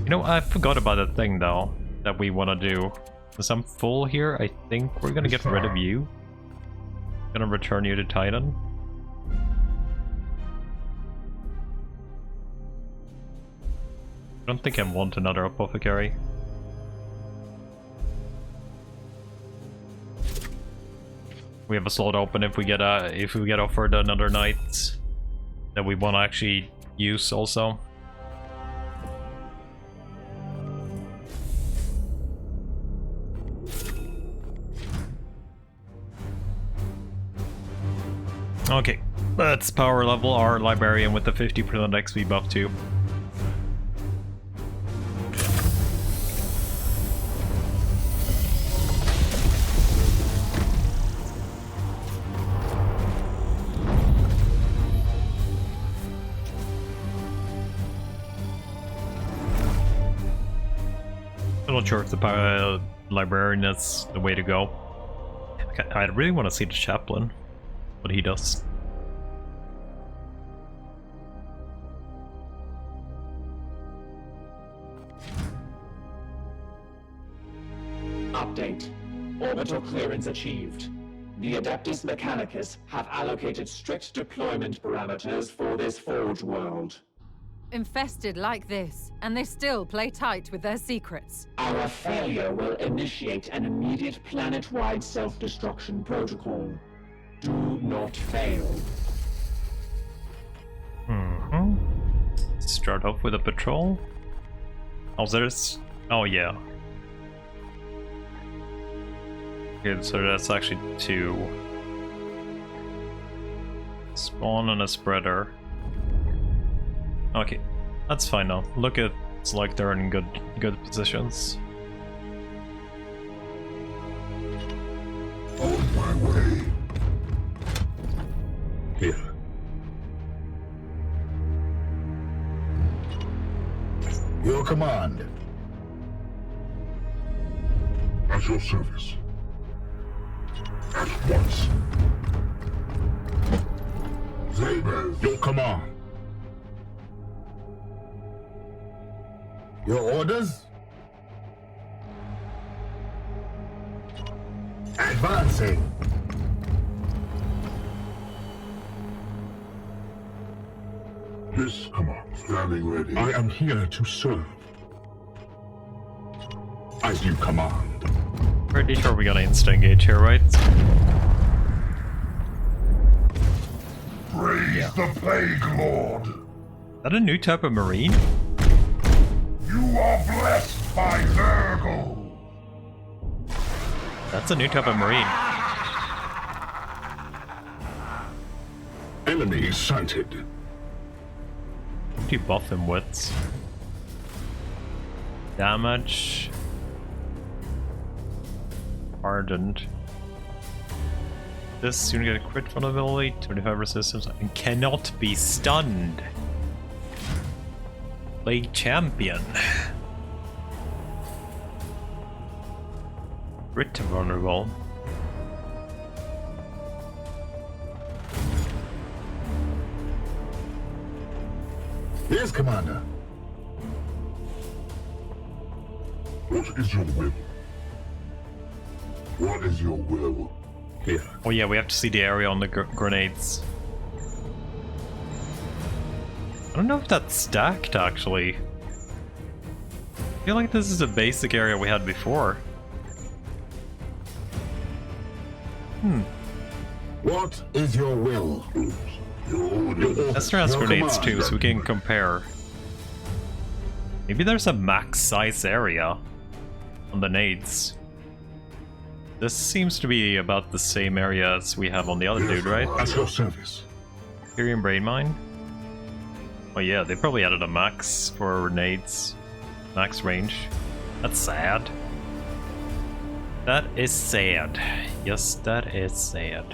You know, I forgot about a thing though that we want to do. Because I'm full here, I think we're gonna get rid of you. Gonna return you to Titan. I don't think I want another apothecary. We have a slot open if we get offered another knight that we want to actually use also. Okay, let's power level our librarian with the 50% XP buff too. I'm not sure if the librarian is the way to go. I really want to see the chaplain, what he does. Update. Orbital clearance achieved. The Adeptus Mechanicus have allocated strict deployment parameters for this Forge world. Infested like this, and they still play tight with their secrets. Our failure will initiate an immediate planet-wide self-destruction protocol. Do not fail. Start off with a patrol. Oh, there's... Oh, yeah. Okay, so that's actually 2. Spawn and a spreader. Okay, that's fine now. Look at it's like they're in good positions. On my way. Here. Your command. At your service. At once. Zabers. Your command. Your orders? Advancing. Yes, command. Standing ready. I am here to serve. As you command. Pretty sure we're gonna insta-engage here, right? Praise the Plague Lord. Is that a new type of marine? You are blessed by Nurgle. That's a new type of marine. Enemy sighted. What do you buff him with? Damage. Hardened. This unit get a crit vulnerability, 25 resistance, and cannot be stunned. Plague Champion. Crit vulnerable. Yes, Commander. What is your will? What is your will? Here. Oh yeah, we have to see the area on the grenades. I don't know if that's stacked, actually. I feel like this is a basic area we had before. What is your will? Let's transfer grenades too, so we can compare. Maybe there's a max size area on the nades. This seems to be about the same area as we have on the other dude, right? At your service. Imperium Brain Mine? Oh yeah, they probably added a max for nades. Max range. That's sad. That is sad. Yes, that is sad.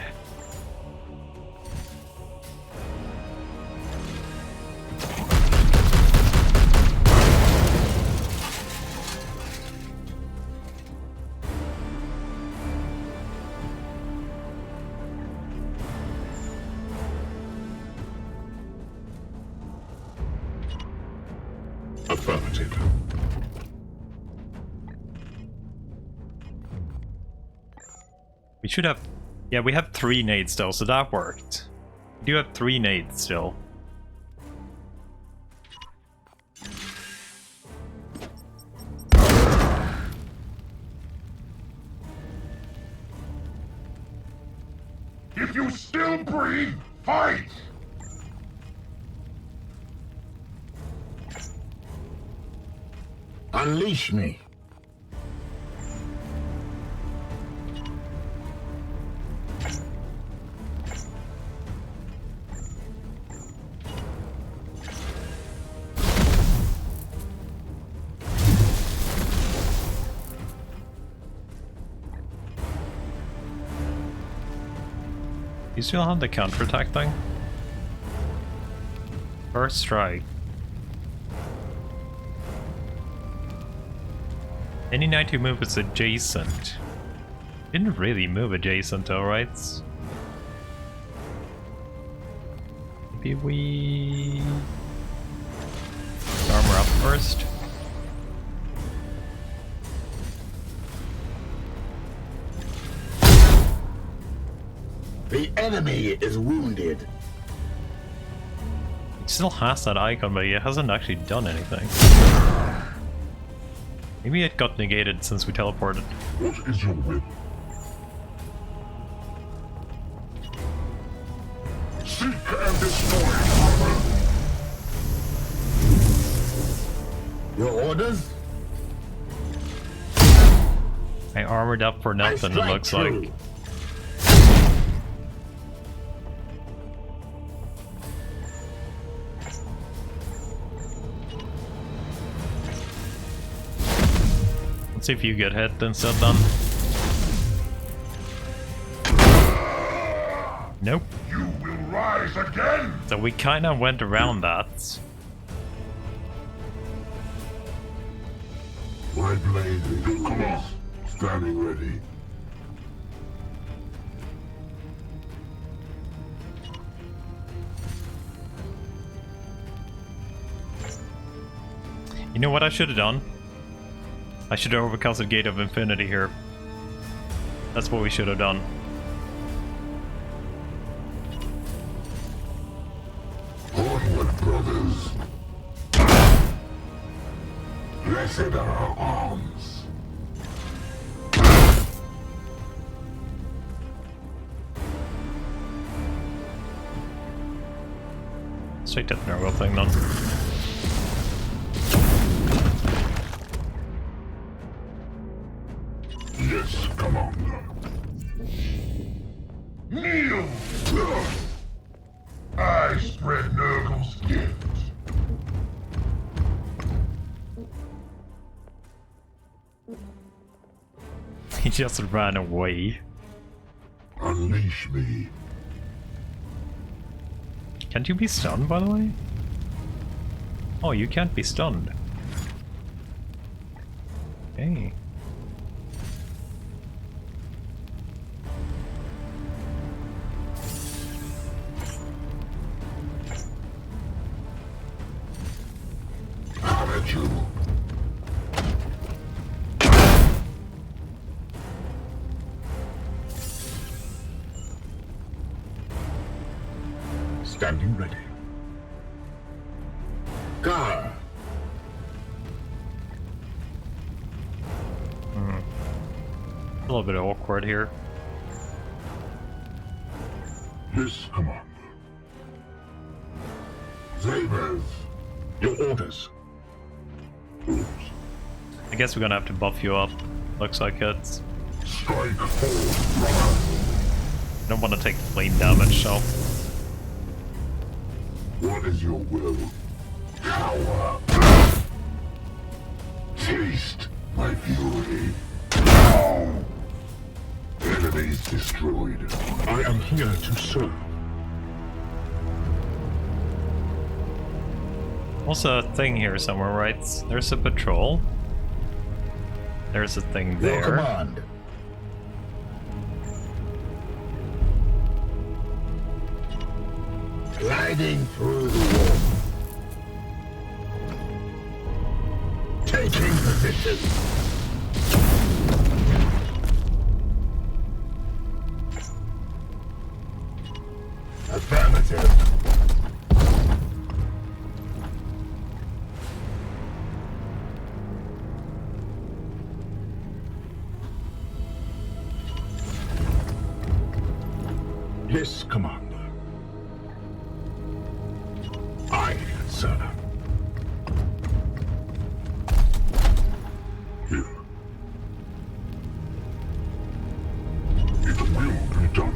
Affirmative. We should have... Yeah, we have 3 nades still, so that worked. We do have 3 nades still. If you still breathe, fight! Unleash me. You still have the counterattack thing? First strike. Any knight who moves adjacent. Didn't really move adjacent though, right? Maybe we... armor up first. The enemy is wounded. He still has that icon, but he hasn't actually done anything. Maybe it got negated since we teleported. What is your will? Seek and destroy, Warhammer. Your orders? I armored up for nothing, it looks like. Let's see if you get hit instead then. Nope. You will rise again! So we kinda went around that. My blade is close. Standing ready. You know what I should have done? I should have overcast the Gate of Infinity here. That's what we should have done. Onward, brothers. Blessed are our arms. Let's take that narrow thing then. Yes, Commander. Kneel! I spread Nurgle's gift. He just ran away. Unleash me. Can't you be stunned, by the way? Oh, you can't be stunned. Okay. Come at you. Standing ready. Gar. A little bit awkward here. Yes, Commander. Zabers. Your orders. I guess we're gonna have to buff you up. Looks like it. Strike forward, brother. I don't want to take flame damage, so. What is your will? Power. Taste my fury. Now. Enemies destroyed. I am here to serve. There's a thing here somewhere, right? There's a patrol. There's a thing Your there. command. Gliding through the wall. Taking position. Affirmative. Yes, Commander. Aye, sir. Here. It will be done.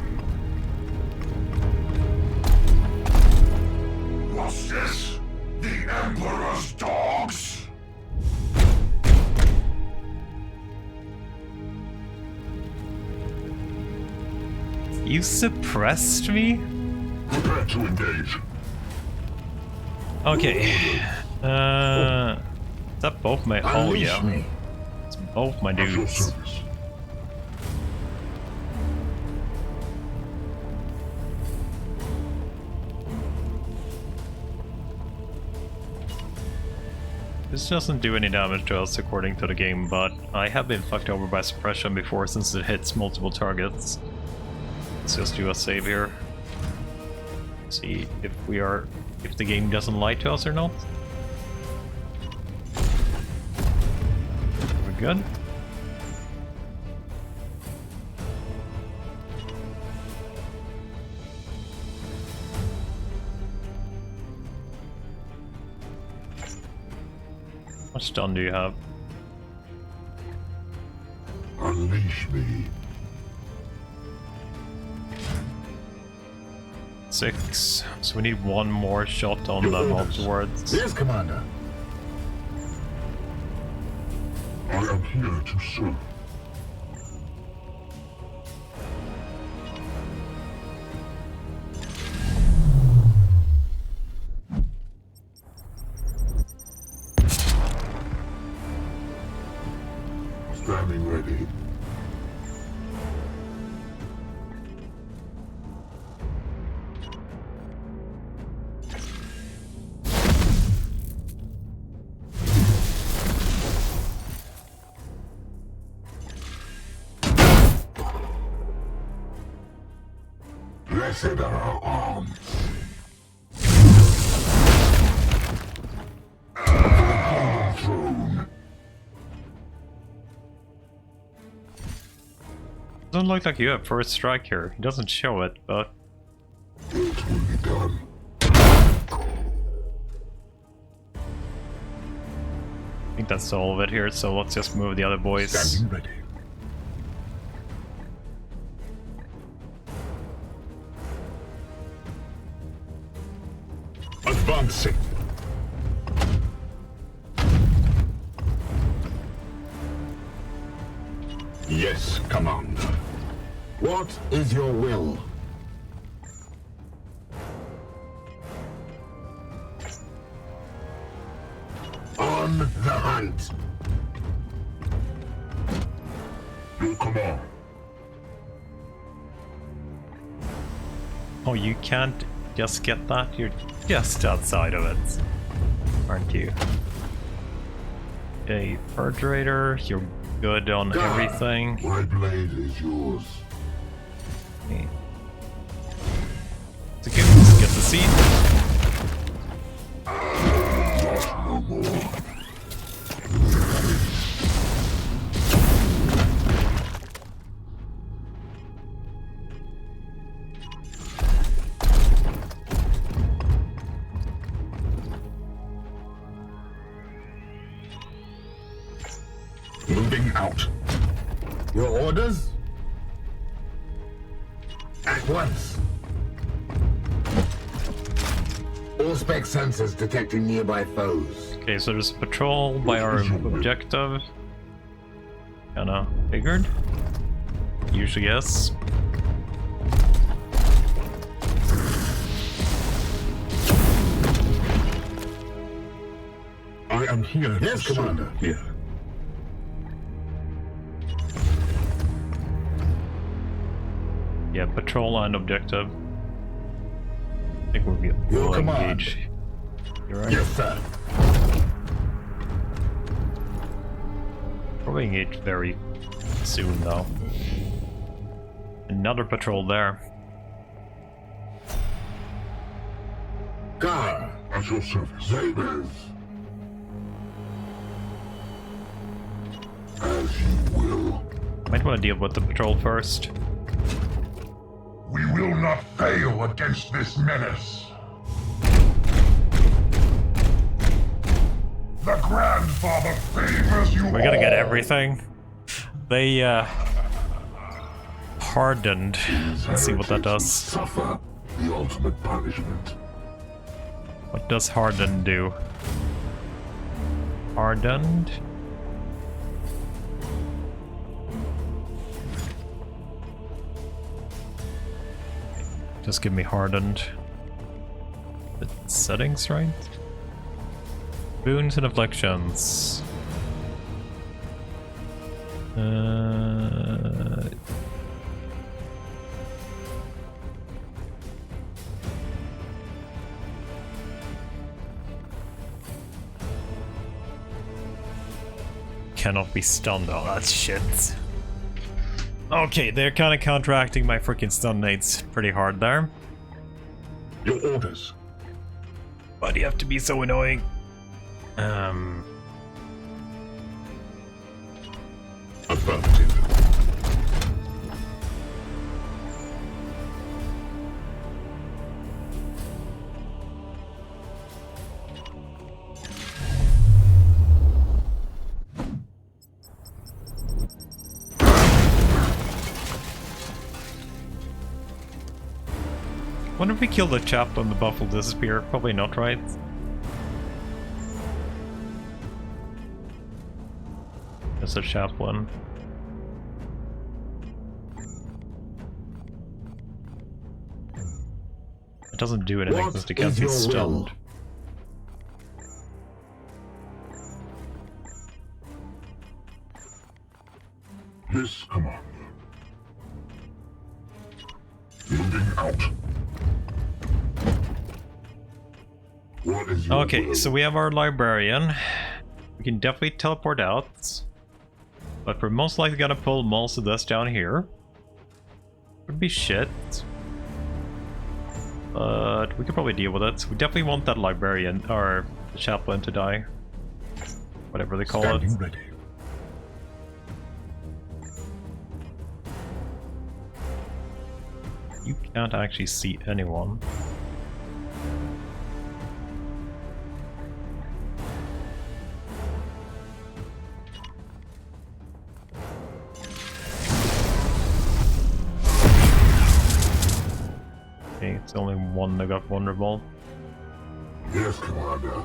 What's this? The Emperor's dogs? You suppressed me? Prepare to engage. Okay. Is that both my... Oh, Unleash yeah. me. It's both my At your dudes. service. This doesn't do any damage to us according to the game, but I have been fucked over by suppression before since it hits multiple targets. Let's just do a save here. See if the game doesn't lie to us or not. We're good. How much stun do you have? Unleash me. 6. So we need one more shot on them afterwards. Yes, Commander. I am here to serve. Standing ready. Blessed are our arms. The throne. Doesn't look like you have first strike here. It doesn't show it, but It will be done. I think that's all of it here, so let's just move the other boys. Standing ready. Advancing. Yes, Commander. What is your will? On the hunt. Your command. Oh, you can't just get that? You're just outside of it, aren't you? Okay, Perforator, you're good on everything. My blade is yours. Okay. It's okay, let's get the seed. No more. Moving out. Your orders? At once. All spec sensors detecting nearby foes. Okay, so there's a patrol by our objective. Kinda figured. Usually yes. I am here. Yes, Commander. Here. Yeah, patrol and objective. I think we'll engage. You're right. Yes, sir. Probably engage very soon though. Another patrol there. Gar, At your service. Zabers. As you will. Might want to deal with the patrol first. We will not fail against this menace. The Grandfather favors you. We're gonna get all. everything. They hardened. Let's see what that does. Suffer the ultimate punishment. What does hardened do? Hardened? Just give me hardened. The settings, right? Boons and afflictions. Cannot be stunned. Oh, that's shit. Okay, they're kind of counteracting my freaking stun nades pretty hard there. Your orders. But you have to be so annoying. Affirmative. Wonder if we kill the chaplain, the buff will disappear. Probably not, right? It's a chaplain. It doesn't do anything since it can't be stunned. Yes, Commander. Moving out. What is your Okay, will? so we have our librarian. We can definitely teleport out. But we're most likely gonna pull most of this down here. Would be shit. But we could probably deal with it. We definitely want that librarian, or the chaplain, to die. Whatever they call Standing it. ready. You can't actually see anyone. Okay, it's only one that got vulnerable. Yes, Commander.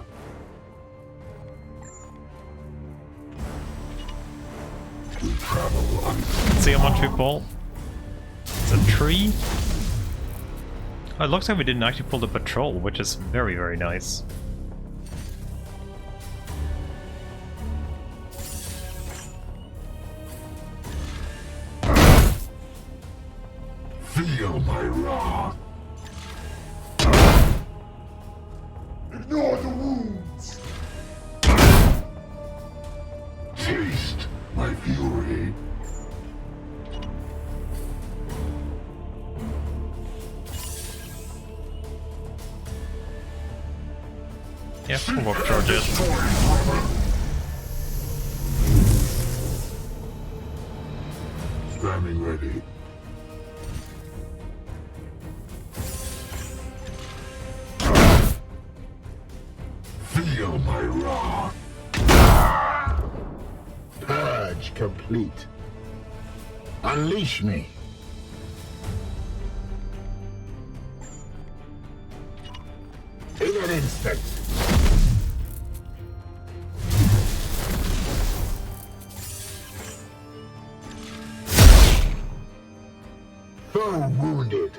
We travel on. Let's see how much we pull. It's a tree. Oh, it looks like we didn't actually pull the patrol, which is very, very nice. Feel my wrath. Ignore the wounds. Taste my fury. Yeah, we'll walk charge it. Standing ready. Feel my wrath. Purge Research complete. Unleash me. In an instant. Foe wounded.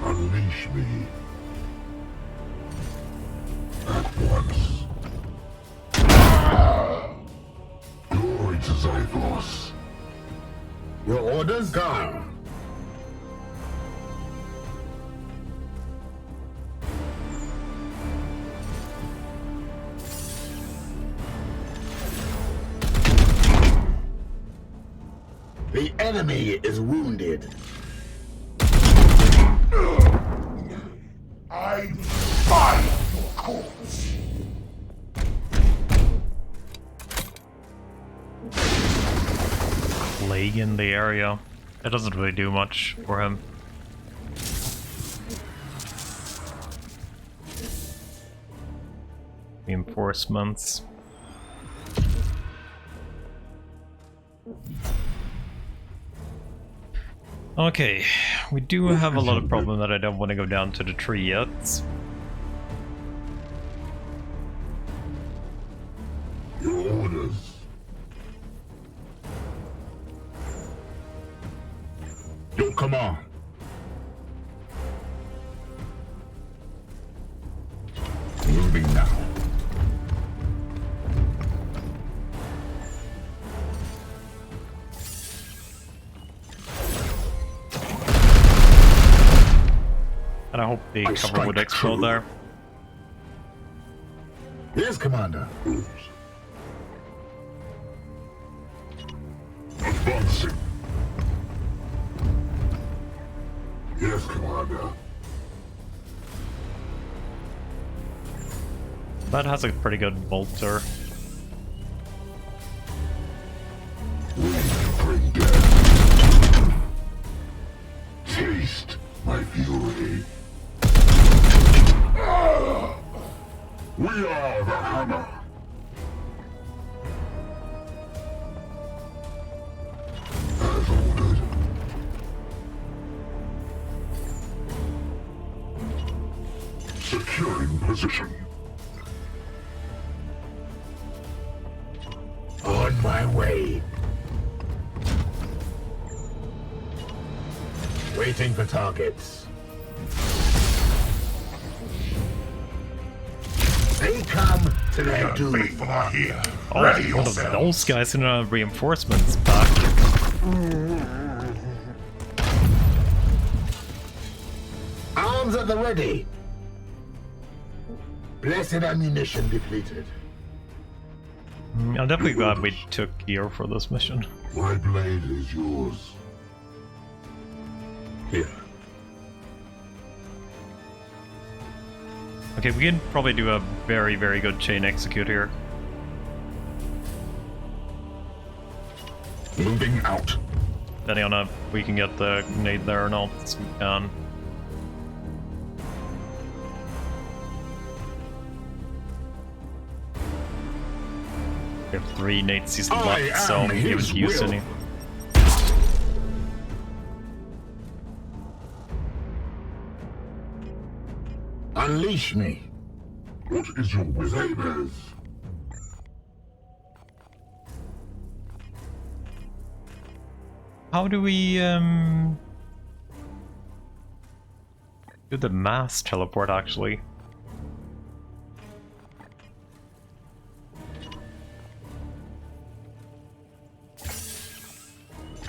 Unleash me. At once. Glory to Zyphos. Your orders, Gar. The enemy is wounded. I find your corpse. Plague in the area. It doesn't really do much for him. Reinforcements. Okay, we do have a lot of problem that I don't want to go down to the tree yet. Your orders. Your command. Moving now. And I hope the cover would explode there. Yes, Commander. Advancing. Yes, Commander. That has a pretty good bolter. We bring death. Taste my fury. We are the hammer. As ordered. Securing position. On my way. Waiting for targets. They come to their The doom. faithful are here. Oh, Ready one of yourselves. those guys in reinforcements back. Arms at the ready. Blessed ammunition depleted. I'm definitely glad we took gear for this mission. My blade is yours. Here. Okay, we can probably do a very, very good chain execute here. Moving out. Depending on if we can get the grenade there or not, we can. We have 3 Nazis left, so am we haven't his used will. any. Unleash me. What is your wisdom? How do we do the mass teleport actually?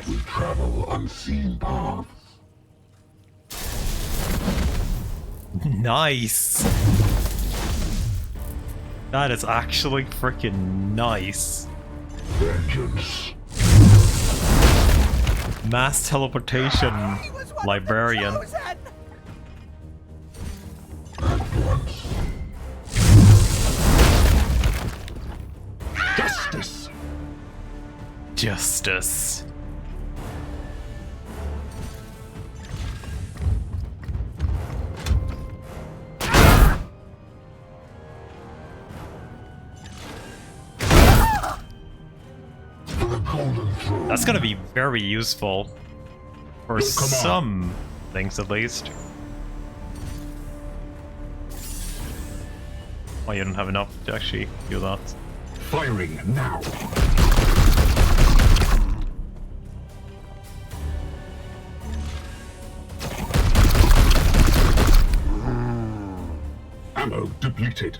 We travel unseen paths. Nice! That is actually freaking nice. Vengeance. Mass teleportation librarian. At once. Justice. Justice. through. That's gonna be very useful for Your command. some things at least. Oh, you don't have enough to actually do that. Firing now. Ammo depleted.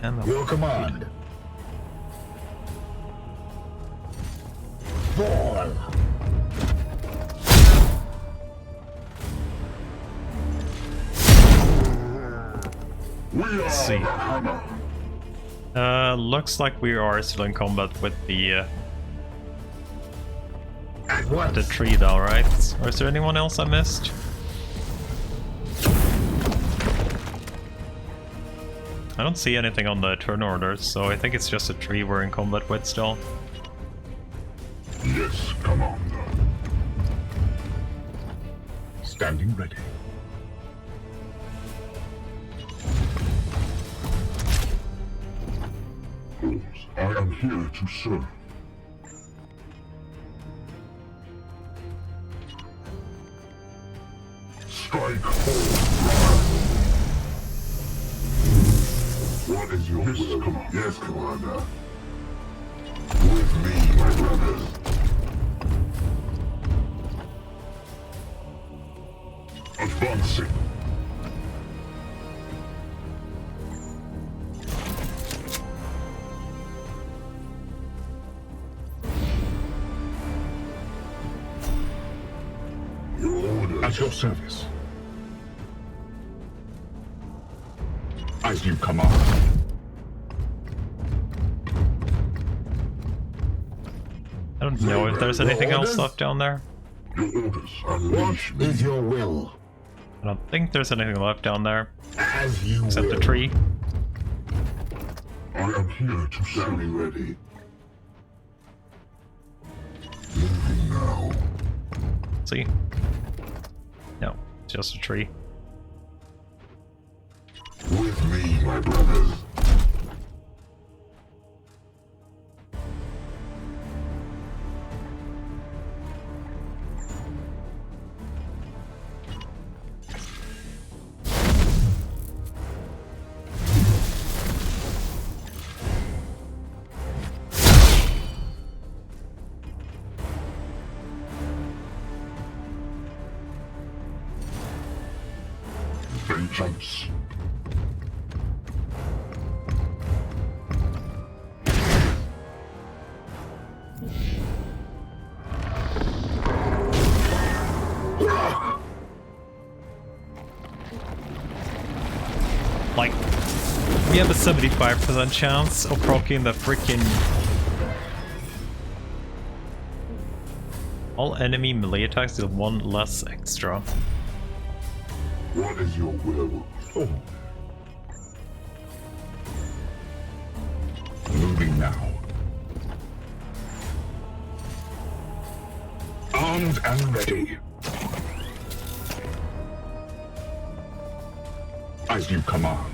And Your command. Fall. We are see. the hammer. Looks like we are still in combat with the At once. tree though, right? Or is there anyone else I missed? I don't see anything on the turn orders, so I think it's just a tree we're in combat with still. Yes, Commander. Standing ready. I am here to serve. Strike home. What is your will? Yes, Commander. With me, my brothers. Advancing. Your orders. At your service. As you command. I don't know if there's anything else left down there. Your orders. Unleash me. Is your will? I don't think there's anything left down there, As you except will. the tree. I am here to stand ready. Moving now. See? No, it's just a tree. With me, my brothers. Vengeance. Like, we have a 75% chance of proccing the freaking... All enemy melee attacks deal 1 less extra. What is your will? Oh. Moving now. Armed and ready. As you command.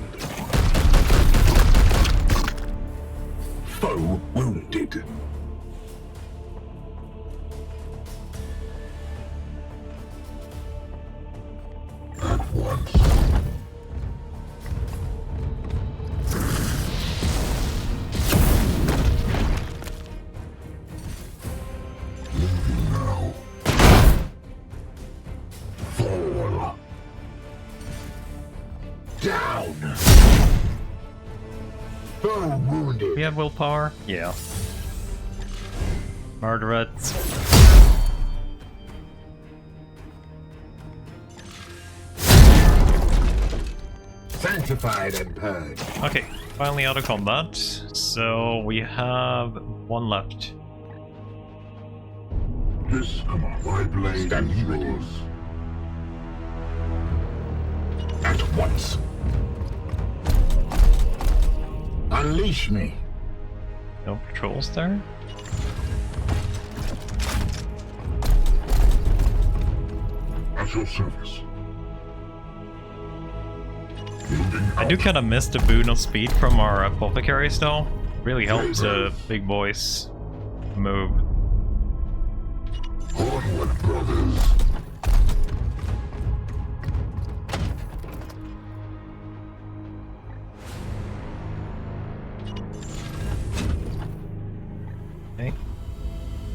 Foe wounded. At once. Moving now. Fall. Down. Foe wounded. We have willpower? Yeah. Murder it. Sanctified and purged. Okay, finally out of combat. So we have 1 left. Yes, come on. My blade Standing is ready. yours. At once. Unleash me. No patrols there? At your service. Moving I out. do kind of miss the boon of speed from our apothecaries though. Really helps the big boys move. Onward, brothers. Okay.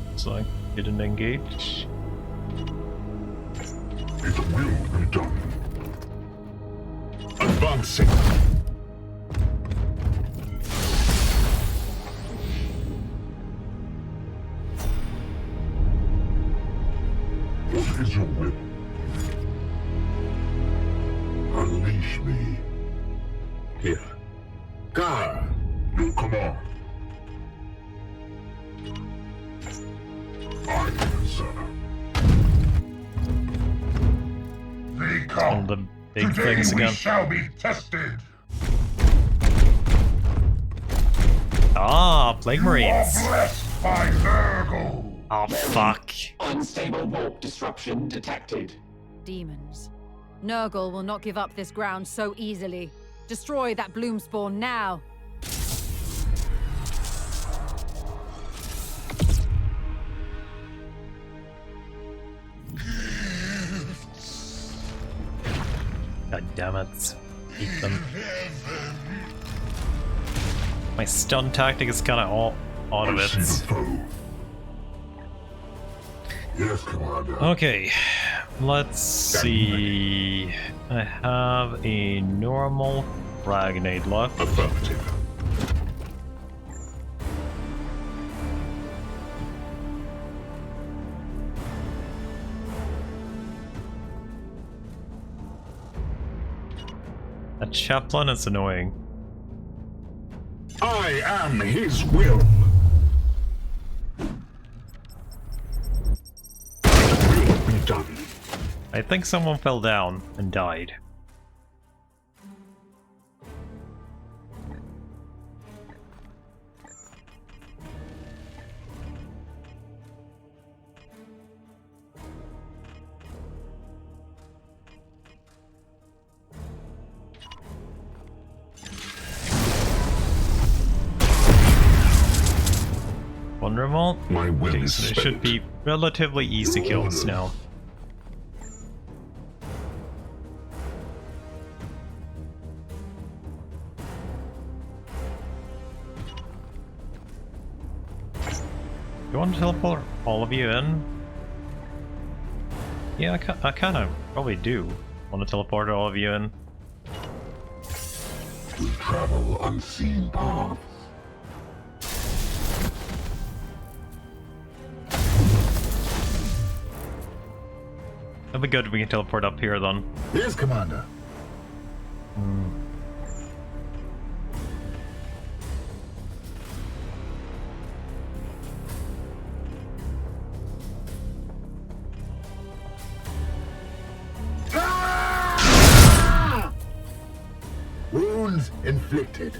Looks like you didn't engage. It will be done. Advancing. What is your will? Unleash me. Here. Gar. Your command. I answer. They All come. the big Today things we again. shall be tested. Ah, Plague You are Marines. blessed by Nurgle. Oh, fuck. Unstable warp disruption detected. Demons. Nurgle will not give up this ground so easily. Destroy that bloom spawn now. God damn it. Eat them. My stun tactic is kinda all out of I see it. the foe. Yes, Commander. Okay, let's see. I have a normal Ragnade left. Affirmative. That chaplain is annoying. I am his will. It will be done. I think someone fell down and died. Vulnerable? My will Okay, is so they spent. should be relatively easy kills now. You want to teleport all of you in? Yeah, I kind of probably do want to teleport all of you in. We travel unseen paths. That'd be good if we can teleport up here then. Yes, Commander. Ah! Wounds inflicted.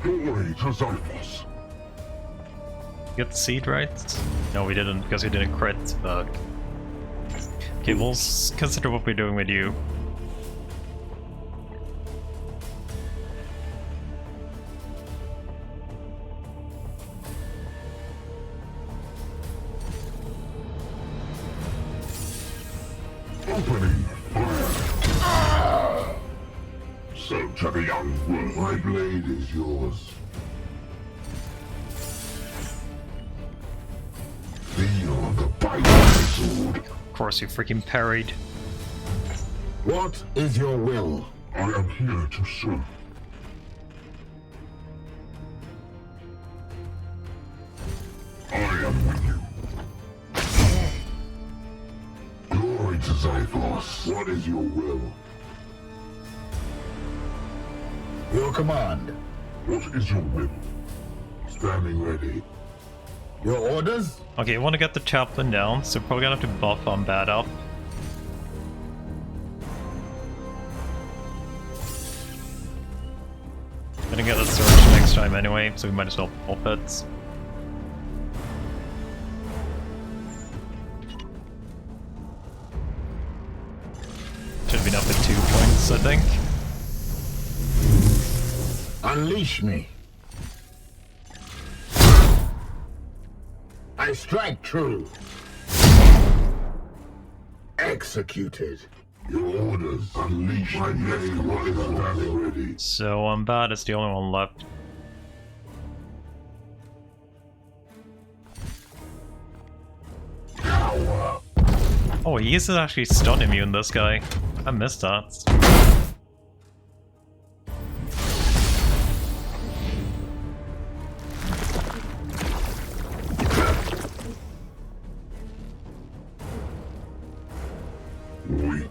Glory to Xyphos. Get the seed right? No, we didn't, because we didn't crit. Fuck. Okay, we'll consider what we're doing with you. Opening fire. So to the young world. My blade is yours. Feel the bite of the sword. Of course, you freaking parried. What is your will? I am here to serve. I am with you. Glory to Xyphos. What is your will? Your command. What is your will? Standing ready. Your orders? Okay, I want to get the chaplain down, so we're probably gonna have to buff on bad up. Gonna get a surge next time anyway, so we might as well pop it. Should have been up at 2 points, I think. Unleash me. I strike true. Executed. Your orders. Unleash my blade. What is standing ready? So bad is the only one left. Power. Oh, he is actually stun immune, this guy. I missed that. Weak.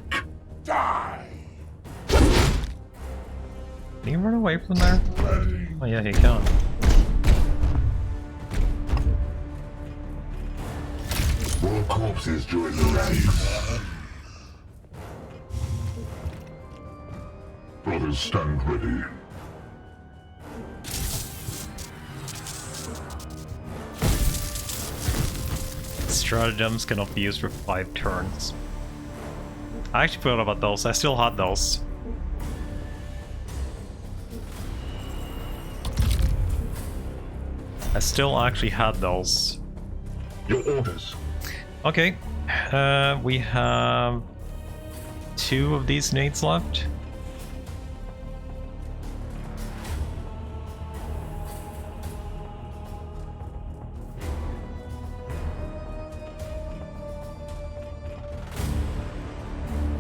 Die. Can he run away from there? Ready. Oh yeah, he can. More corpses join the ranks. Brothers, stand ready. Stratagems cannot be used for 5 turns. I actually forgot about those. I still had those. I still actually had those. Your orders. Okay. We have 2 of these nades left.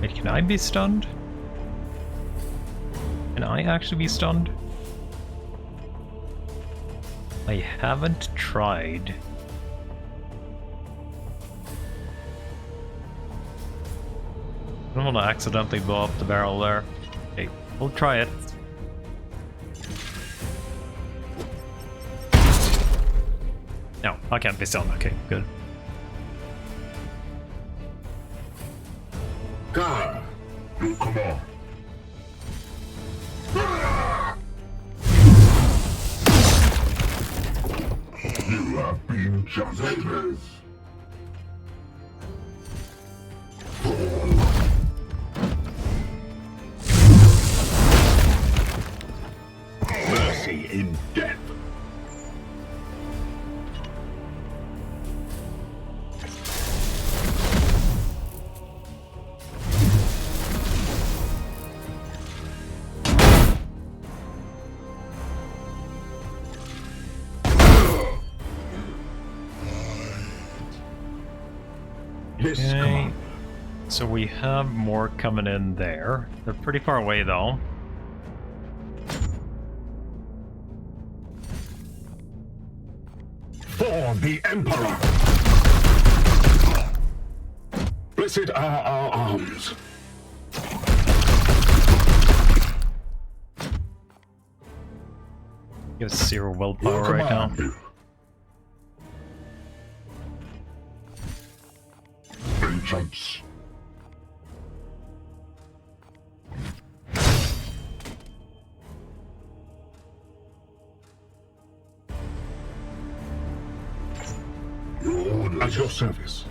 Wait, can I be stunned? Can I actually be stunned? I haven't tried. I don't want to accidentally blow up the barrel there. Okay, we'll try it. No, I can't be stunned. Okay, good. Gar. You come on. You have been justice. Mercy in death. Okay. So we have more coming in there. They're pretty far away though. For the Emperor! Blessed are our arms. You have 0 willpower right now. Vengeance. Your orders. At your service.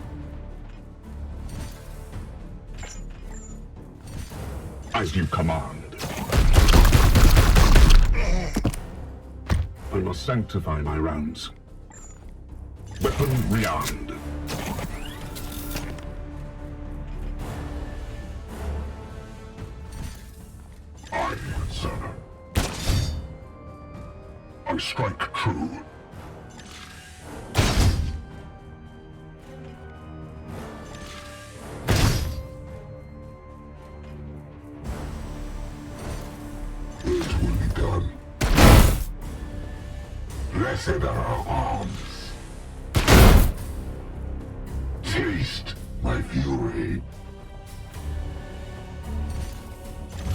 As you command. I must sanctify my rounds. Weapon rearmed. I answer. I strike true. It will be done. Blessed are our arms. Taste my fury.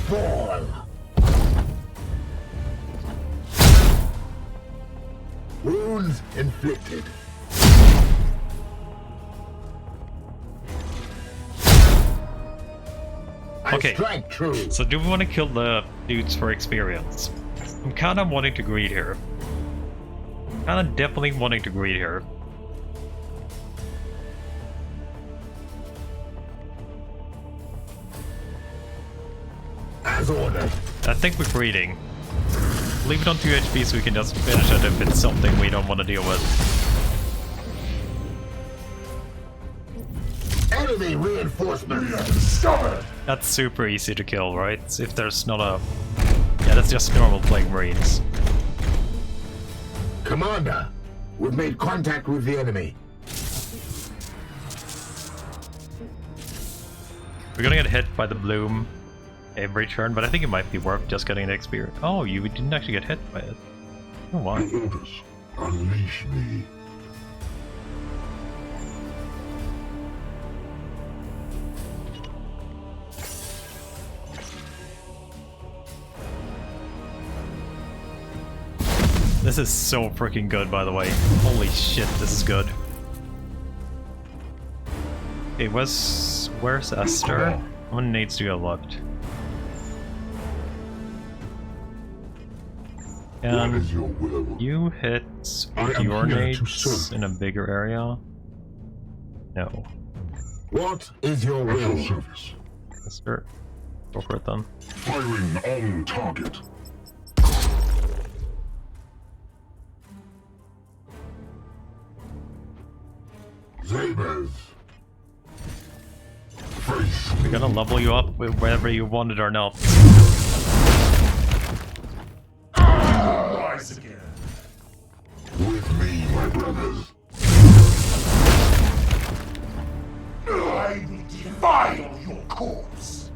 Fall. Wounds inflicted. I Okay. strike true. So do we want to kill the dudes for experience? I'm kind of wanting to greed here. Kind of definitely wanting to greed here. As ordered. I think we're greeding. Leave it on 2 HP so we can just finish it if it's something we don't want to deal with. Enemy reinforcements! Discovered! That's super easy to kill, right? If there's not a... Yeah, that's just normal Plague Marines. Commander, we've made contact with the enemy. We're gonna get hit by the bloom every turn, but I think it might be worth just getting the experience. Oh, you didn't actually get hit by it. Oh, why? Your orders. Unleash me. This is so freaking good, by the way. Holy shit, this is good. Okay, where's Esther? One needs to get looked. What And is your will? you hit I with am your here to nades serve. in a bigger area? No. What is your At your will? service. Esther, go for it then. Firing on target. Zabers. Face We're me. gonna level you up whether you want it or not. Rise again. With me, my brothers. I will defile your corpse.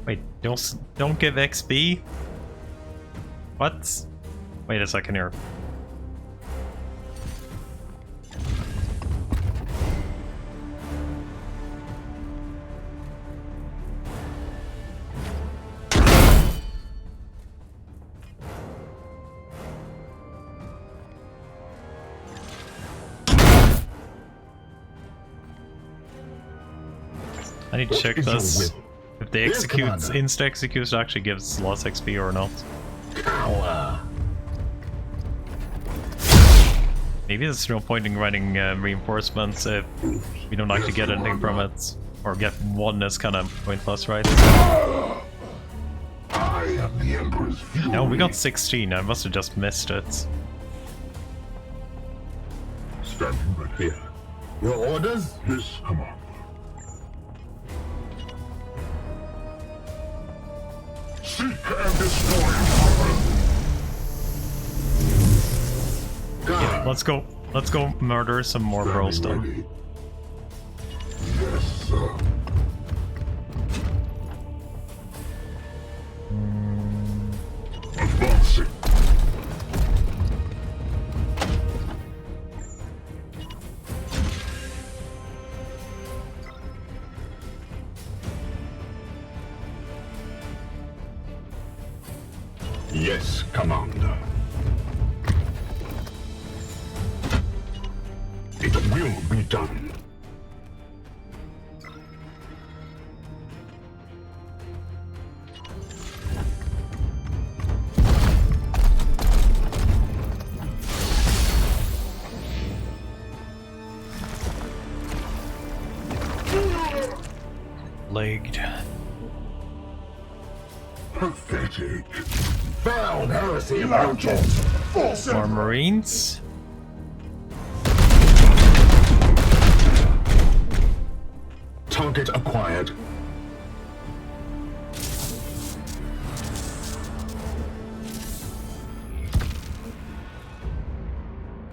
Wait, don't give XP? What? Wait a second here. I need to check is your this. will? If the Yes, Commander. insta-execute actually gives less XP or not. Cower. Maybe there's no point in running reinforcements if we don't actually get anything from it. Or get one is kind of pointless, right? I am the Emperor's fury. No, we got 16. I must have just missed it. Standing right here. Your orders? Yes, Commander. Seek and destroy. God. Let's go. Let's go murder some more bros Standing then. ready. Yes, sir. Advancing. Yes, Commander. It will be done. Legged. Pathetic. Found heresy Electors, false More emperor. Marines. Target acquired.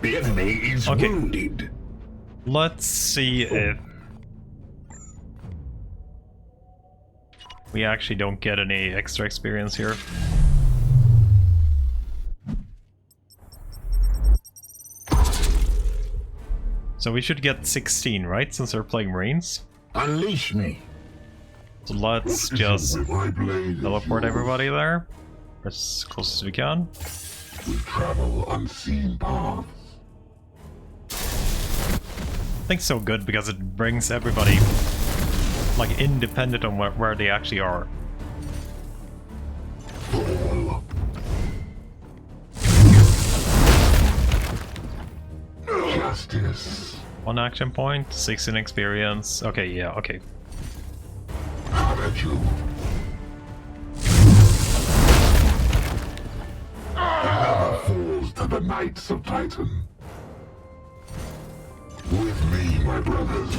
The enemy is Okay. wounded. Let's see if we actually don't get any extra experience here. So we should get 16, right? Since we're playing Marines. Unleash me. So let's What is your just will? My blade is teleport yours. everybody there. As close as we can. We travel unseen paths. I think so good because it brings everybody like independent on where they actually are. Fall. Justice. 1 action point, 16 experience. Okay, yeah, okay. How at you? Never falls to the Knights of Titan. With me, my brothers.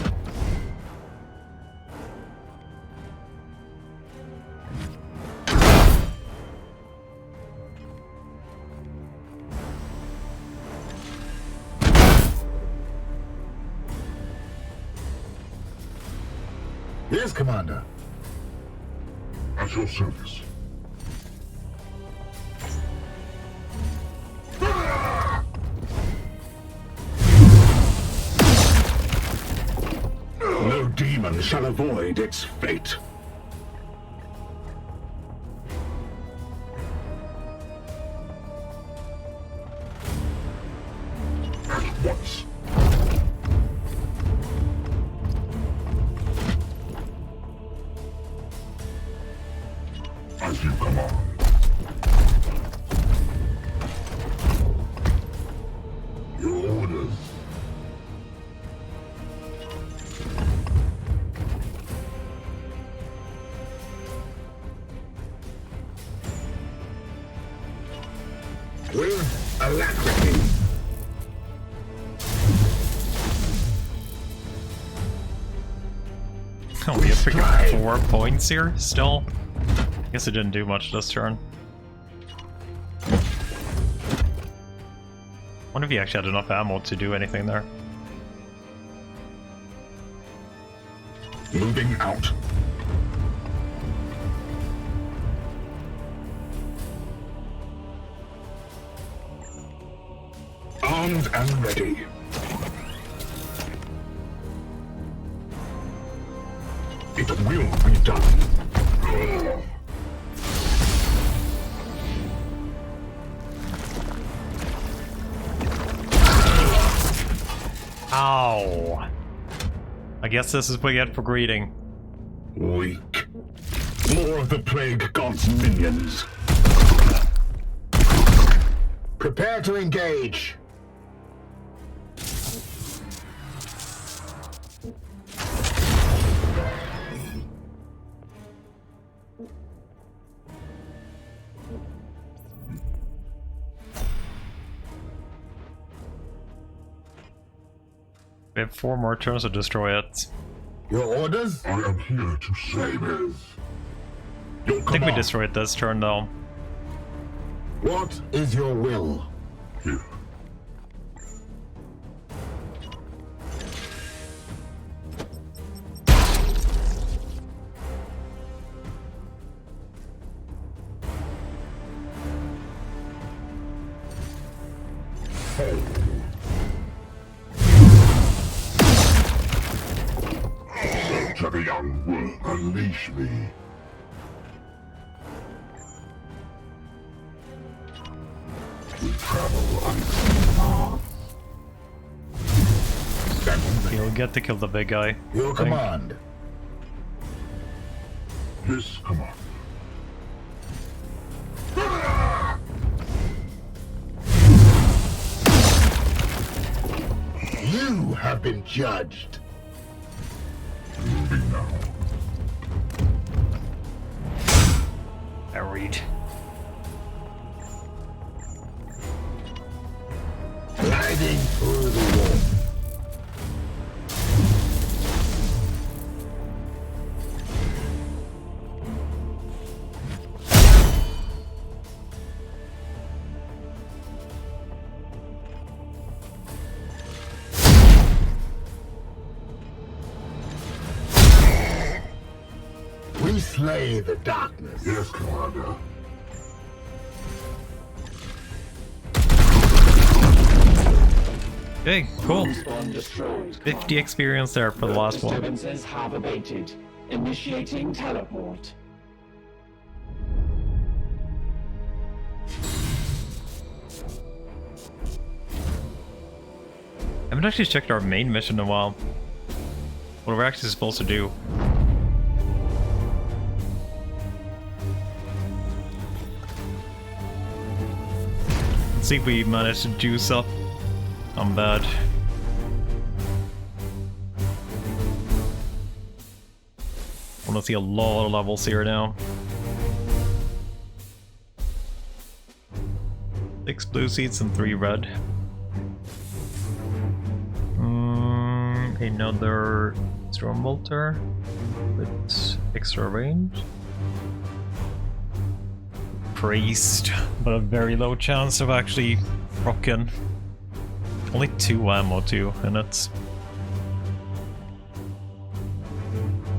Yes, Commander. At your service. No demon shall avoid its fate. At once. As you command. Your orders. With alacrity. Oh, we have freaking 4 points here still? I guess it didn't do much this turn. Wonder if he actually had enough ammo to do anything there. Moving out. Armed and ready. It will be done. Ow! I guess this is what you get for greeting. Weak. More of the Plague God's minions. Prepare to engage. We have 4 more turns to destroy it. Your orders? I am here to save it. Your I think we command. destroyed this turn though. What is your will? Here. To the young will unleash me. We travel unseen paths. You'll get to kill the big guy. Your I think. command. Yes, command. You have been judged. Moving now. Buried. Gliding through the wall. We slay the darkness. Yes, Commander. Okay, cool. Respawn destroyed. 50 experience there for the last one. Disturbances have abated. Initiating teleport. I haven't actually checked our main mission in a while. What we're actually supposed to do. Let's see if we manage to juice up. I'm bad. I want to see a lot of levels here now. 6 blue seats and 3 red. Another Storm Bolter with extra range. Priest, but a very low chance of actually rocking. Only 2 ammo too, and it's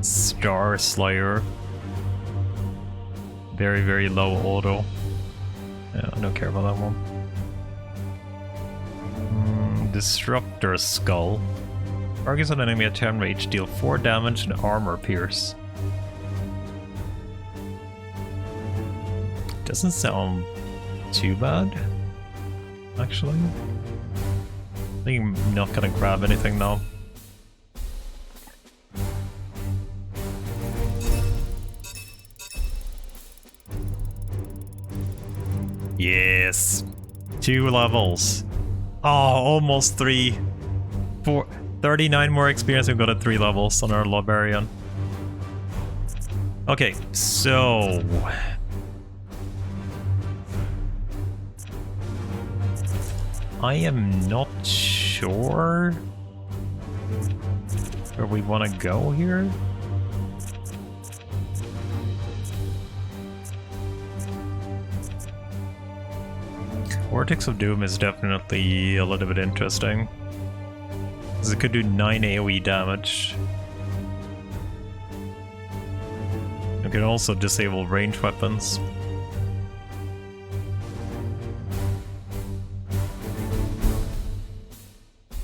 Star Slayer. Very, very low auto. Yeah, I don't care about that one. Disruptor Skull. Targets an enemy at 10 range, deal 4 damage and armor pierce. Doesn't sound too bad, actually. I think I'm not gonna grab anything now. Yes! 2 levels. Oh, almost 3. 4. 39 more experience, we've got at 3 levels on our Librarian. Okay, so... I am not sure where we want to go here. Vortex of Doom is definitely a little bit interesting. Because it could do 9 AoE damage. It can also disable ranged weapons.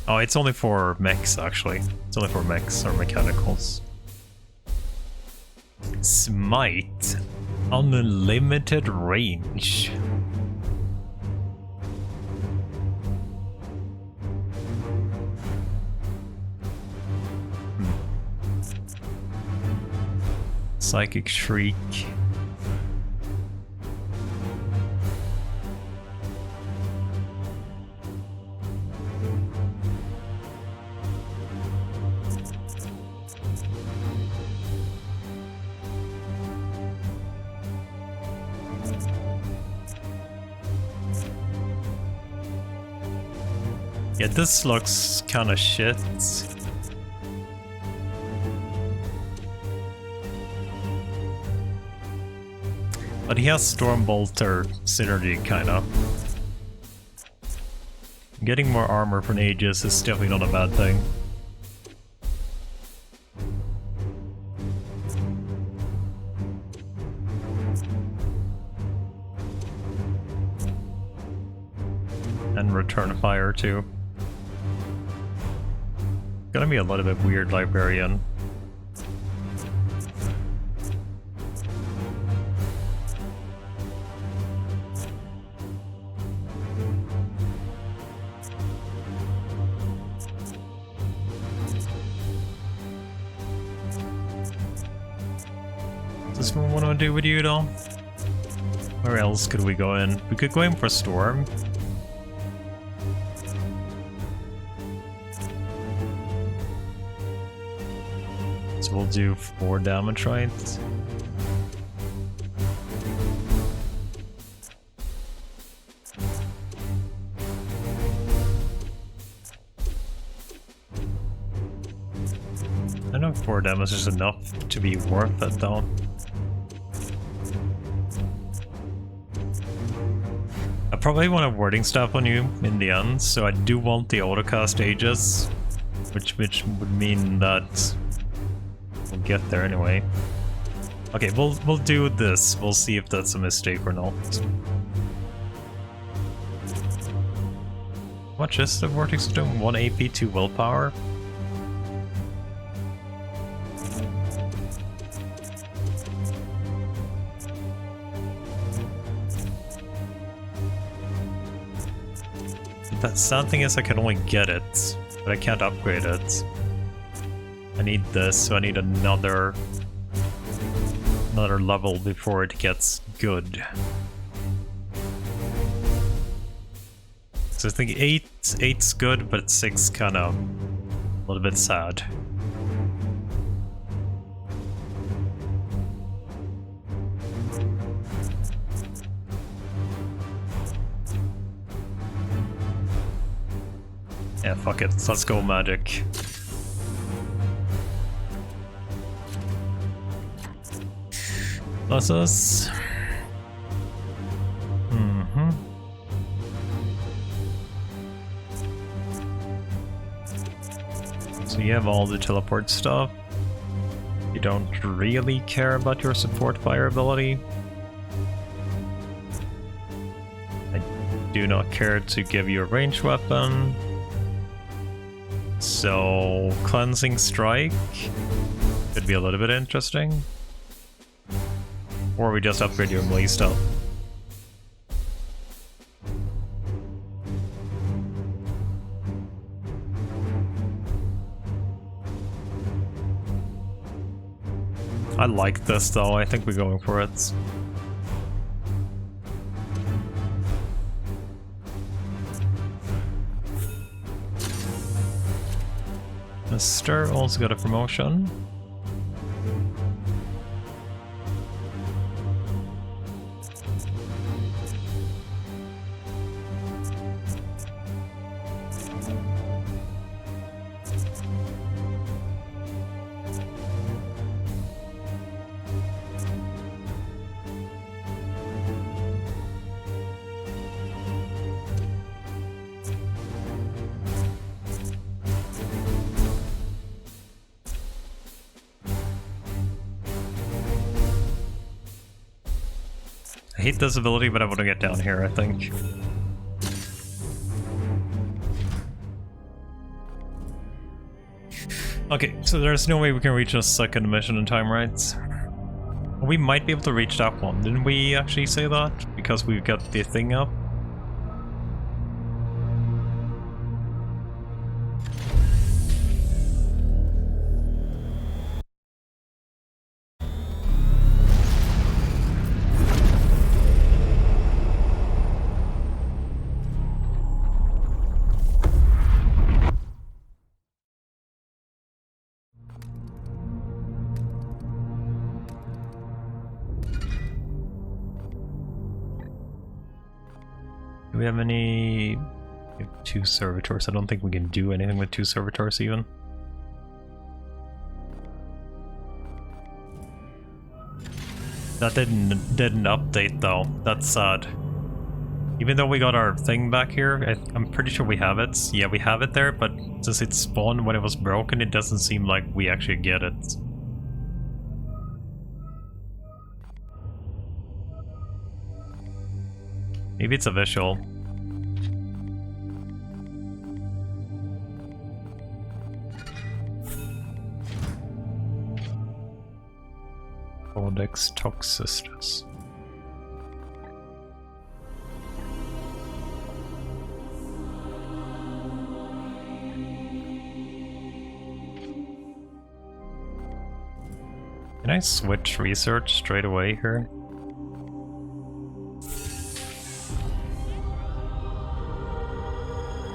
Oh, it's only for mechs, actually. It's only for mechs or mechanicals. Smite. Unlimited range. Psychic Shriek. Yeah, this looks kinda shit. But he has Stormbolter synergy, kinda. Getting more armor from Aegis is definitely not a bad thing. And Return Fire too. Gonna be a little bit weird Librarian. Does this one want to do with you though? Where else could we go in? We could go in for Storm. So we'll do 4 damage, right? I know 4 damage is enough to be worth it though. I probably want a wording staff on you in the end, so I do want the autocast Aegis, which would mean that we'll get there anyway. Okay, we'll do this. We'll see if that's a mistake or not. How much is the Vortex doing? 1 AP, 2 willpower? The sad thing is I can only get it, but I can't upgrade it. I need this, so I need another level before it gets good. So I think 8's good, but 6 kind of a little bit sad. Yeah, fuck it. Let's go magic. Ruthlesses. So you have all the teleport stuff. You don't really care about your support fire ability. I do not care to give you a ranged weapon. So cleansing strike could be a little bit interesting. Or we just upgrade your melee stuff. I like this though, I think we're going for it. Mr. also got a promotion. I hate this ability, but I want to get down here, I think. Okay, so there's no way we can reach a second mission in time, right? We might be able to reach that one. Didn't we actually say that? Because we've got the thing up? Do we have any... We have 2 servitors. I don't think we can do anything with 2 servitors even. That didn't update though. That's sad. Even though we got our thing back here, I'm pretty sure we have it. Yeah, we have it there, but since it spawned when it was broken, it doesn't seem like we actually get it. Maybe it's a visual. Codex Toxistus. Can I switch research straight away here?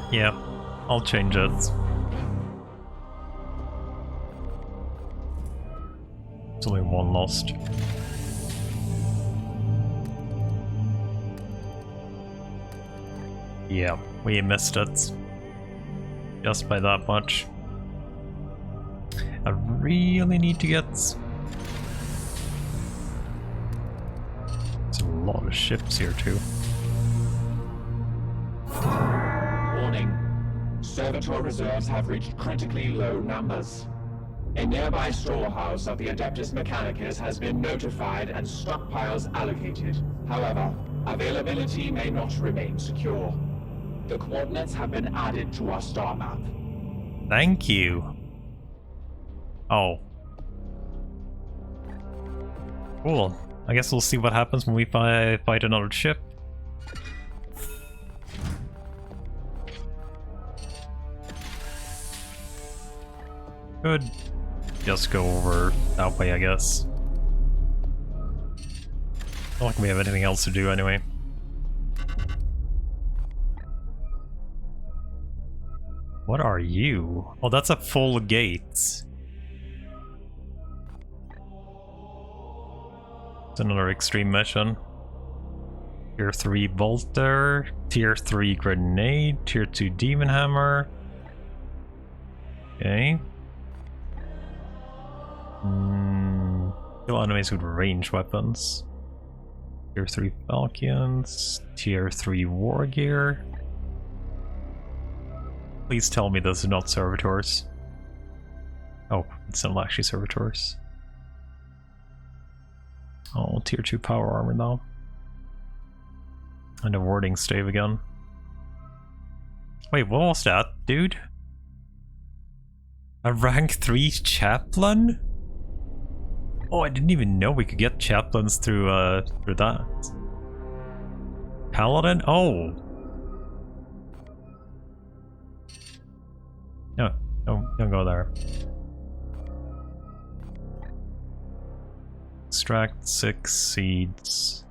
Yeah, I'll change it. It's only 1 lost. Yeah, we missed it. Just by that much. I really need to get... There's a lot of ships here too. Servitor reserves have reached critically low numbers. A nearby storehouse of the Adeptus Mechanicus has been notified and stockpiles allocated. However, availability may not remain secure. The coordinates have been added to our star map. Thank you. Oh. Cool. I guess we'll see what happens when we fight another ship. Could just go over that way, I guess. Not like we have anything else to do anyway. What are you? Oh, that's a full gate. It's another extreme mission. Tier 3 bolter, Tier 3 grenade, Tier 2 demon hammer. Okay. Kill enemies with ranged weapons. Tier 3 Falcons. Tier 3 War Gear. Please tell me those are not servitors. Oh, it's not actually servitors. Oh, Tier 2 Power Armor now. And a warding stave again. Wait, what was that, dude? A rank 3 chaplain? Oh, I didn't even know we could get chaplains through that. Paladin? Oh! No, don't go there. Extract 6 seeds.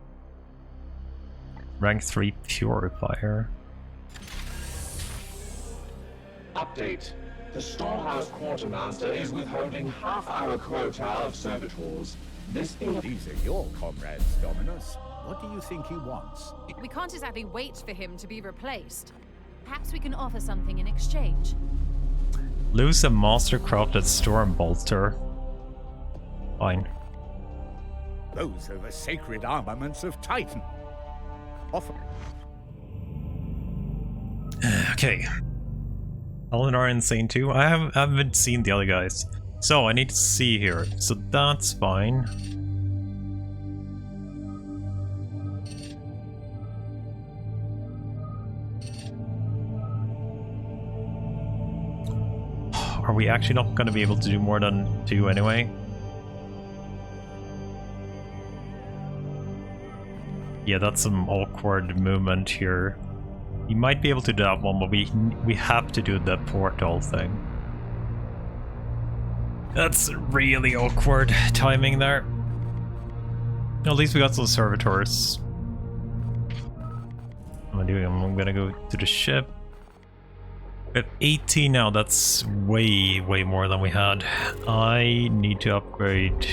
Rank 3 Purifier. Update. The storehouse quartermaster is withholding half our quota of servitors. This being These are your comrades, Dominus. What do you think he wants? We can't exactly wait for him to be replaced. Perhaps we can offer something in exchange. Lose a master-crafted storm bolter. Fine. Those are the sacred armaments of Titan. Offer. Okay. Eleanor Insane too? I haven't seen the other guys. So I need to see here. So that's fine. Are we actually not going to be able to do more than 2 anyway? Yeah, that's some awkward movement here. You might be able to do that one, but we have to do the portal thing. That's really awkward timing there. At least we got some servitors. I'm gonna go to the ship. We have 18 now, that's way more than we had. I need to upgrade.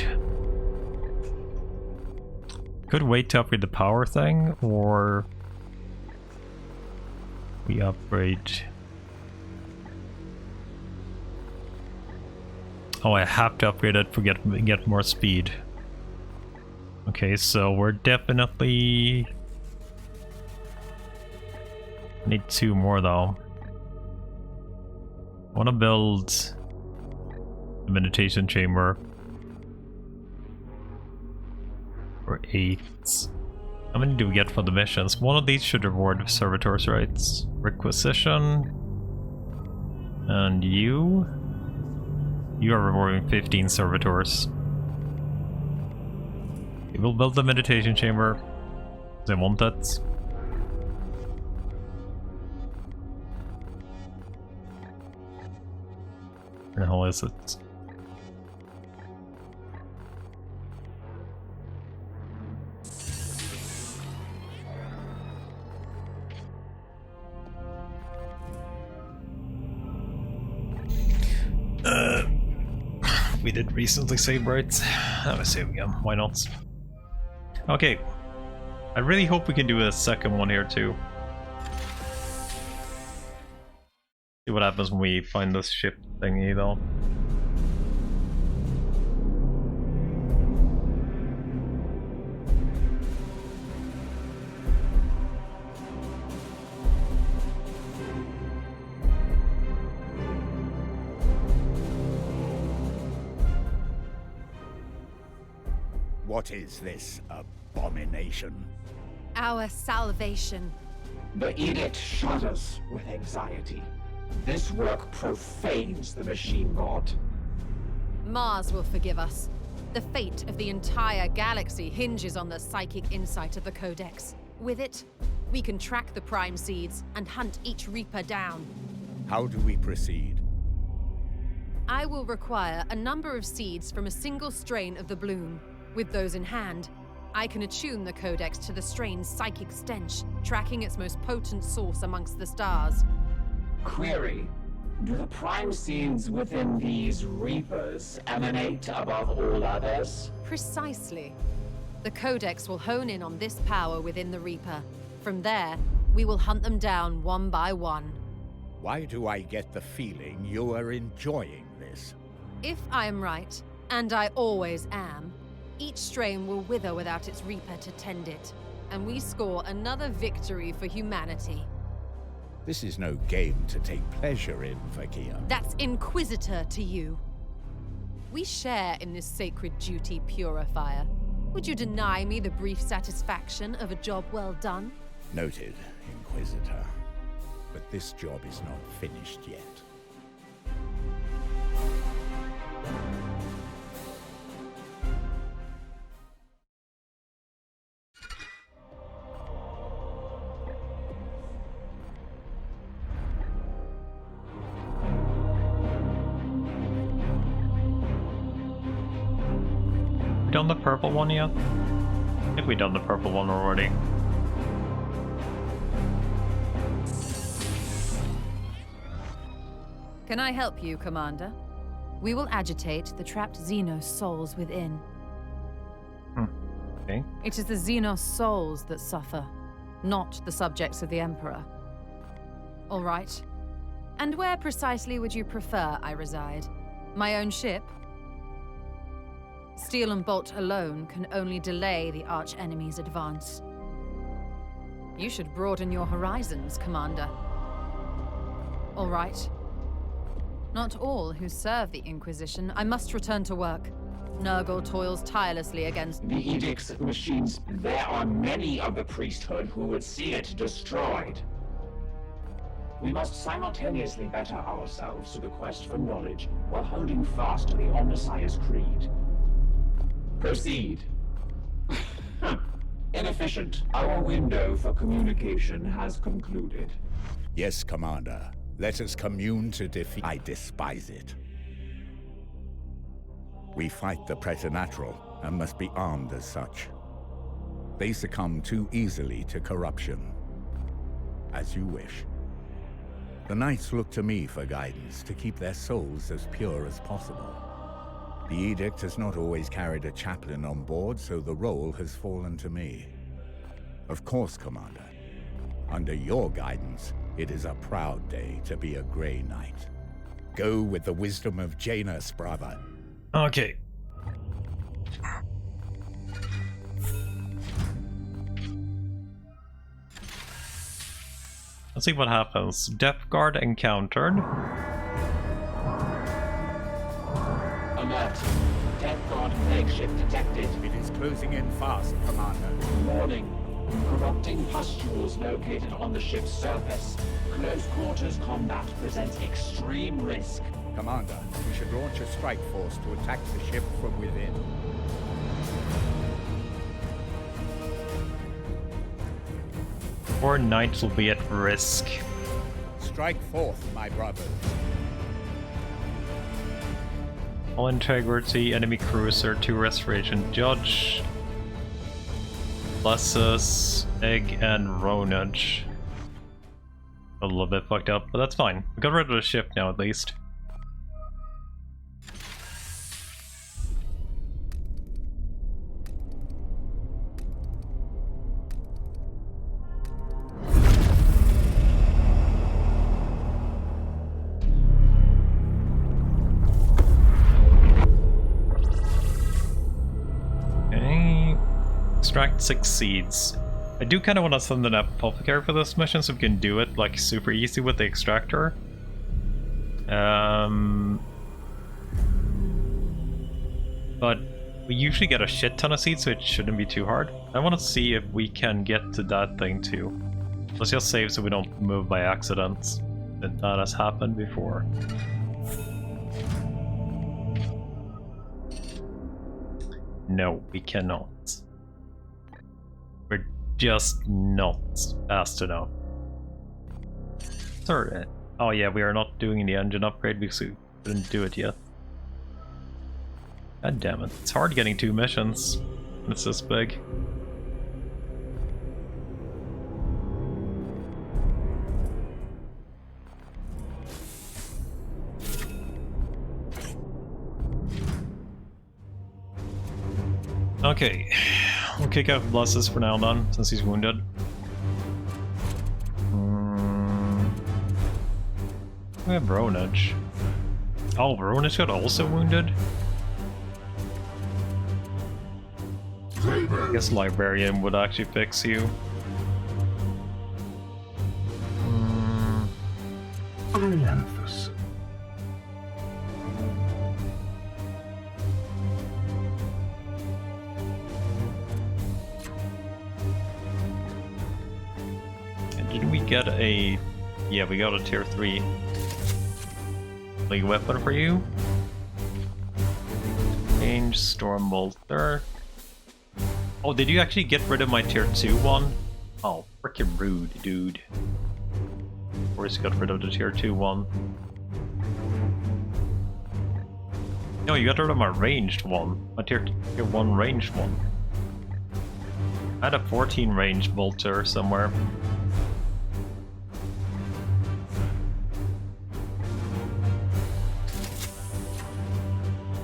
Could wait to upgrade the power thing, or we upgrade. Oh, I have to upgrade it to get more speed. Okay, so we're definitely need 2 more though. I want to build a meditation chamber for 8. How many do we get for the missions? One of these should reward servitors' rights. Requisition. And you? You are rewarding 15 servitors. We will build the meditation chamber. They want that. Where the hell is it? We did recently save, right? Let's save again. Why not? Okay. I really hope we can do a second one here too. See what happens when we find this ship thingy though. What is this abomination? Our salvation. The edict shudders with anxiety. This work profanes the machine god. Mars will forgive us. The fate of the entire galaxy hinges on the psychic insight of the Codex. With it, we can track the Prime Seeds and hunt each Reaper down. How do we proceed? I will require a number of seeds from a single strain of the bloom. With those in hand, I can attune the Codex to the strain's psychic stench, tracking its most potent source amongst the stars. Query. Do the prime seeds within these Reapers emanate above all others? Precisely. The Codex will hone in on this power within the Reaper. From there, we will hunt them down one by one. Why do I get the feeling you are enjoying this? If I am right, and I always am, Each strain will wither without its reaper to tend it, and we score another victory for humanity. This is no game to take pleasure in, Vakia. That's Inquisitor to you. We share in this sacred duty, Purifier. Would you deny me the brief satisfaction of a job well done? Noted, Inquisitor. But this job is not finished yet. Done the purple one yet? I think we done the purple one already. Can I help you, Commander? We will agitate the trapped Xenos souls within. Okay. It is the Xenos souls that suffer, not the subjects of the Emperor. All right. And where precisely would you prefer I reside? My own ship? Steel and bolt alone can only delay the arch-enemy's advance. You should broaden your horizons, Commander. All right. Not all who serve the Inquisition. I must return to work. Nurgle toils tirelessly against The Edict's machines. There are many of the priesthood who would see it destroyed. We must simultaneously better ourselves to the quest for knowledge while holding fast to the Omnissiah's creed. Proceed. Inefficient. Our window for communication has concluded. Yes, Commander. Let us commune to defeat. I despise it. We fight the preternatural and must be armed as such. They succumb too easily to corruption. As you wish. The Knights look to me for guidance to keep their souls as pure as possible. The Edict has not always carried a chaplain on board, so the role has fallen to me. Of course, Commander. Under your guidance, it is a proud day to be a Grey Knight. Go with the wisdom of Janus, brother. Okay. Let's see what happens. Depth Guard encountered. Alert. Death Guard flagship detected. It is closing in fast, Commander. Warning. Corrupting pustules located on the ship's surface. Close quarters combat presents extreme risk. Commander, we should launch a strike force to attack the ship from within. Our knights will be at risk. Strike forth, my brothers. All integrity, enemy cruiser, 2 restoration, judge, Blessus, egg, and Ronage. A little bit fucked up, but that's fine. We got rid of the ship now at least. Extract 6 seeds. I do kind of want to send an apothecary for this mission so we can do it like super easy with the extractor. But we usually get a shit ton of seeds, so it shouldn't be too hard. I want to see if we can get to that thing too. Let's just save so we don't move by accident. That has happened before. No, we cannot. We're just not fast enough. Sorry. Oh yeah, we are not doing the engine upgrade because we didn't do it yet. God damn it. It's hard getting 2 missions when it's this big. Okay, we'll kick out Blessus for now then, since he's wounded. We have Ronage. Oh, Ronage got also wounded? guess Librarian would actually fix you. Ianthus. And did we get a... Yeah, we got a tier 3 league weapon for you. Change Storm Bolter. Oh, did you actually get rid of my tier 2 one? Oh, freaking rude, dude. Of course you got rid of the tier 2 one. No, you got rid of my ranged one. My tier 1 ranged one. I had a 14 ranged bolter somewhere.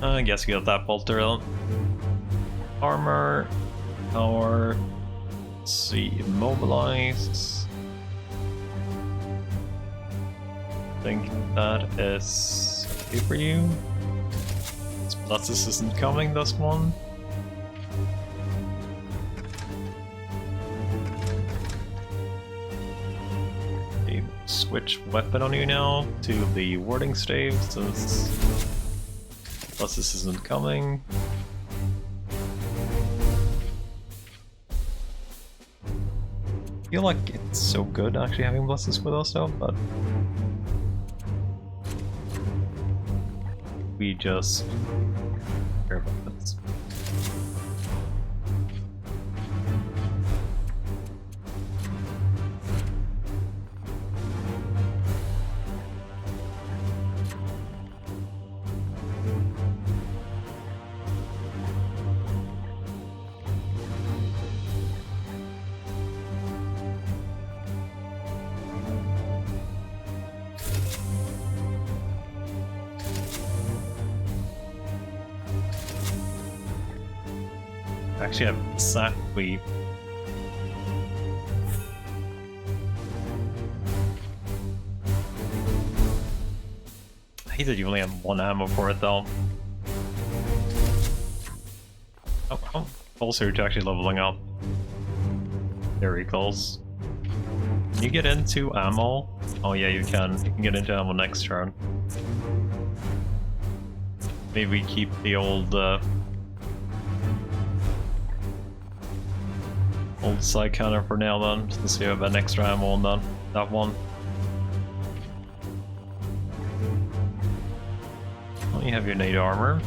I guess you got that bolter on. Armor. Power. Let's see. Immobilize. I think that is okay for you. Ruthless isn't coming, this one. Okay, switch weapon on you now to the warding stave since Ruthless isn't coming. I feel like it's so good actually having Blesses with us though, but we just care about this. Actually, have exactly. I hate that you only have 1 ammo for it though. Oh, how close are you to actually leveling up? Very close. Can you get into ammo? Oh yeah, you can. You can get into ammo next turn. Maybe we keep the old side counter for now then, just to see if I have an extra ammo on that one. Well, you have your nade armor.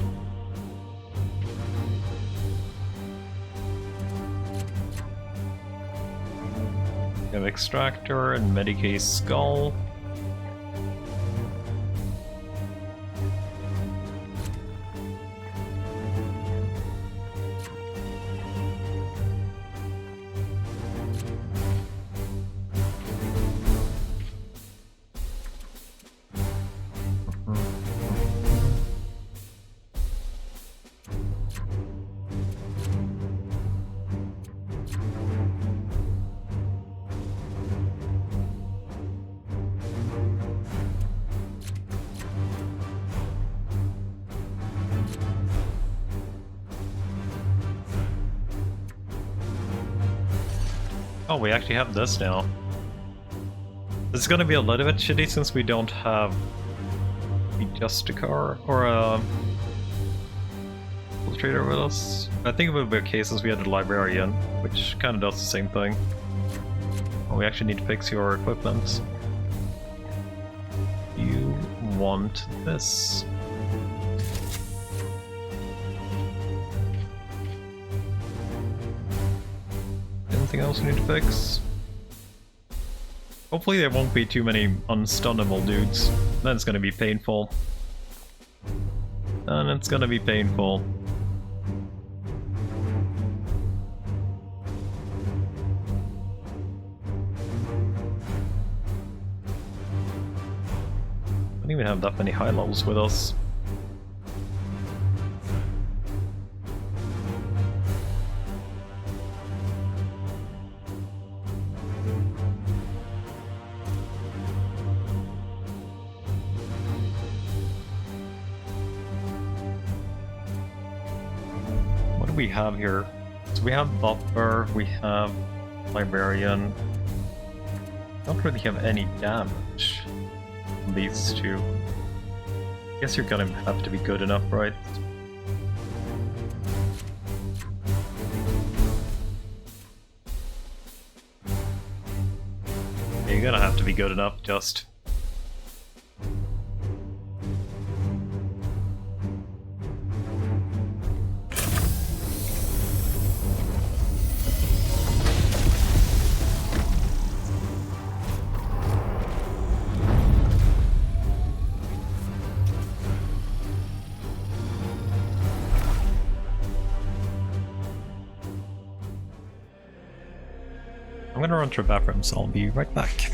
You have extractor and Medicaid skull. Oh, we actually have this now. This is gonna be a little bit shitty since we don't have a Justicar or a Infiltrator with us. I think it would be okay since we had a Librarian, which kind of does the same thing. Oh, we actually need to fix your equipment. You want this. Anything else we need to fix? Hopefully there won't be too many unstunnable dudes. Then it's gonna be painful. And it's gonna be painful. I don't even have that many high levels with us. We have here So we have Butler, we have Librarian. Don't really have any damage on these two. I guess you're gonna have to be good enough, right? You're gonna have to be good enough, just. I'm gonna run to the bathroom, so I'll be right back.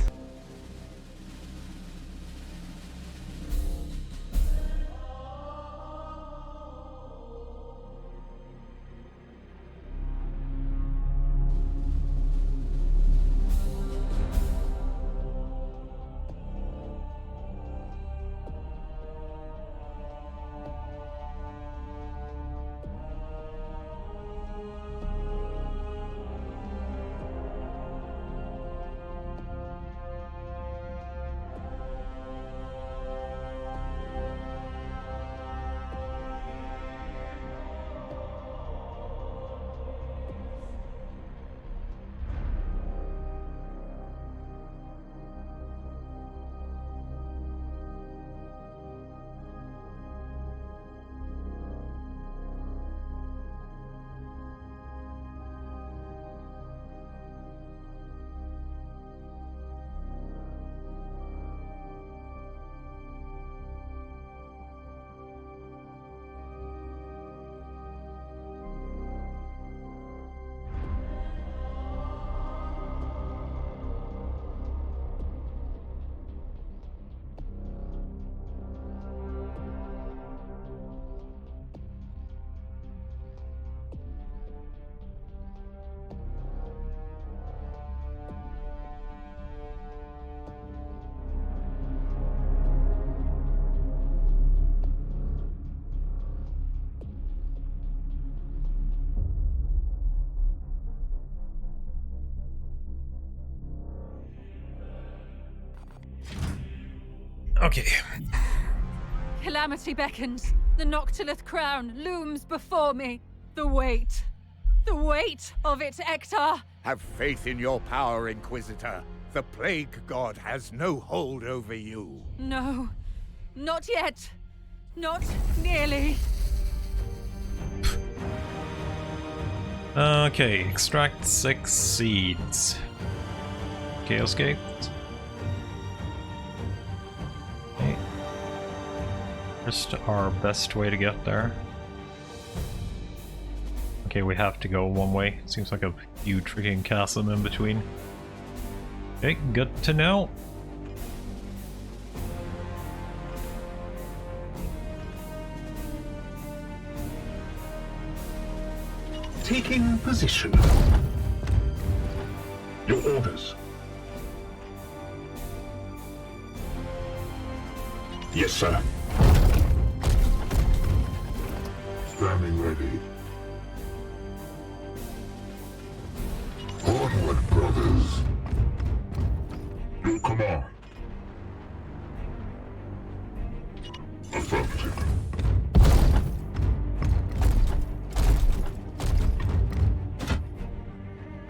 Okay. Calamity beckons. The Noctilith crown looms before me. The weight of it, Ektar. Have faith in your power, Inquisitor. The Plague God has no hold over you. No, not yet. Not nearly. Okay, extract 6 seeds. Chaos Gate. Okay. Just our best way to get there. Okay, we have to go one way. Seems like a huge freaking chasm in between. Okay, good to know. Taking position. Your orders. Yes, sir. Standing ready. Onward, brothers. Your command. Affirmative.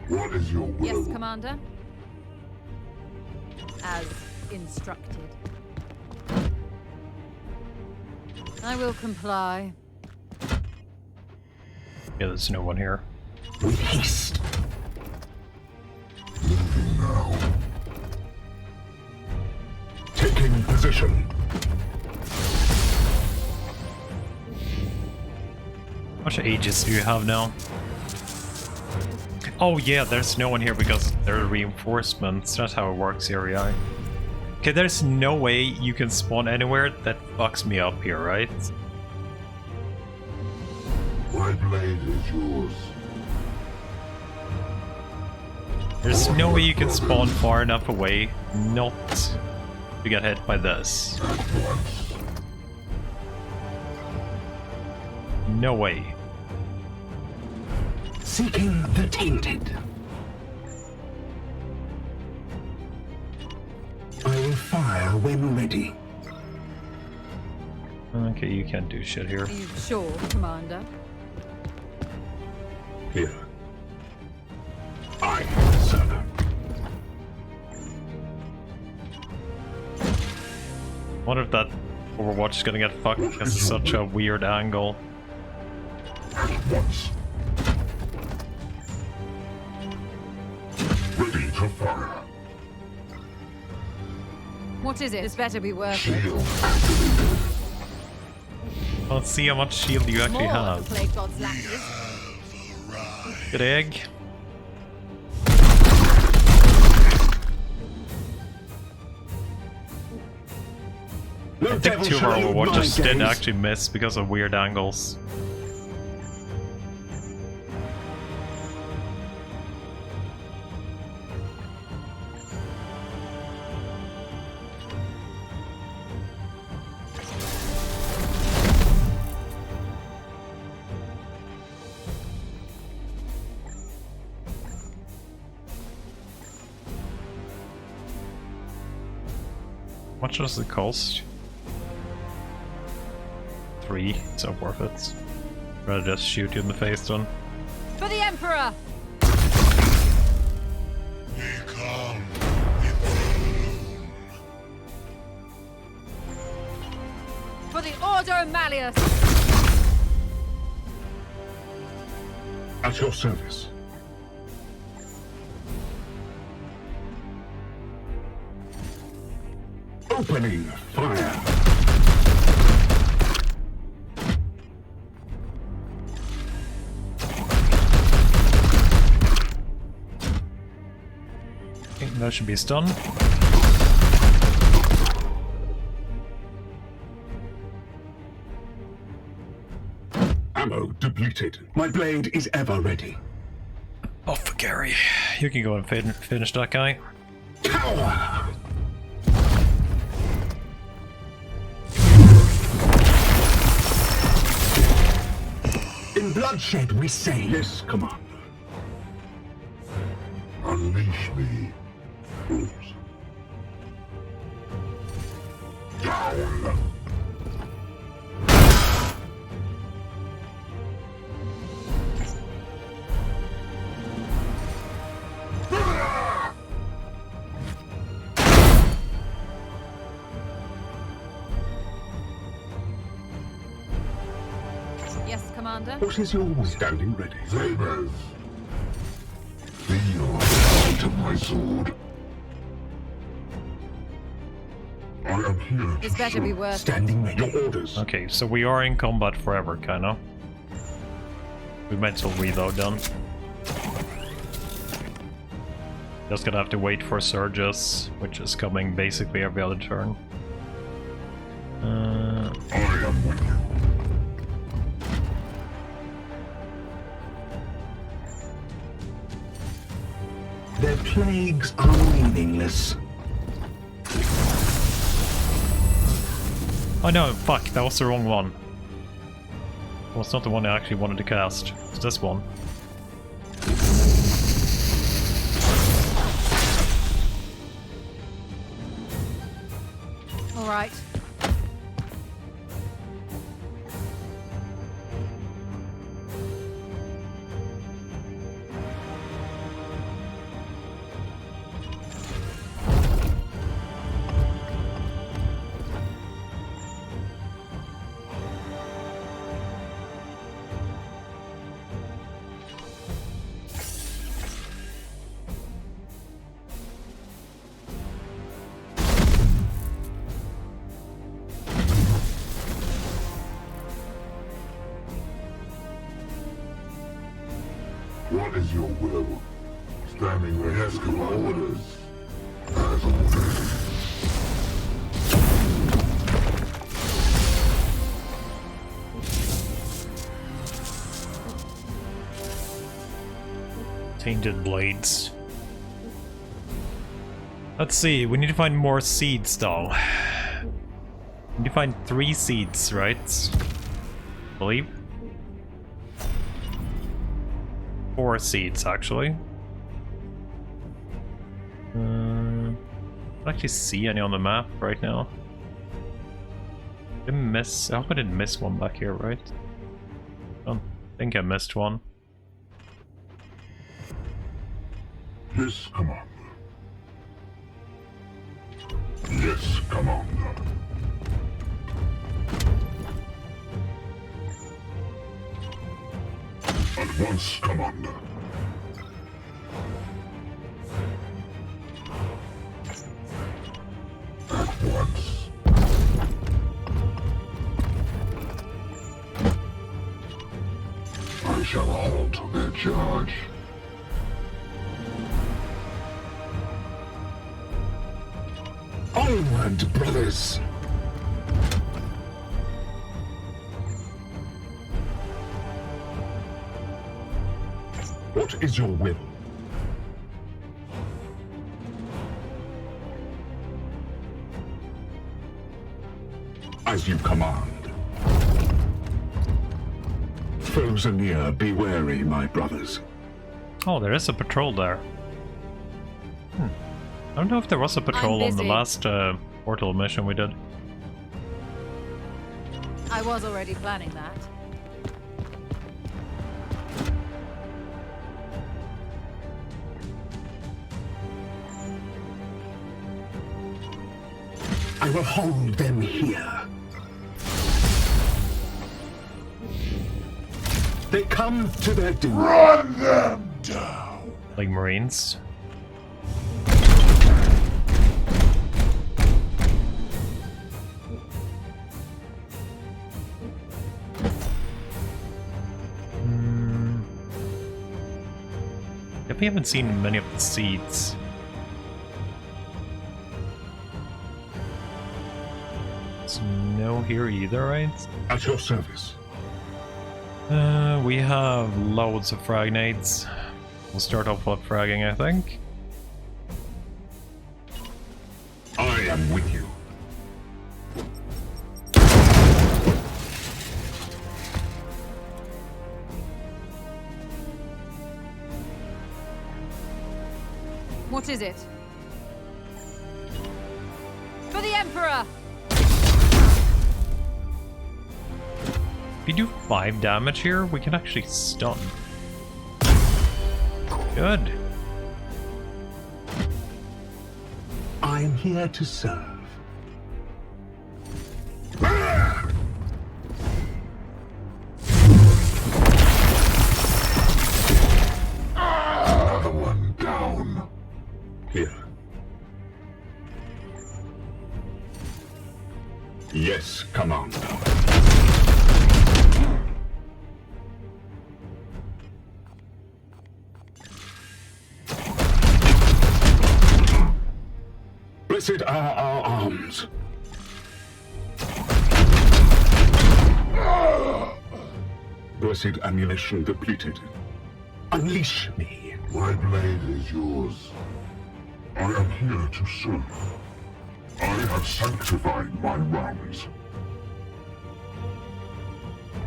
What is your will? Yes, Commander. As instructed. I will comply. Yeah, there's no one here. With haste. Moving now. Taking position. How much ages do you have now? Oh yeah, there's no one here because there are reinforcements. That's how it works here, yeah. Okay, there's no way you can spawn anywhere that fucks me up here, right? My blade is yours. There's no way you can spawn far enough away not to get hit by this. At once. No way. Seeking the tainted. I will fire when ready. Okay, you can't do shit here. Are you sure, Commander? Here. I serve. Wonder if that Overwatch is gonna get fucked because it's such a weird angle. At once. Ready to fire. What is it? This better be worth it. Shield activated. Let's see how much shield you actually More have. to play God's lackeys. Good egg. No I think devil two of shall our elude Overwatches my did gaze. actually miss because of weird angles. How much does it cost? 3, it's not worth it. Rather just shoot you in the face then. For the Emperor! For the Order Malleus! At your service. Opening fire. I think that should be stunned. Ammo depleted. My blade is ever ready. Off for Gary. You can go and finish that guy. Cower! In bloodshed we say. Yes, Commander. Unleash me. Fools. Down. Yes, Commander? What is your will? Standing ready. Sabers. Feel the weight of my sword. I am here to This better be serve. worth it. Standing ready. Your orders. Okay, so we are in combat forever, kinda. We might as well reload then. Just gonna have to wait for surges, which is coming basically every other turn. I am with you. Their plagues are meaningless. Oh no, fuck, that was the wrong one. Well, it's not the one I actually wanted to cast. It's this one. Alright. What is your will? Standing ready. Yes, come on. Orders. As ordered. Tainted blades. Let's see, we need to find more seeds though. We need to find 3 seeds, right? I believe. 4 seats actually. I don't actually see any on the map right now. Didn't miss. I hope I didn't miss one back here, right? Don't think I missed one. Yes, Commander. Yes, Commander. At once, Commander. At once. I shall halt their charge. Onward, brothers! What is your will? As you command. Foes are near, be wary, my brothers. Oh, there is a patrol there. I don't know if there was a patrol on the last portal mission we did. I was already planning that. I will hold them here. They come to their doom. Run them down! Like Marines. We haven't seen many of the seeds. There's no here either, right? At your service. We have loads of fragnades. We'll start off with fragging, I think. I am with you. What is it? For the Emperor! If you do 5 damage here, we can actually stun. Good. I am here to serve. Another one down. Here. Yes, Commander. Blessed are our arms. Blessed ammunition depleted. Unleash me. My blade is yours. I am here to serve. I have sanctified my rounds.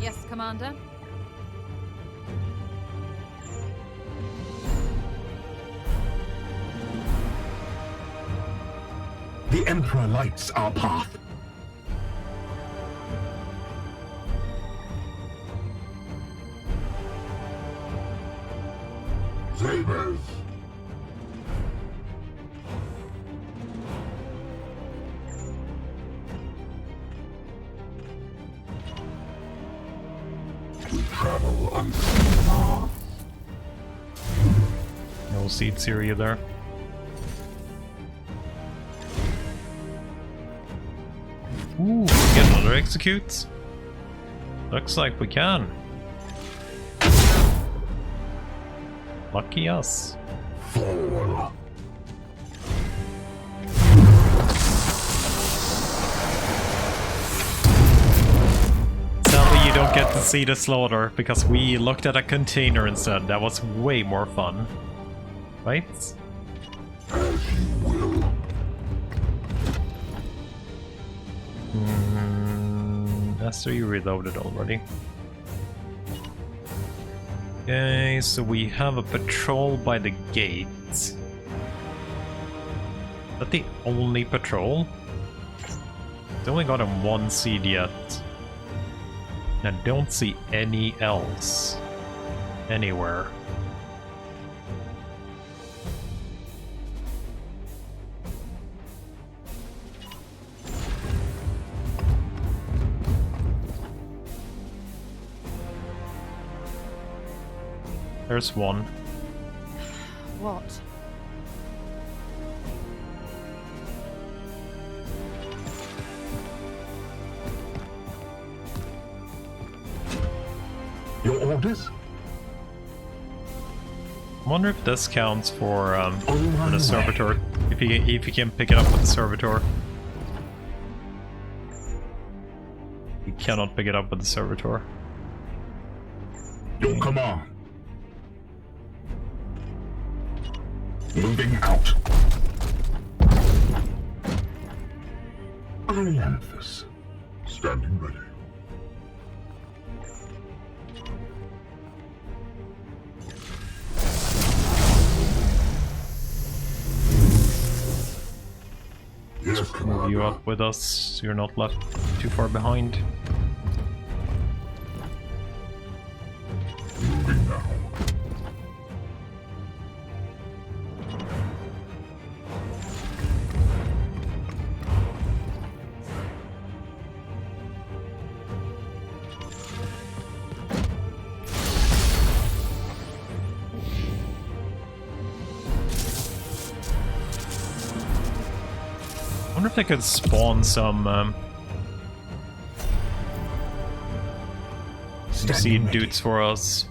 Yes, Commander. The Emperor lights our path. Sabers. We travel unseen paths. No seeds here either. Ooh, get another execute. Looks like we can. Lucky us. Fall. Sadly, you don't get to see the slaughter because we looked at a container instead. That was way more fun. Right? As you will. Esther, you reloaded already. Okay, so we have a patrol by the gate. Is that the only patrol? It's only gotten one seed yet. I don't see any else anywhere. There's one. What? Your orders? I wonder if this counts for my the servitor. If you can pick it up with the servitor. You cannot pick it up with the servitor. Your command. Moving out. Ilanthus. Standing ready. Yes, Move Commander. you up with us so you're not left too far behind. Moving now. I wonder if they could spawn some seed dudes for us.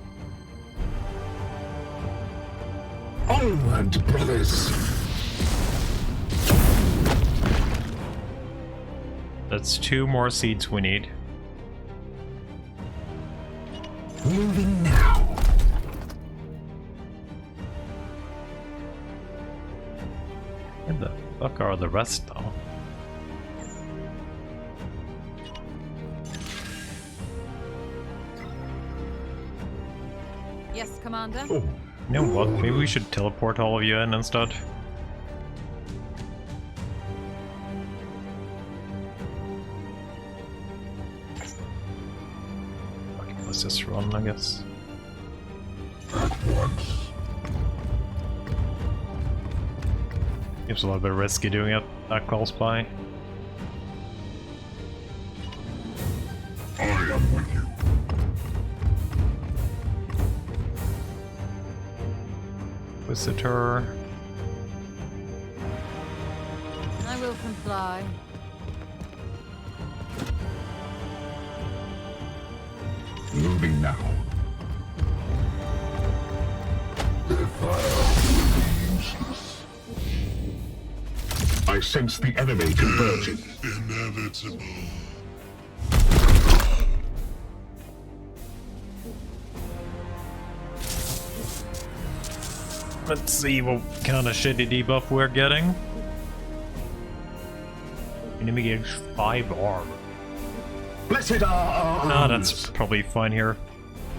Onward, brothers. That's 2 more seeds we need. Moving now. Where the fuck are the rest though? Yes, Commander? Oh, You know what? Maybe we should teleport all of you in instead. Okay, let's just run, I guess. At once. Seems a little bit risky doing it that close by. I am with you. Visitor. I will comply. moving now. Their fire will be useless. I sense the enemy converging. Inevitable. Let's see what kind of shitty debuff we're getting. Enemy gauge 5 armor. Blessed are Nah, that's probably fine here.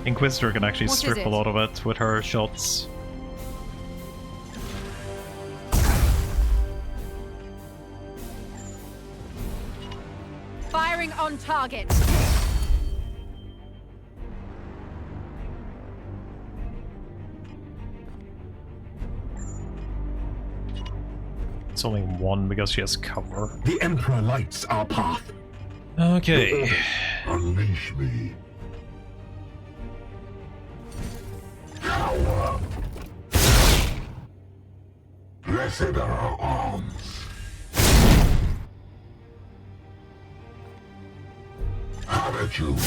Inquisitor can actually What is strip it? a lot of it with her shots. Firing on target. It's only 1 because she has cover. The Emperor lights our path. Okay. Unleash me. Power. Blessed are our arms. Have at you.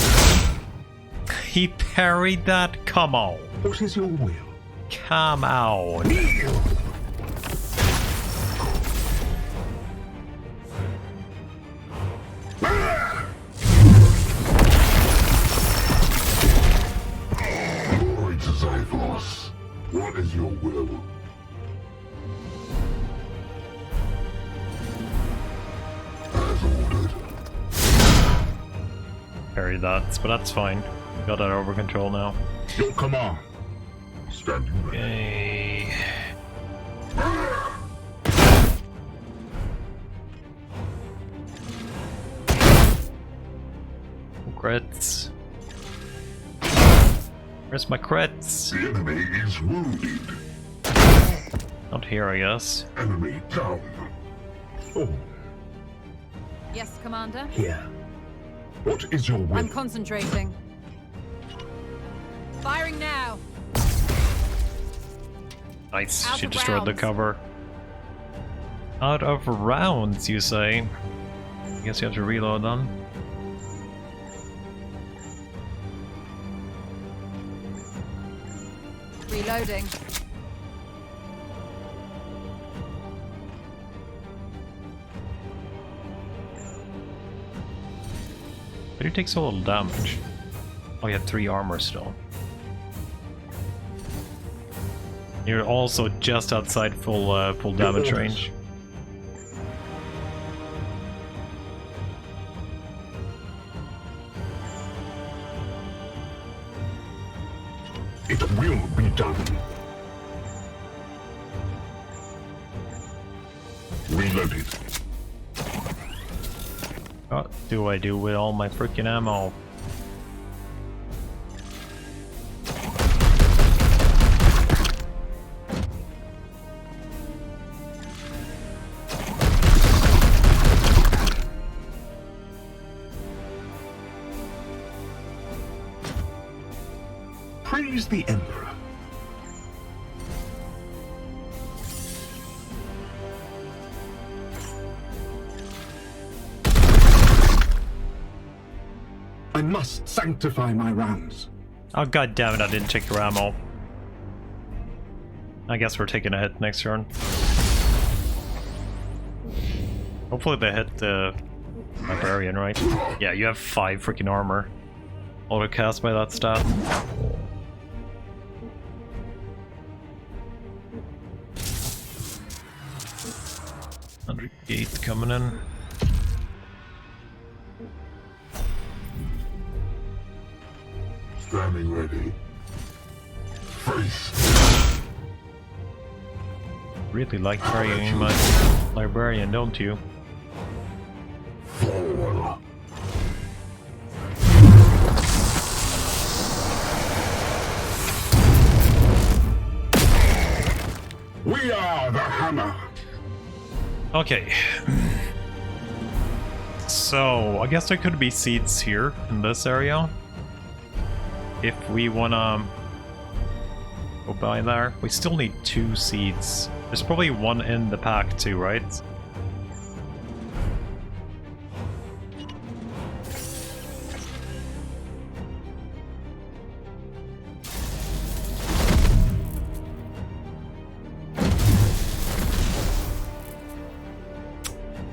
He parried that? Come on. What is your will? Come on. Kneel! Glory to Xyphos. What is your will? As ordered. Parried that, but that's fine. Got that over control now. Your command. Standing ready. Okay. Crits. Where's my crits? The enemy is wounded. Not here, I guess. Enemy down. Oh, Yes, Commander? here. What is your will? I'm concentrating. Firing now! Nice. Out She of destroyed the rounds. cover. Out of rounds, you say? I guess you have to reload then. Reloading. But he takes a little damage. Oh, you have 3 armor still. You're also just outside full damage range. It will be done. Reloaded. What do I do with all my freaking ammo? Praise the Emperor. I must sanctify my rounds. Oh god damn it, I didn't check your ammo. I guess we're taking a hit next turn. Hopefully they hit the Barbarian, right? Yeah, you have 5 freaking armor. Auto cast by that stat. Gate coming in. Standing ready. Face. Really like carrying my librarian, don't you? Fall. We are the hammer. Okay. So, I guess there could be seeds here in this area. If we wanna go by there. We still need 2 seeds. There's probably 1 in the pack too, right?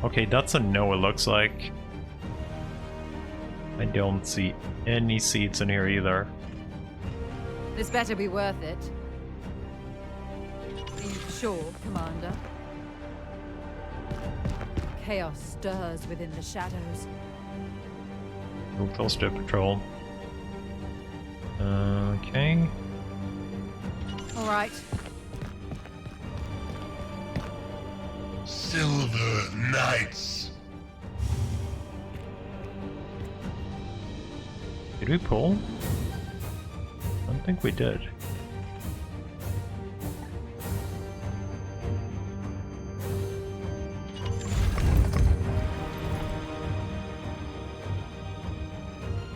Okay, that's a no, it looks like. I don't see any seeds in here either. This better be worth it. Are you sure, Commander? Chaos stirs within the shadows. Ruthless to patrol. Okay. All right. Silver Knights. Did we pull? I don't think we did.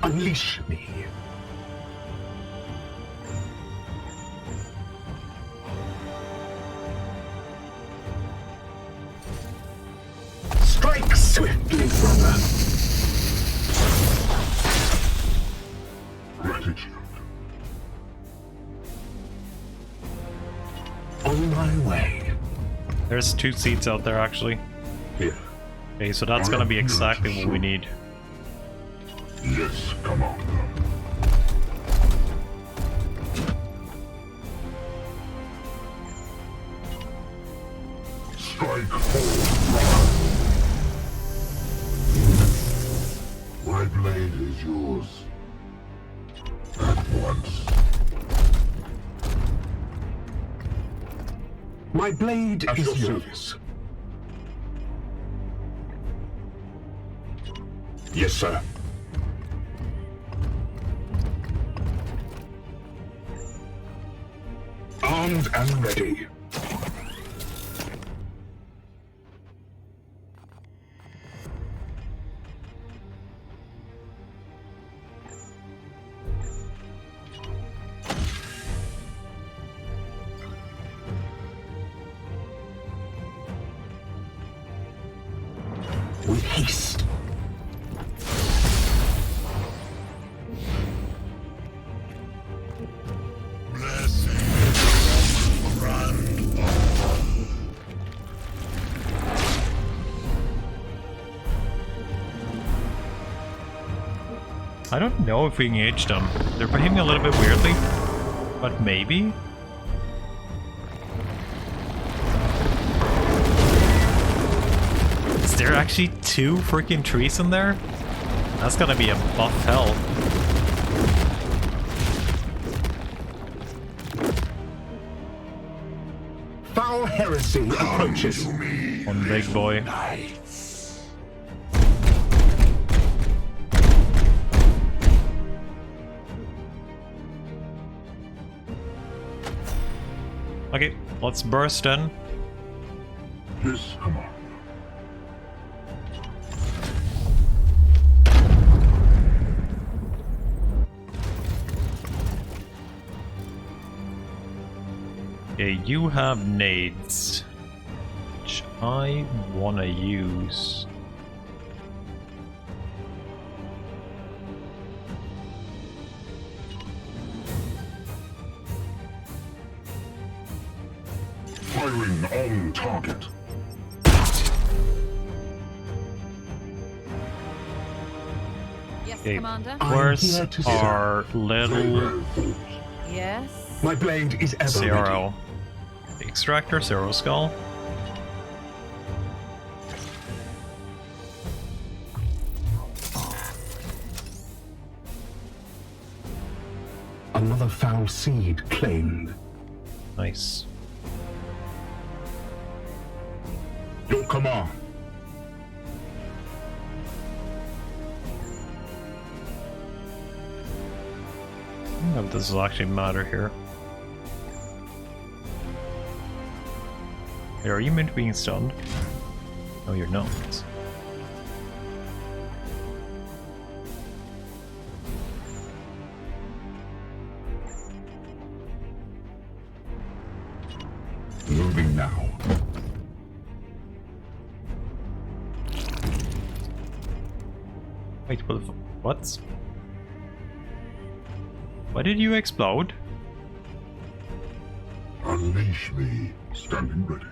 Unleash me. Strike swiftly, brother. Gratitude. On my way. There's 2 seeds out there actually. Here. Okay, so that's gonna be exactly what we need. Yes, Commander. Strike forward. My blade is yours. At once. My blade At is your yours. service. Yes, sir. Armed and ready. With haste. I don't know if we engage them. They're behaving a little bit weirdly, but maybe? Is there actually 2 freaking trees in there? That's gonna be a buff hell. Foul heresy approaches. One big boy. Okay, let's burst in. Yes, Commander. Okay, you have nades, which I wanna use. Firing on target. Yes, Okay, Commander? where's here to our little Yes? My blade is ever ready. CRO? Extractor, Zero Skull? Another foul seed claimed. Nice. Your command. I don't know if this will actually matter here. Hey, are you meant to be stunned? No, you're not. Moving now. Wait, what? Why did you explode? Unleash me. Standing ready.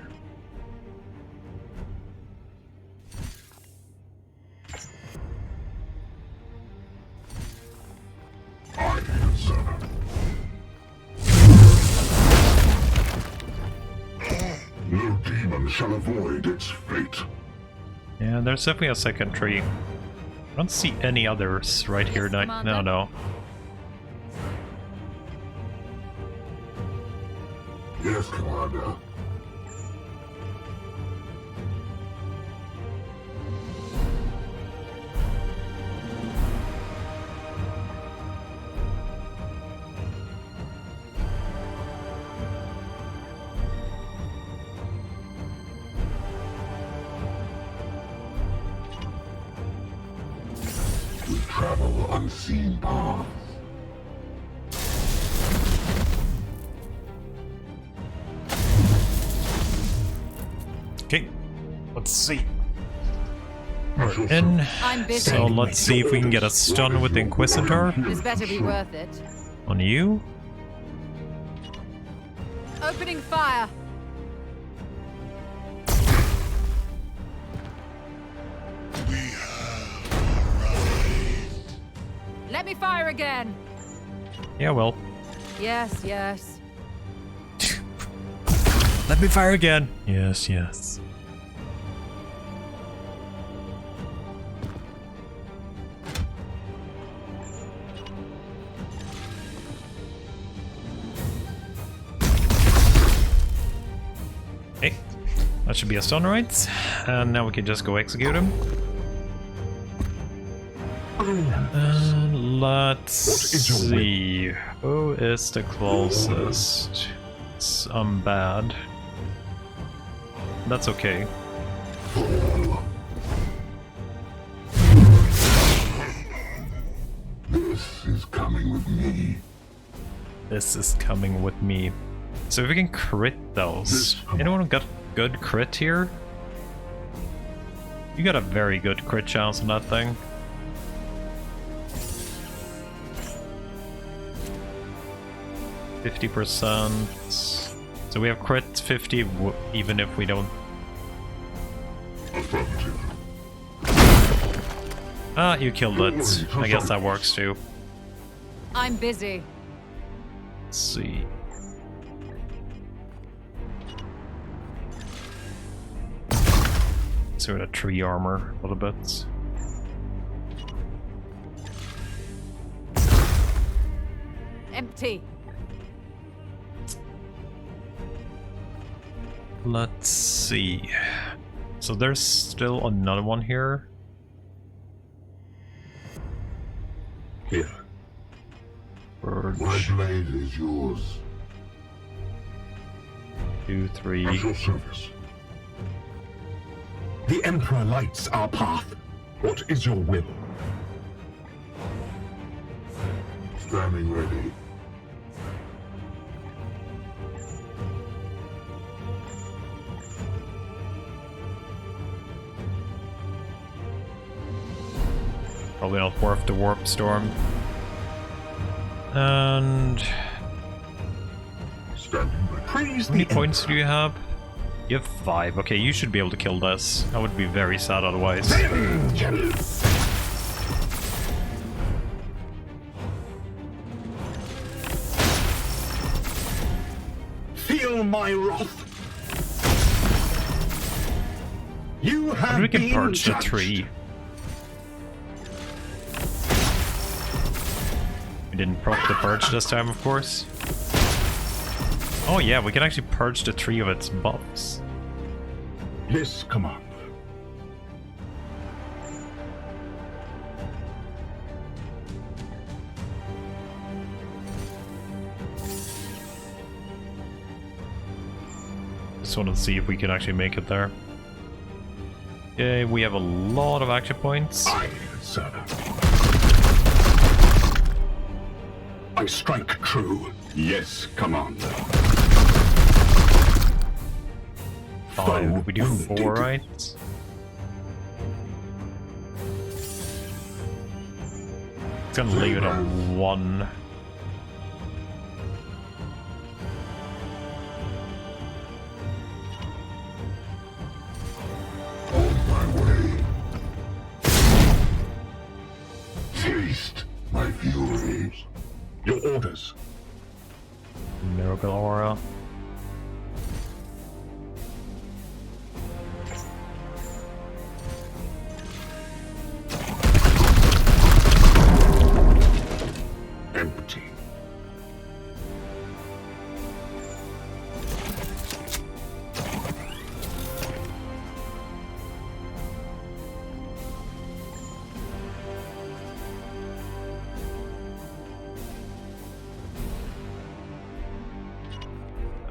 I answer. No demon shall avoid its fate. Yeah, there's definitely a second tree. I don't see any others right here. No, Commander. no. Yes, Commander. We travel unseen paths. Okay, let's see. At your In. I'm busy. So let's see if we can get a stun with the Inquisitor This better be worth it. on you. Opening fire! Let me fire again! Yeah, well. Yes, yes. Let me fire again. Yes, yes. That should be a stun, right? And now we can just go execute him. Let's see. Who is the closest? I'm bad. That's okay. This is coming with me. This is coming with me. So if we can crit those. Anyone got good crit here? You got a very good crit chance on that thing. %. So we have crit 50 even if we don't. Ah, you killed it. I guess that works too. I'm busy. Let's see. Sort of tree armor a little bit. Empty. Let's see. So there's still another one here. Here. Purge. My blade is yours. 2, 3. At your service. The Emperor lights our path. What is your will? Standing ready. Probably not worth the warp storm. And Standing ready. Praise how many the points do Emperor. you have? You have 5. Okay, you should be able to kill this. I would be very sad otherwise. Vengeance! Feel my wrath. You have And we can been purge the judged. tree. We didn't proc the purge this time, of course. Oh yeah, we can actually purge the tree of its buffs. Yes, Commander. Just want to see if we can actually make it there. Okay, we have a lot of action points. Aye, sir. I strike true. Yes, Commander. 5. We do wounded. 4, right? It's gonna leave it on 1. On my way. Taste my fury. Your orders. Miracle Aura. Empty.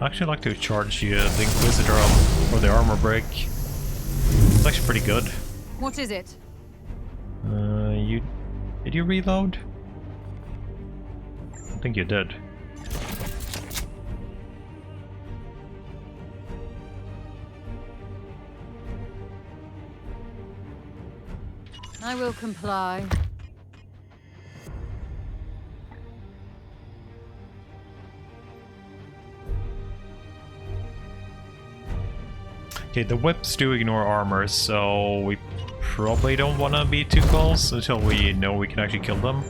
I actually like to charge the Inquisitor up for the armor break. It's actually pretty good. What is it? Did you reload? I think you did. I will comply. Okay, the whips do ignore armor, so we probably don't want to be too close until we know we can actually kill them.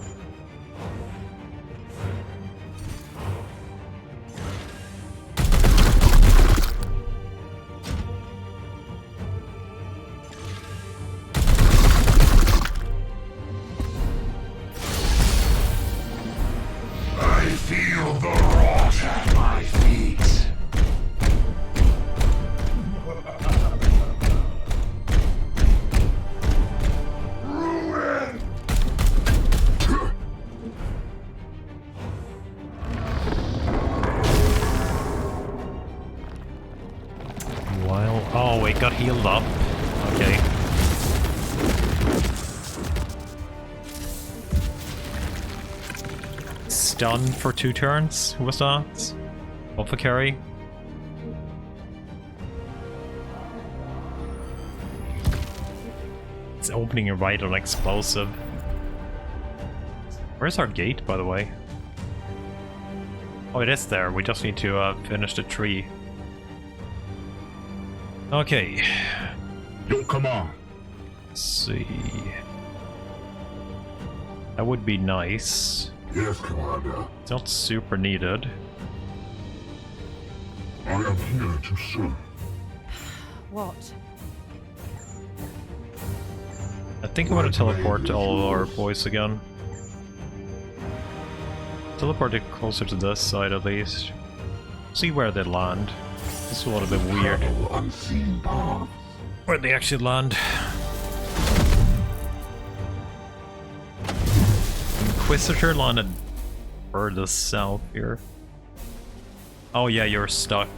I feel the rot at my feet. it got healed up. Okay. Stun for 2 turns. Who was that? Alpha carry. It's opening it right on explosive. Where's our gate, by the way? Oh, it is there. We just need to finish the tree. Okay. Your command. Let's see. That would be nice. Yes, Commander. It's not super needed. I am here to serve. What? I think I want to teleport all of our boys again. Teleport it closer to this side at least. See where they land. This is a little bit weird. Unseen paths. Where they actually land. Inquisitor landed further south here. Oh yeah, you're stuck.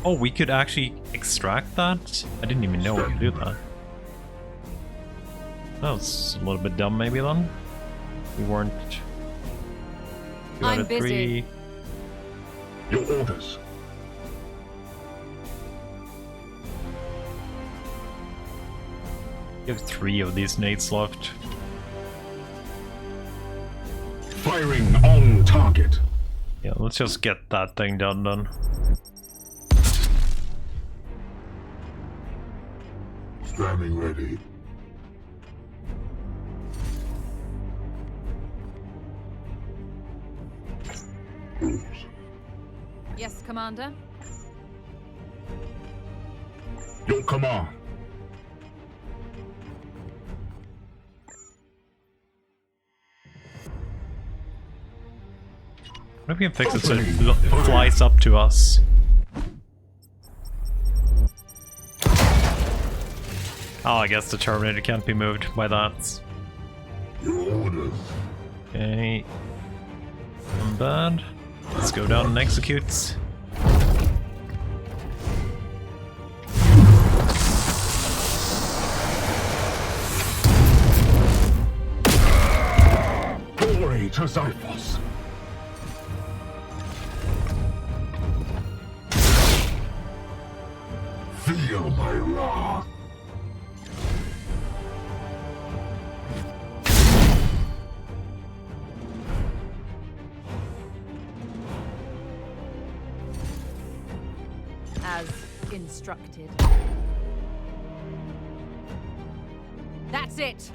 Oh, we could actually extract that? I didn't even know we could do that. That was a little bit dumb maybe then. We weren't... I'm busy. 3. Your orders. You have 3 of these nades left. Firing on target. Yeah, let's just get that thing done then. Standing ready. Yes, Commander? Your command. What if we can fix it so it flies up to us? Oh, I guess the Terminator can't be moved by that. Your orders. Okay. Not bad. Let's go down and execute. Glory to Xiphos. Feel my wrath. As instructed. That's it!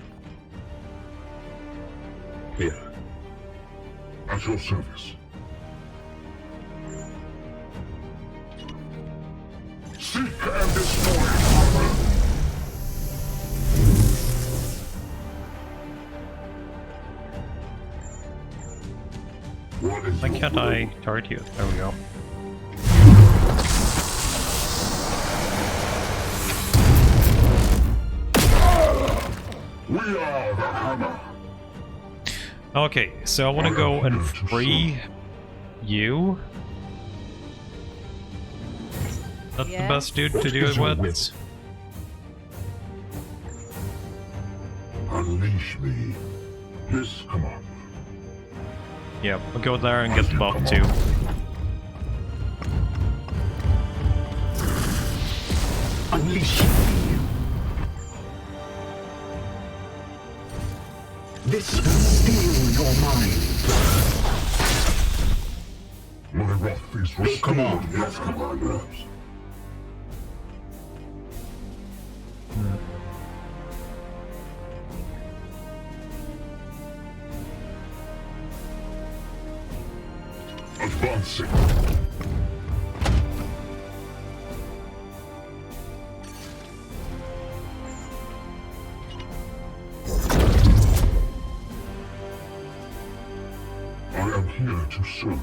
Here. At your service. Seek and destroy. What is Why your can't will? I target you? There we go. We are the hammer. Okay, so I want to go and free you. That's the best dude to do it with. Unleash me. Yes, Commander. Yeah, we'll go there and get the buff too. Unleash me. This will steal your mind. My wrath is restored. Command. Yes, Commander. Advancing. I am here to serve.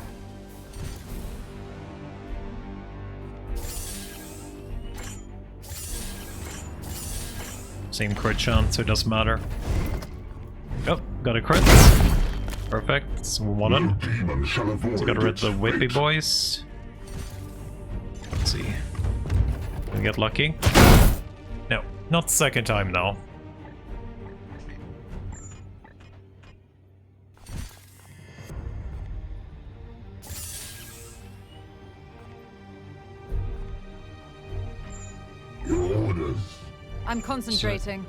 Same crit chance, so it doesn't matter. Oh, got a crit. Perfect, so we won No it. demon shall avoid So got rid of its the whippy fate. boys. Let's see. We get lucky. No, not second time though. Your orders. I'm concentrating.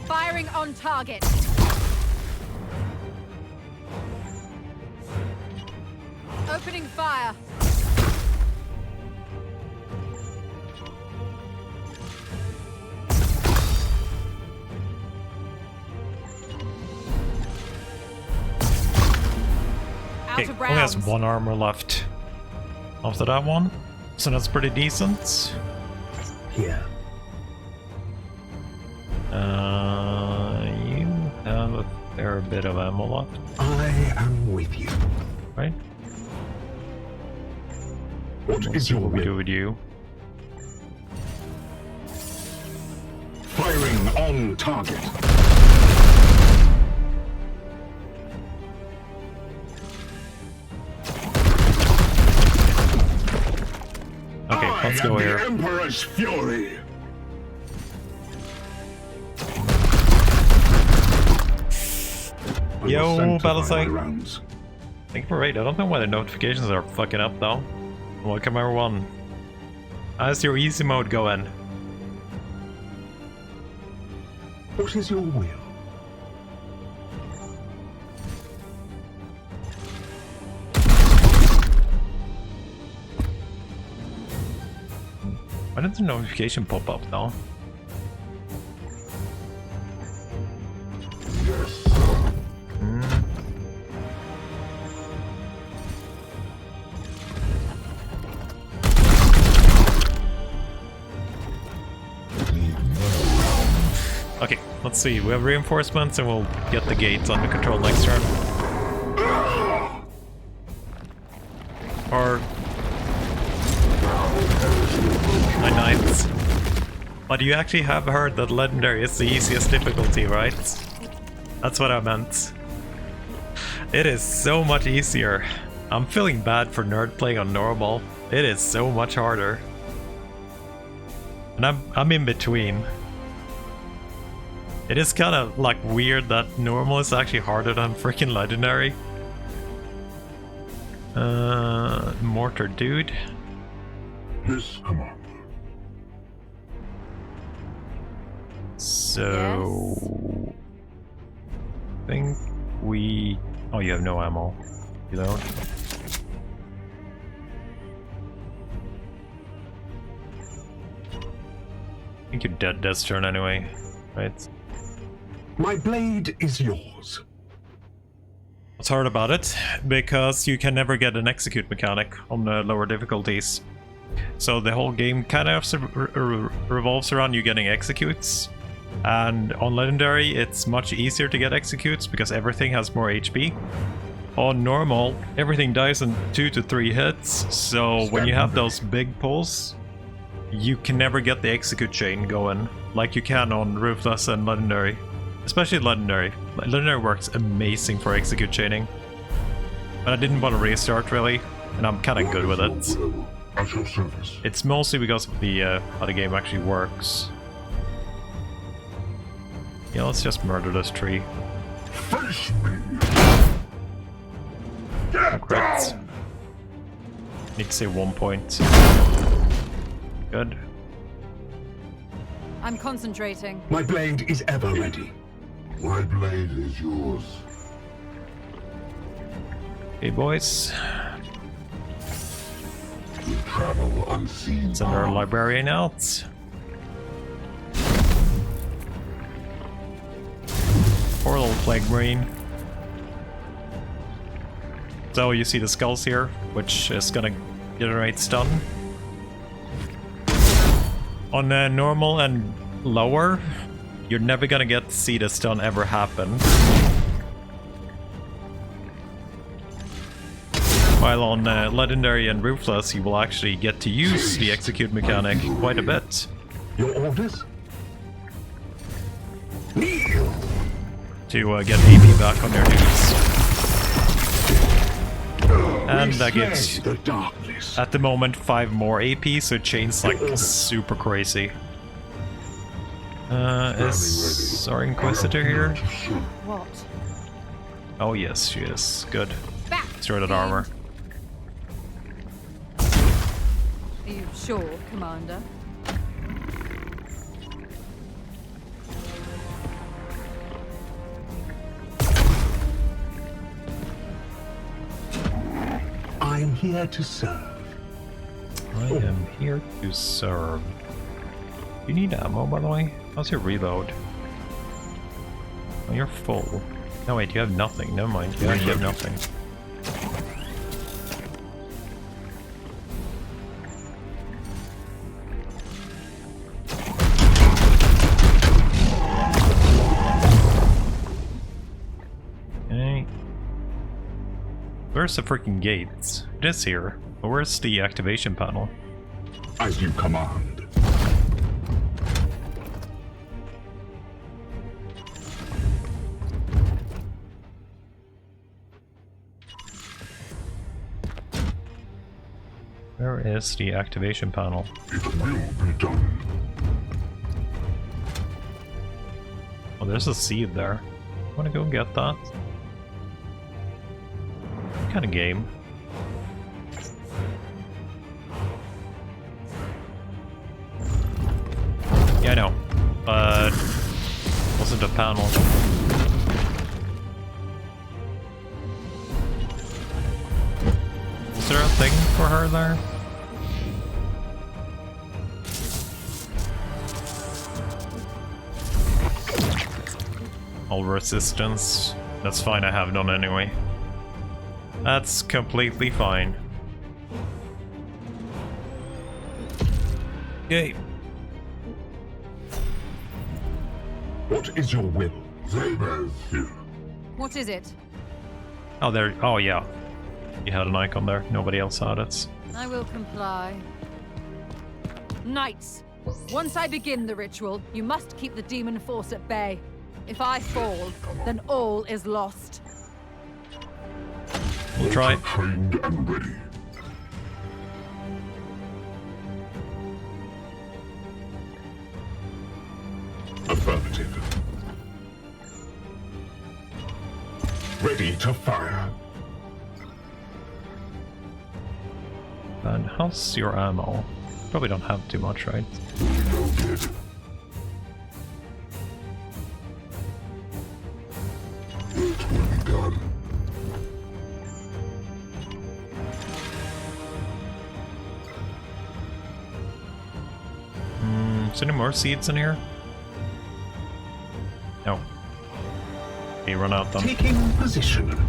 Firing on target. Opening fire. Out Okay, of only has rounds. 1 armor left after that one, so that's pretty decent. Here. You have a fair bit of ammo left, I am with you. right? What Let's is see your what we do will? with you. Firing on target. Okay, let's go here. The Emperor's fury. I Yo, will sanctify Battlesite. my rounds. Thank you for raid. I don't know why the notifications are fucking up though. Welcome everyone. How's your easy mode going? What is your will? Why did the notification pop up though? Yes, sir. Okay, let's see. We have reinforcements and we'll get the gates under control next turn. Or my knights. But you actually have heard that legendary is the easiest difficulty, right? That's what I meant. It is so much easier. I'm feeling bad for nerd playing on normal. It is so much harder. And I'm in between. It is kind of like weird that normal is actually harder than freaking legendary. Mortar dude. Yes, Commander. So I think we. Oh, you have no ammo. You don't. I think you're dead this turn anyway, right? My blade is yours. What's hard about it? Because you can never get an execute mechanic on the lower difficulties. So the whole game kind of revolves around you getting executes. And on legendary, it's much easier to get executes because everything has more HP. On normal, everything dies in 2 to 3 hits. So when you have those big pulls, you can never get the execute chain going like you can on Ruthless and legendary. Especially legendary. Legendary works amazing for execute chaining. But I didn't want to restart really, and I'm kind of good with it. At your service. It's mostly because of the how the game actually works. Yeah, let's just murder this tree. Face me. Crits. Need to save 1 point. Good. I'm concentrating. My blade is ever ready. My blade is yours. Hey boys. We travel unseen. Send our librarian out. Poor little plague marine. So you see the skulls here, which is gonna generate stun. On normal and lower, you're never gonna get to see the stun ever happen. While on legendary and ruthless, you will actually get to use the execute mechanic quite a bit. Your orders? Kneel. To get AP back on your dudes. And I get, the darkness. at the moment, 5 more AP, so it chains like super crazy. Is our Inquisitor here? What? Oh yes, she is. Good. Back! Shredded armor. Are you sure, Commander? I am here to serve. I am here to serve. You need ammo, by the way? How's your reload? Oh, you're full. No, wait, you have nothing. Never mind. You actually have nothing. Okay. Where's the freaking gates? It is here. But where's the activation panel? As you command. Where is the activation panel? It will be done. Oh, there's a seed there. Wanna go get that? What kind of game? Yeah, I know. But wasn't a panel. Is there a thing for her there? All resistance. That's fine, I have none anyway. That's completely fine. Okay. What is your will? Zaber's here. What is it? Oh, there. Oh, yeah. You had an icon there. Nobody else had it. I will comply. Knights, once I begin the ritual, you must keep the demon force at bay. If I fall, then all is lost. We'll try. Trained and ready. Affirmative. Ready to fire. And how's your ammo? Probably don't have too much, right? Reloaded. It will be done. Is there any more seeds in here? No. Okay, run out then. Taking position.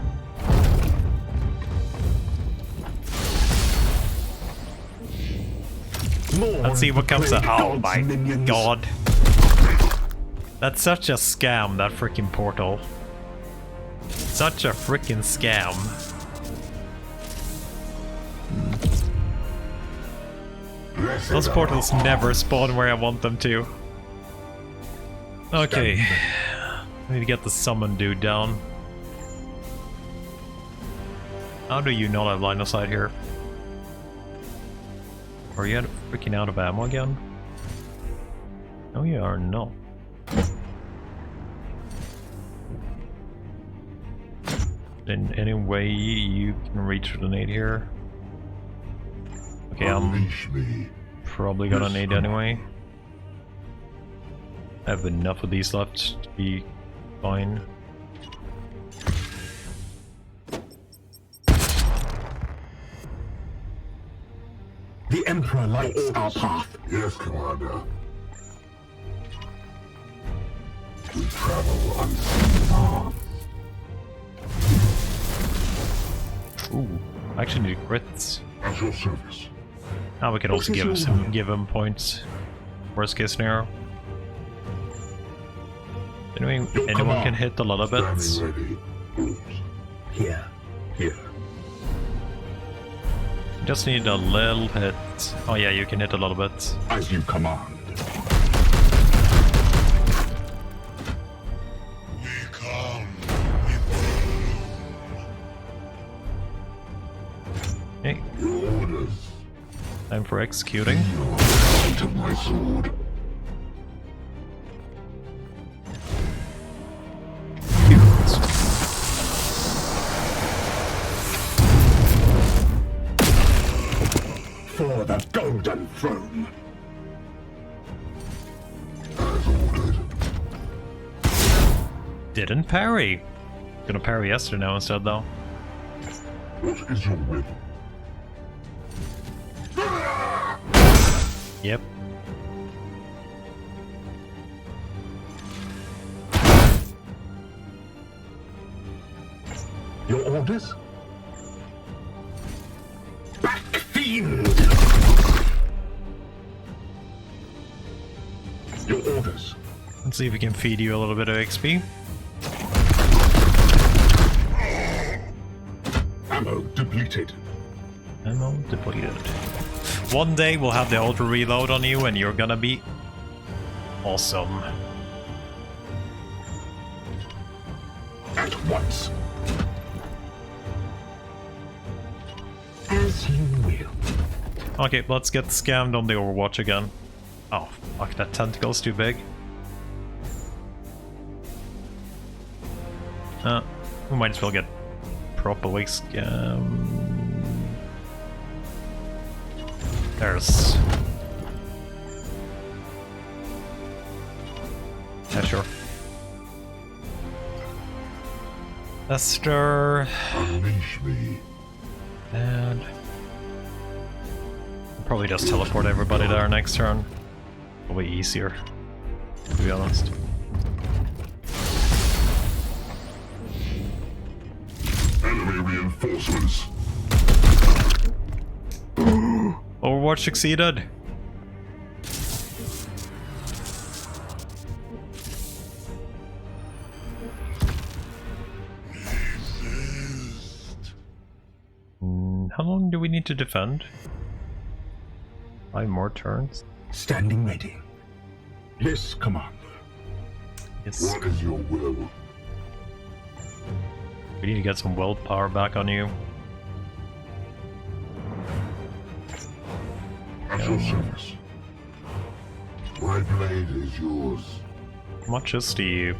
Let's see what comes out. Oh my minions. god. That's such a scam, that freaking portal. Such a freaking scam. Those portals never spawn where I want them to. Okay. I need to get the summon dude down. How do you not have line of sight here? Are you freaking out of ammo again? No, you are not. In any way you can reach the nade here? Okay, I'm Unleash me. probably gonna need anyway. I have enough of these left to be fine. The Emperor lights our path. Yes, Commander. We travel unseen paths. Ooh, I actually need crits. At your service. Now we can also give him points. Worst case scenario. Anyone can hit a lot of bits. Standing ready. Here. Here. Just need a little hit. Oh yeah, you can hit a little bit. As you command. We come Okay, Your orders. time for executing. Light of my sword. For the Golden Throne. As ordered. Didn't parry. Gonna parry yesterday now instead though. What is your will? Yep. Your orders? Back, fiend! Your orders. Let's see if we can feed you a little bit of XP. Ammo depleted. Ammo depleted. One day we'll have the auto reload on you and you're gonna be awesome. At once. As you will. Okay, let's get scammed on the Overwatch again. Oh, fuck, that tentacle's too big. We might as well get properly scammed. There's... Yeah, sure. Esther... Unleash me. And... probably just teleport everybody there next turn. Probably easier, to be honest. Enemy reinforcements. Overwatch succeeded! How long do we need to defend? 5 more turns? Standing ready. Yes, Commander. Yes. What is your will? We need to get some willpower back on you. At your service. My blade is yours. How much is the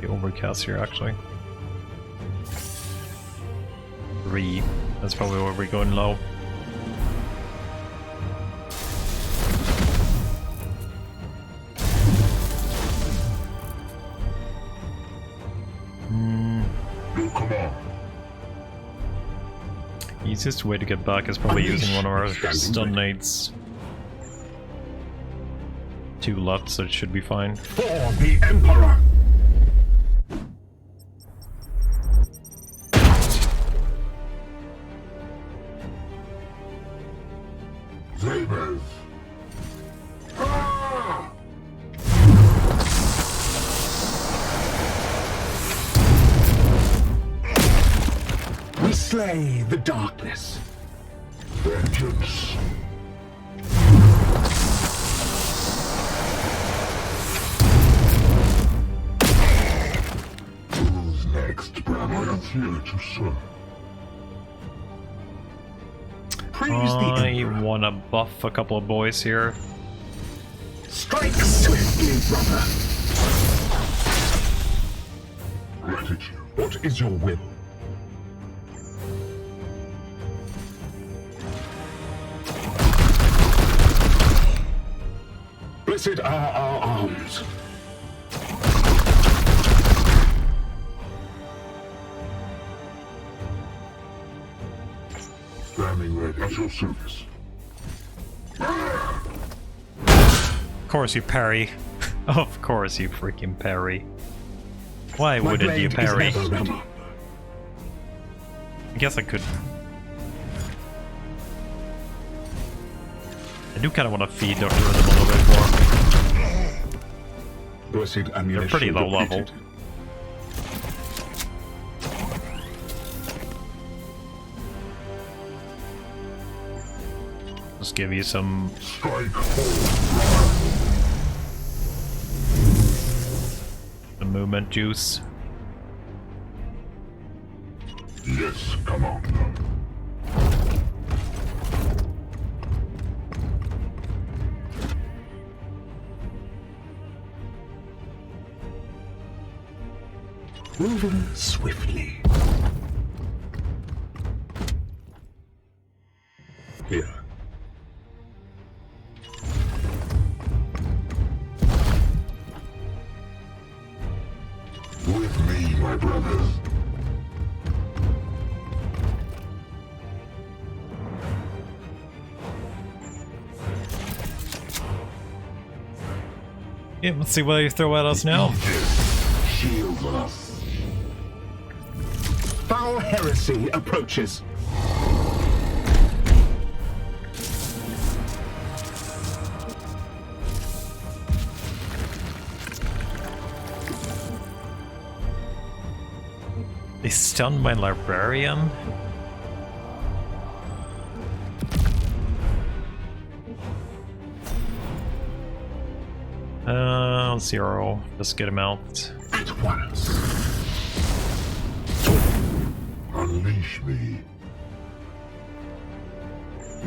overcast here actually? 3. That's probably where we're going low. Your command. Easiest way to get back is probably using one of our stun nades. 2 left, so it should be fine. For the Emperor! Zabers. Ah! We slay the darkness. Vengeance. Who's next, brother? I am here to serve. Praise the I Emperor. wanna buff a couple of boys here. Strike swiftly, brother. Gratitude. What is your will? Blessed are our arms. Standing ready at your service. Of course you parry. Of course you freaking parry. Why My wouldn't you blade is parry? ever ready. I guess I could. I do kind of want to feed the rhythm a little bit more. Blessed ammunition. They're pretty low level. depleted. Just give you some Strike home. movement juice. Yes, Commander. Moving swiftly. Here. With me, my brothers. Yeah, let's see what you throw at us now. Shield us. Foul heresy approaches. They stunned my librarian? Zero. Just get him out. At once. Unleash me.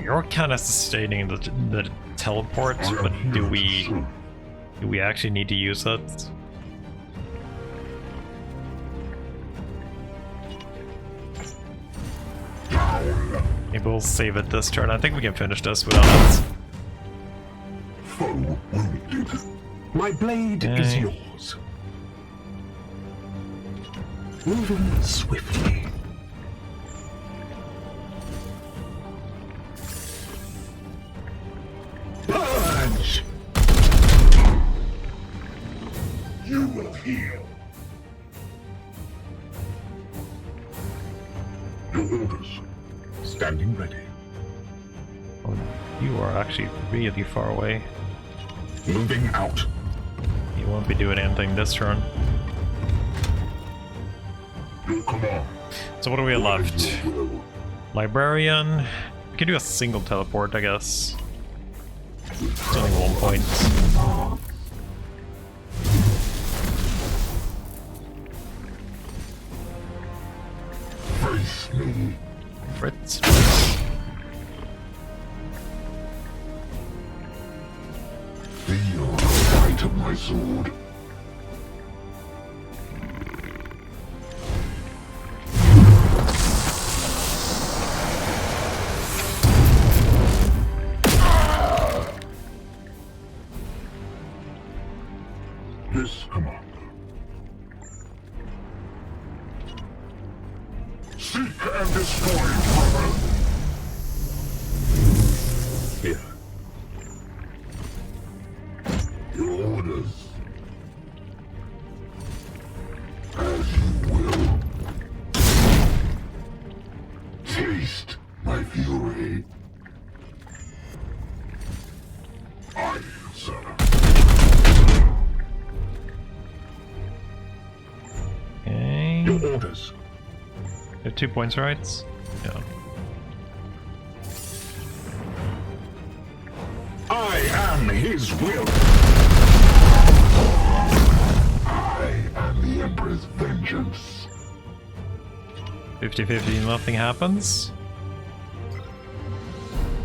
You're kind of sustaining the teleport, but do we actually need to use it? Maybe we'll save it this turn. I think we can finish this without it. Foe wounded. My blade is yours. Moving swiftly. Purge! You will heal. Your orders. Standing ready. Oh, you are actually really far away. Moving out. You won't be doing anything this turn. Your command. So what do we have What left? is your will? Librarian. We can do a single teleport, I guess. It's only 1 point. Face me. Fritz. Feel the bite of my sword. Yes, Commander. Seek and destroy, brother. Here. Your orders. As you will. Taste my fury. Aye, sir. Okay. Your orders. You have 2 points, right? Yeah. I am his will. I am the Emperor's vengeance. 50-50, nothing happens.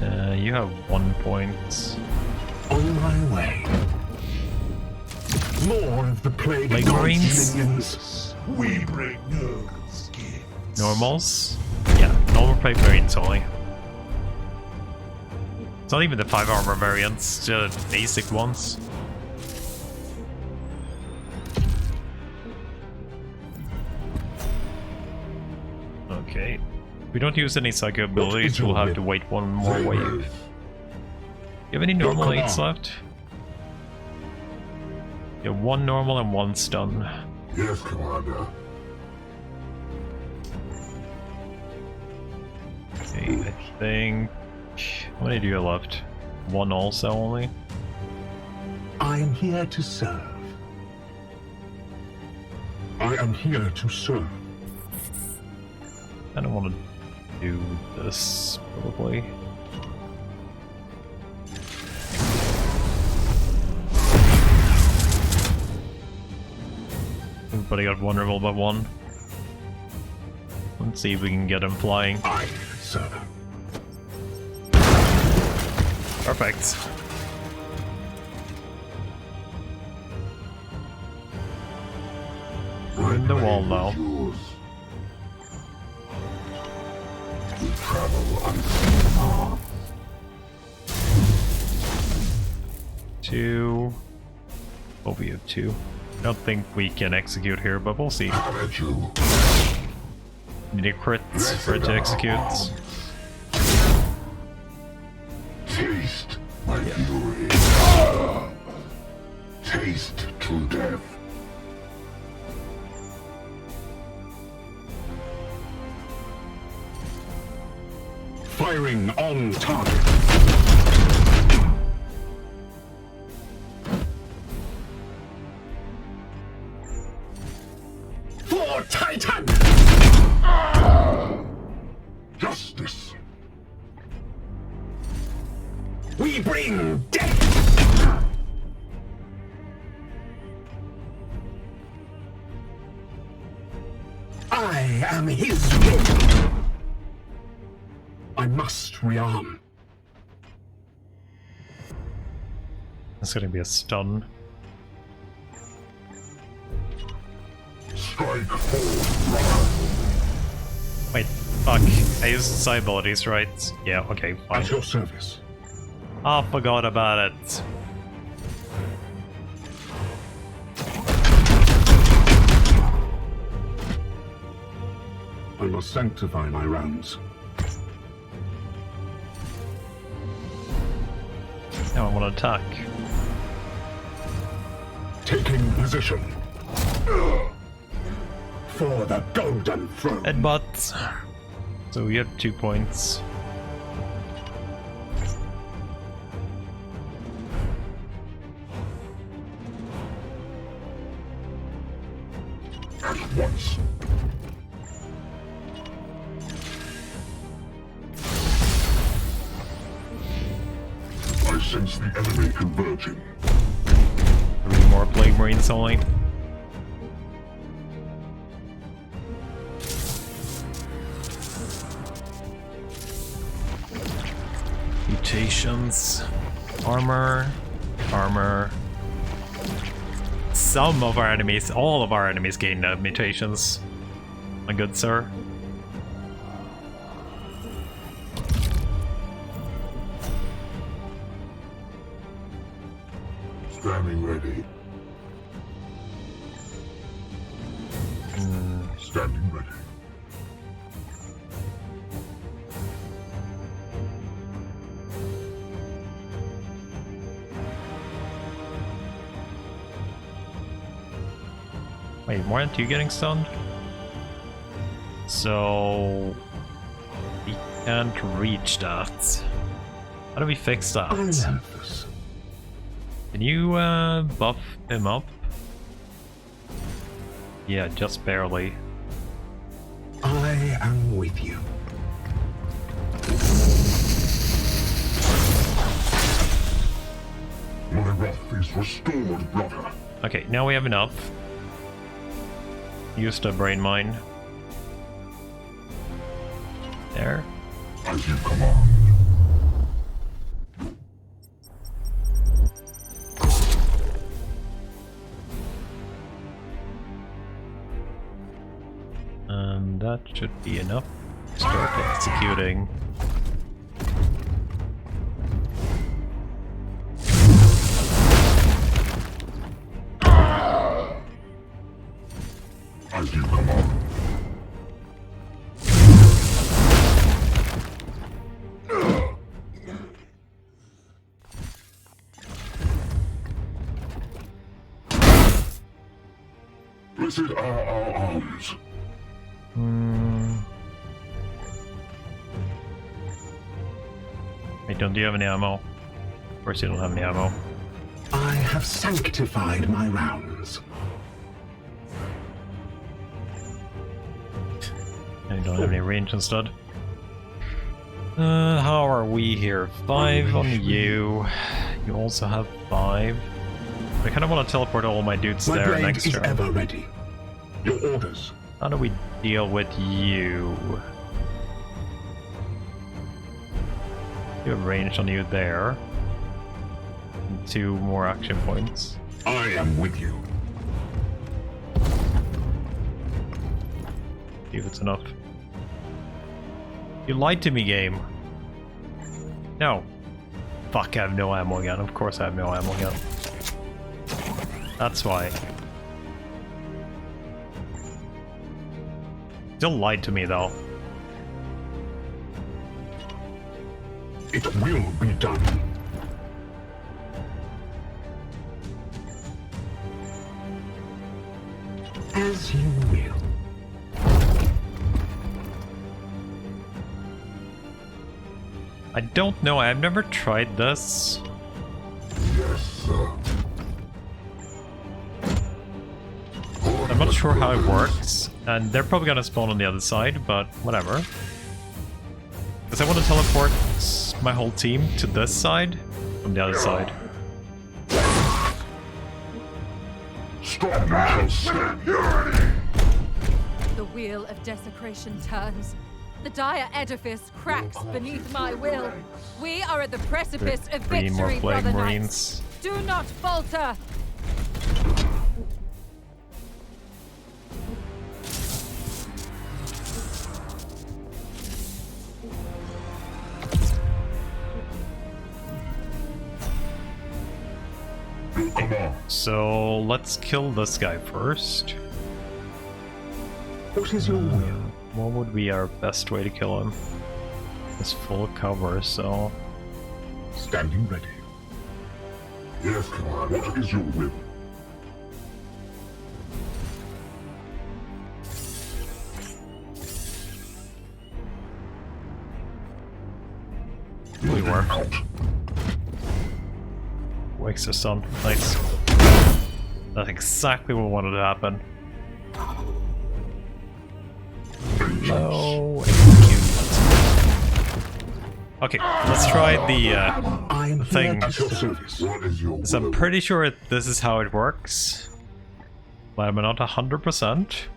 You have 1 point. On my way. More of the plague Like god's Marines? minions. We bring no skin. Normals? Yeah, normal plate variants only. It's not even the 5 armor variants, just basic ones. Okay. If we don't use any psycho abilities, we'll have to wait one more wave. You have any normal 8s left? Yeah, 1 normal and 1 stun. Yes, Commander. Okay, I think... How many do you have left? 1 also only? I am here to serve. I am here to serve. I don't want to do this, probably. Everybody got vulnerable by 1. Let's see if we can get him flying. Aye, sir. Perfect. We're in the wall now. Yours. We travel unseen paths. 2. Oh, we have 2. I don't think we can execute here, but we'll see. Have at you. Need a crit for it to execute. Taste my fury. Taste true death. Firing on target. For Titan! Justice. We bring death! I am his will. I must rearm. That's gonna be a stun. Strike forward, brother. Wait, fuck. I used side abilities, right? Yeah, okay, fine. At your service. I forgot about it. I must sanctify my rounds. Now I want to attack. Taking position. For the Golden Throne. Headbutt. So we have 2 points. At once. I sense the enemy converging. 3 more Plague Marines only. Mutations. Armor. Armor. Some of our enemies, all of our enemies gain mutations. My good sir. Standing ready. Standing ready. Wait, weren't you getting stunned? So we can't reach that. How do we fix that? Ruthless. Can you buff him up? Yeah, just barely. I am with you. My wrath is restored, brother. Okay, now we have enough. Use the brain mine. There. As you command. And that should be enough. Start executing. As you command. Blessed are our arms. Wait, do you have any ammo? Of course you don't have any ammo. I have sanctified my rounds. And you don't have any range instead. How are we here? 5 on you. You also have 5. I kind of want to teleport all my dudes My there blade next is turn. ever ready. Your orders. How do we deal with you? You have range on you there. And 2 more action points. I am with you. See if it's enough. You lied to me, game. No. Fuck, I have no ammo again. Of course I have no ammo again. That's why. Still lied to me, though. It will be done. As you will. I don't know, I've never tried this. Yes, sir. I'm not sure how it works, and they're probably gonna spawn on the other side, but whatever. Because I want to teleport my whole team to this side from the other side. Stop now, security! The wheel of desecration turns. The dire edifice cracks beneath my will. We are at the precipice of 3 more victory, Plague brother Marines. knights. Do not falter! Come on. So let's kill this guy first. What is your will? What would be our best way to kill him? It's full cover, so... Standing ready. Yes, Commander. What is your will? We were. Wakes us on. Nice. That's exactly what wanted to happen. No, execute. Okay, let's try the thing. At your service. What is your will? So I'm pretty sure this is how it works, but I'm not 100%.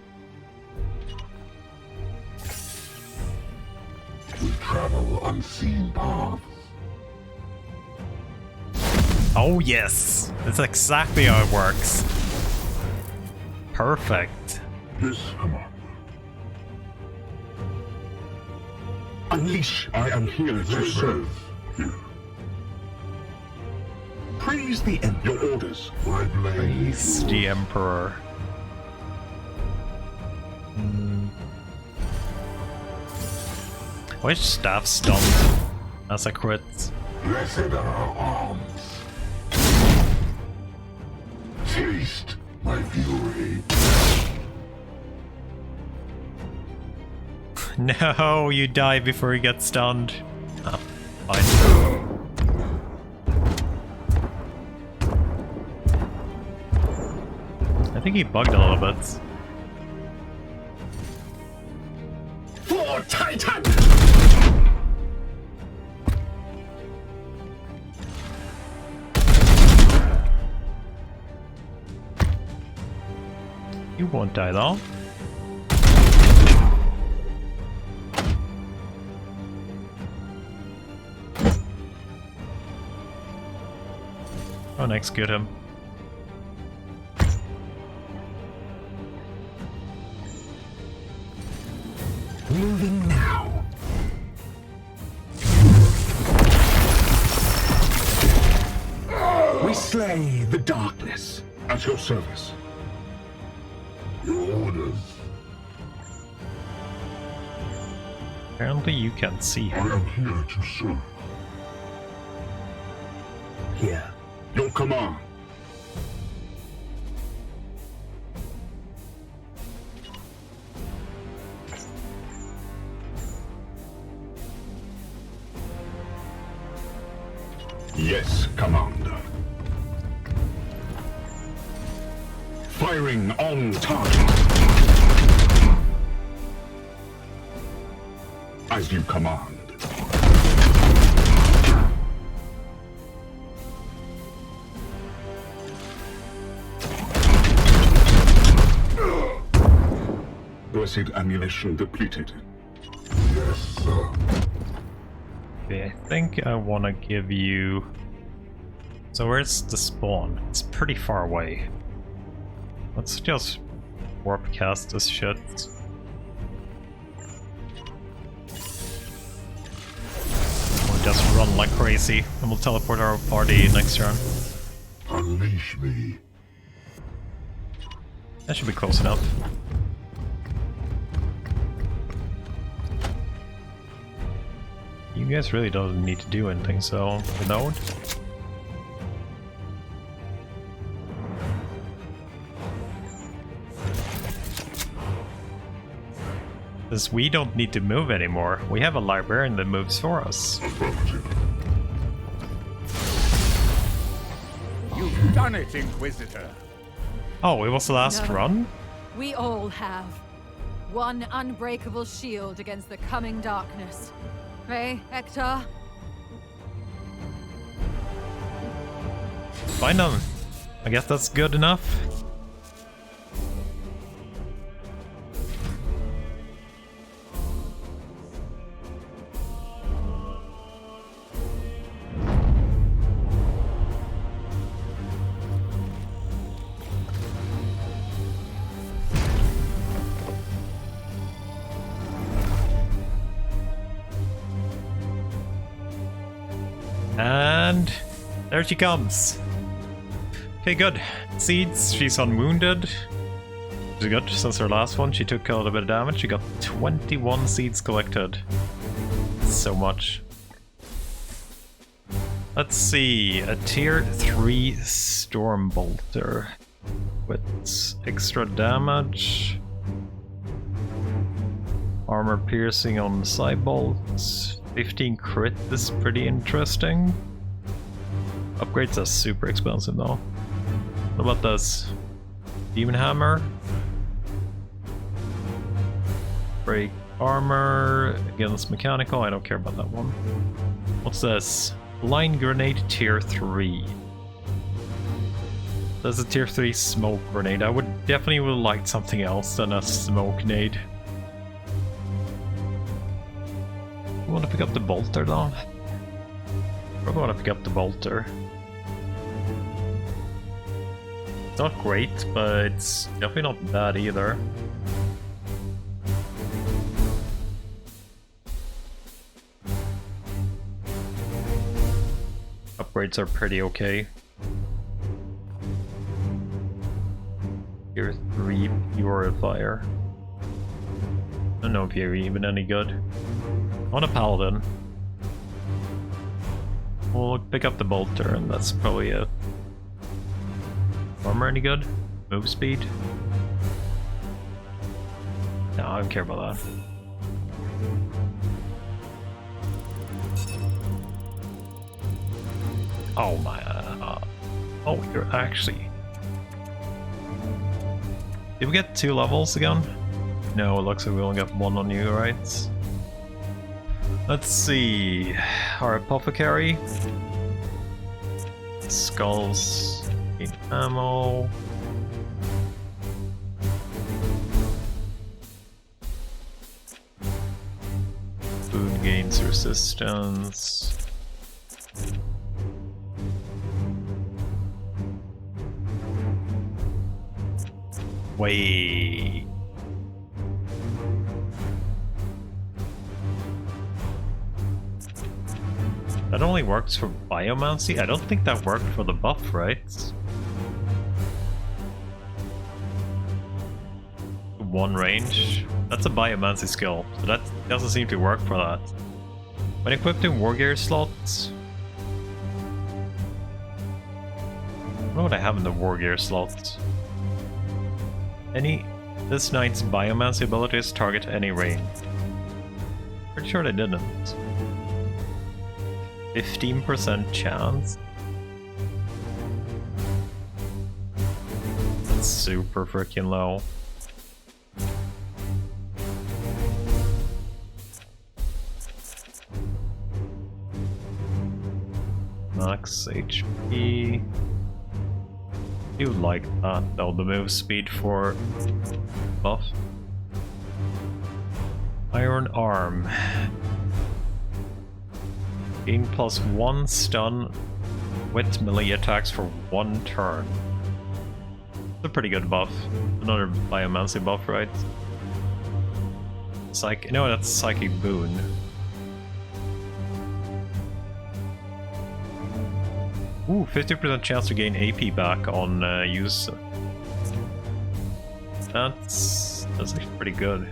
We travel unseen paths. Oh yes, that's exactly how it works. Perfect. Yes, Commander. Unleash. I am here to serve. Here. Praise the end. Your orders. My blade He's is the yours. Emperor. Which staff stunned? That's a crit. Blessed are our arms. Taste my fury. No, you die before you get stunned. Oh, fine. I think he bugged a little bit. For Titan! You won't die though. Oh, execute him. Moving now. We slay the darkness. At your service. Your orders. Apparently you can't see I him. am here to serve. Here. Your command. Yes, Commander. Firing on target. As you command. acid ammunition depleted. Yes, sir. Okay, I think I want to give you... So where's the spawn? It's pretty far away. Let's just warp cast this shit. We'll just run like crazy, and we'll teleport our party next turn. Unleash me. That should be close enough. You guys really don't need to do anything, so reload. Because we don't need to move anymore. We have a librarian that moves for us. You've done it, Inquisitor. Oh, it was the last No. run? We all have. One unbreakable shield against the coming darkness. Hey, Hector? Fine then. I guess that's good enough. And there she comes. Okay, good. Seeds, she's unwounded. Which is good, since her last one she took a little bit of damage. She got 21 seeds collected. So much. Let's see, a tier 3 Storm Bolter with extra damage. Armor piercing on side bolts. 15 crit is pretty interesting. Upgrades are super expensive though. What about this? Demon Hammer. Break armor against mechanical. I don't care about that one. What's this? Line grenade tier 3. There's a tier 3 smoke grenade. I would definitely would like something else than a smoke grenade. I want to pick up the bolter though. Probably want to pick up the bolter. It's not great, but it's definitely not bad either. Upgrades are pretty okay. Tier 3 Purifier. I don't know if you're even any good. I want a paladin. We'll pick up the bolter, and that's probably it. Armor any good? Move speed? No, I don't care about that. Oh my... oh, you're actually... Did we get 2 levels again? No, it looks like we only got 1 on you, right? Let's see... Our apothecary. Skulls. Need ammo. Food gains resistance. Wait. That only works for biomancy? I don't think that worked for the buff, right? One range? That's a biomancy skill, so that doesn't seem to work for that. When equipped in wargear slots... I don't know what I have in the wargear slots. This knight's biomancy abilities target any range. Pretty sure they didn't. 15% chance? That's super freaking low. Max HP. I do like that though, the move speed for buff. Iron Arm. Gain +1 stun with melee attacks for 1 turn. It's a pretty good buff. Another biomancy buff, right? No, that's Psychic Boon. Ooh, 50% chance to gain AP back on use. That's actually pretty good.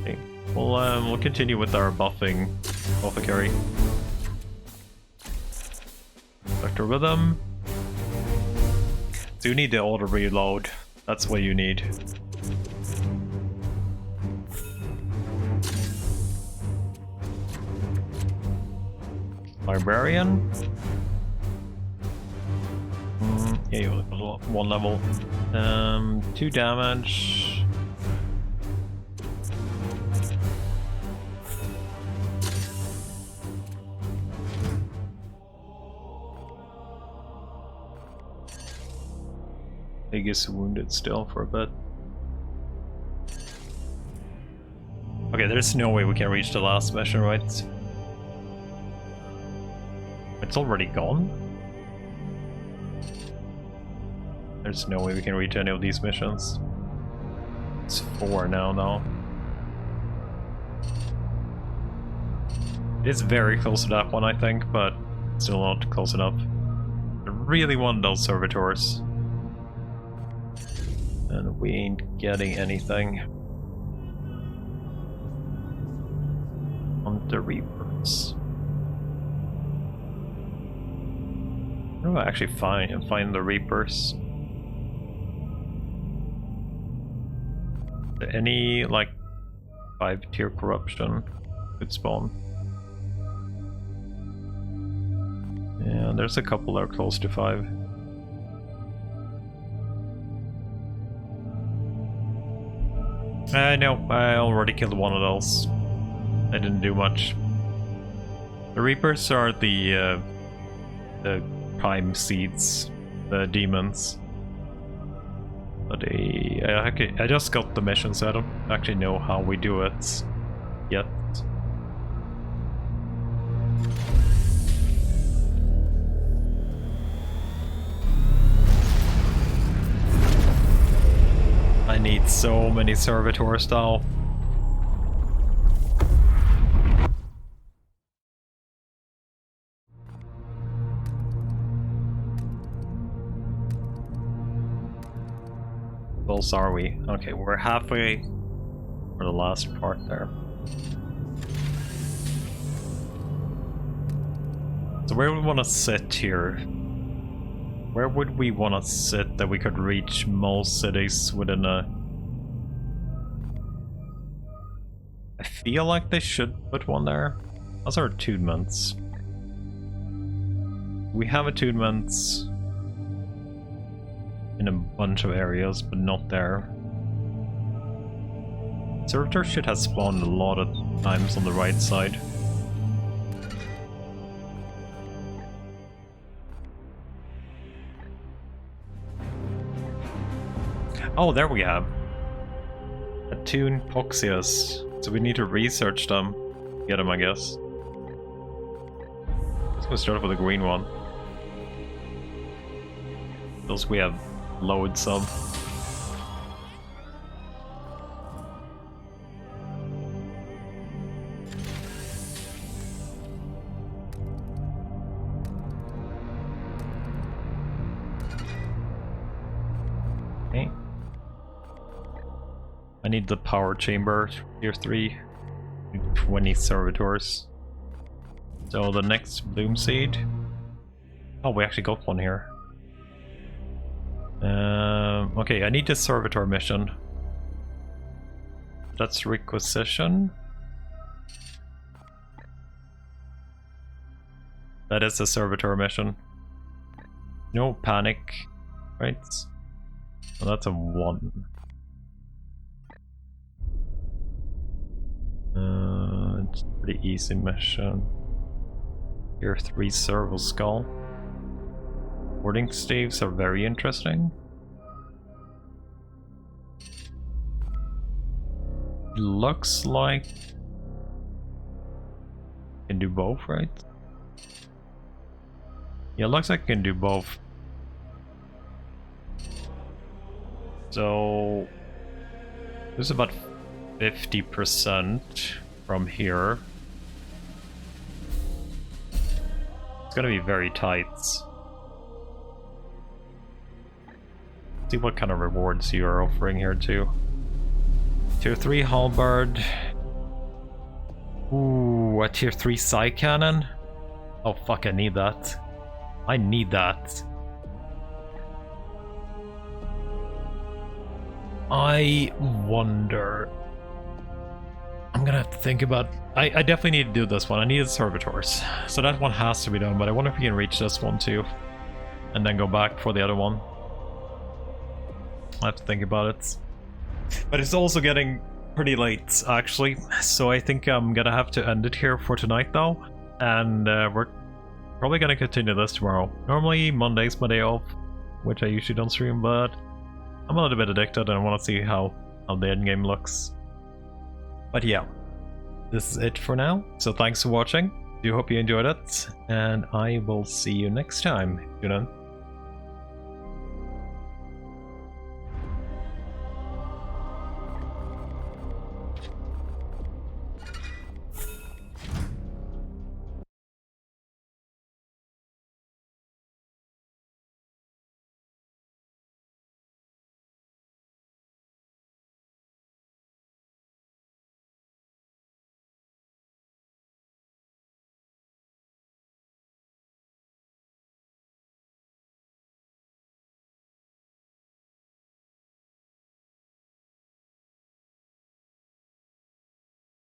Okay, we'll continue with our buffing apothecary. Vector Rhythm. So you need the auto reload. That's what you need. Librarian. Yeah, you level 1 level. 2 damage. I guess wounded still for a bit. Okay, there's no way we can reach the last mission, right? It's already gone? There's no way we can reach any of these missions. It's 4 now, though. It's very close to that one, I think, but still not close enough. I really want those servitors. And we ain't getting anything. On the Reapers. Where do I actually find the Reapers? Any, like, 5-tier corruption could spawn. Yeah, there's a couple that are close to 5. No, I already killed one of those. I didn't do much. The Reapers are the Prime Seeds, the demons. But I just got the mission, so I don't actually know how we do it yet. I need so many servitors now. Close are we? Okay, we're halfway for the last part there. So where do we want to sit here? Where would we want to sit that we could reach most cities within a... I feel like they should put one there. Those are attunements. We have attunements in a bunch of areas, but not there. Servitor should have spawned a lot of times on the right side. Oh, there we have. Attune Poxius. So we need to research them. Get them, I guess. Let's go start with the green one. Those we have loads of. Okay. I need the power chamber, tier 3. 20 servitors. So the next bloom seed. Oh, we actually got one here. Okay, I need the servitor mission. That's requisition. That is a servitor mission. No panic, right? Well, that's a 1. It's a pretty easy mission. Tier 3 serval skull. Warding staves are very interesting. looks like I can do both, right? Yeah, it looks like I can do both. So this is about 50% from here. It's gonna be very tight. See what kind of rewards you are offering here too. Tier 3 halberd. Ooh, a tier 3 side cannon. Oh fuck, I need that. I need that. I wonder. I'm gonna have to think about. I definitely need to do this one. I need the servitors, so that one has to be done. But I wonder if we can reach this one too, and then go back for the other one. I have to think about it. But it's also getting pretty late, actually. So I think I'm gonna have to end it here for tonight, though, and we're probably gonna continue this tomorrow. Normally Monday's my day off, which I usually don't stream, but I'm a little bit addicted and I want to see how the end game looks. But yeah, this is it for now. So thanks for watching. I do hope you enjoyed it, and I will see you next time. Tune in.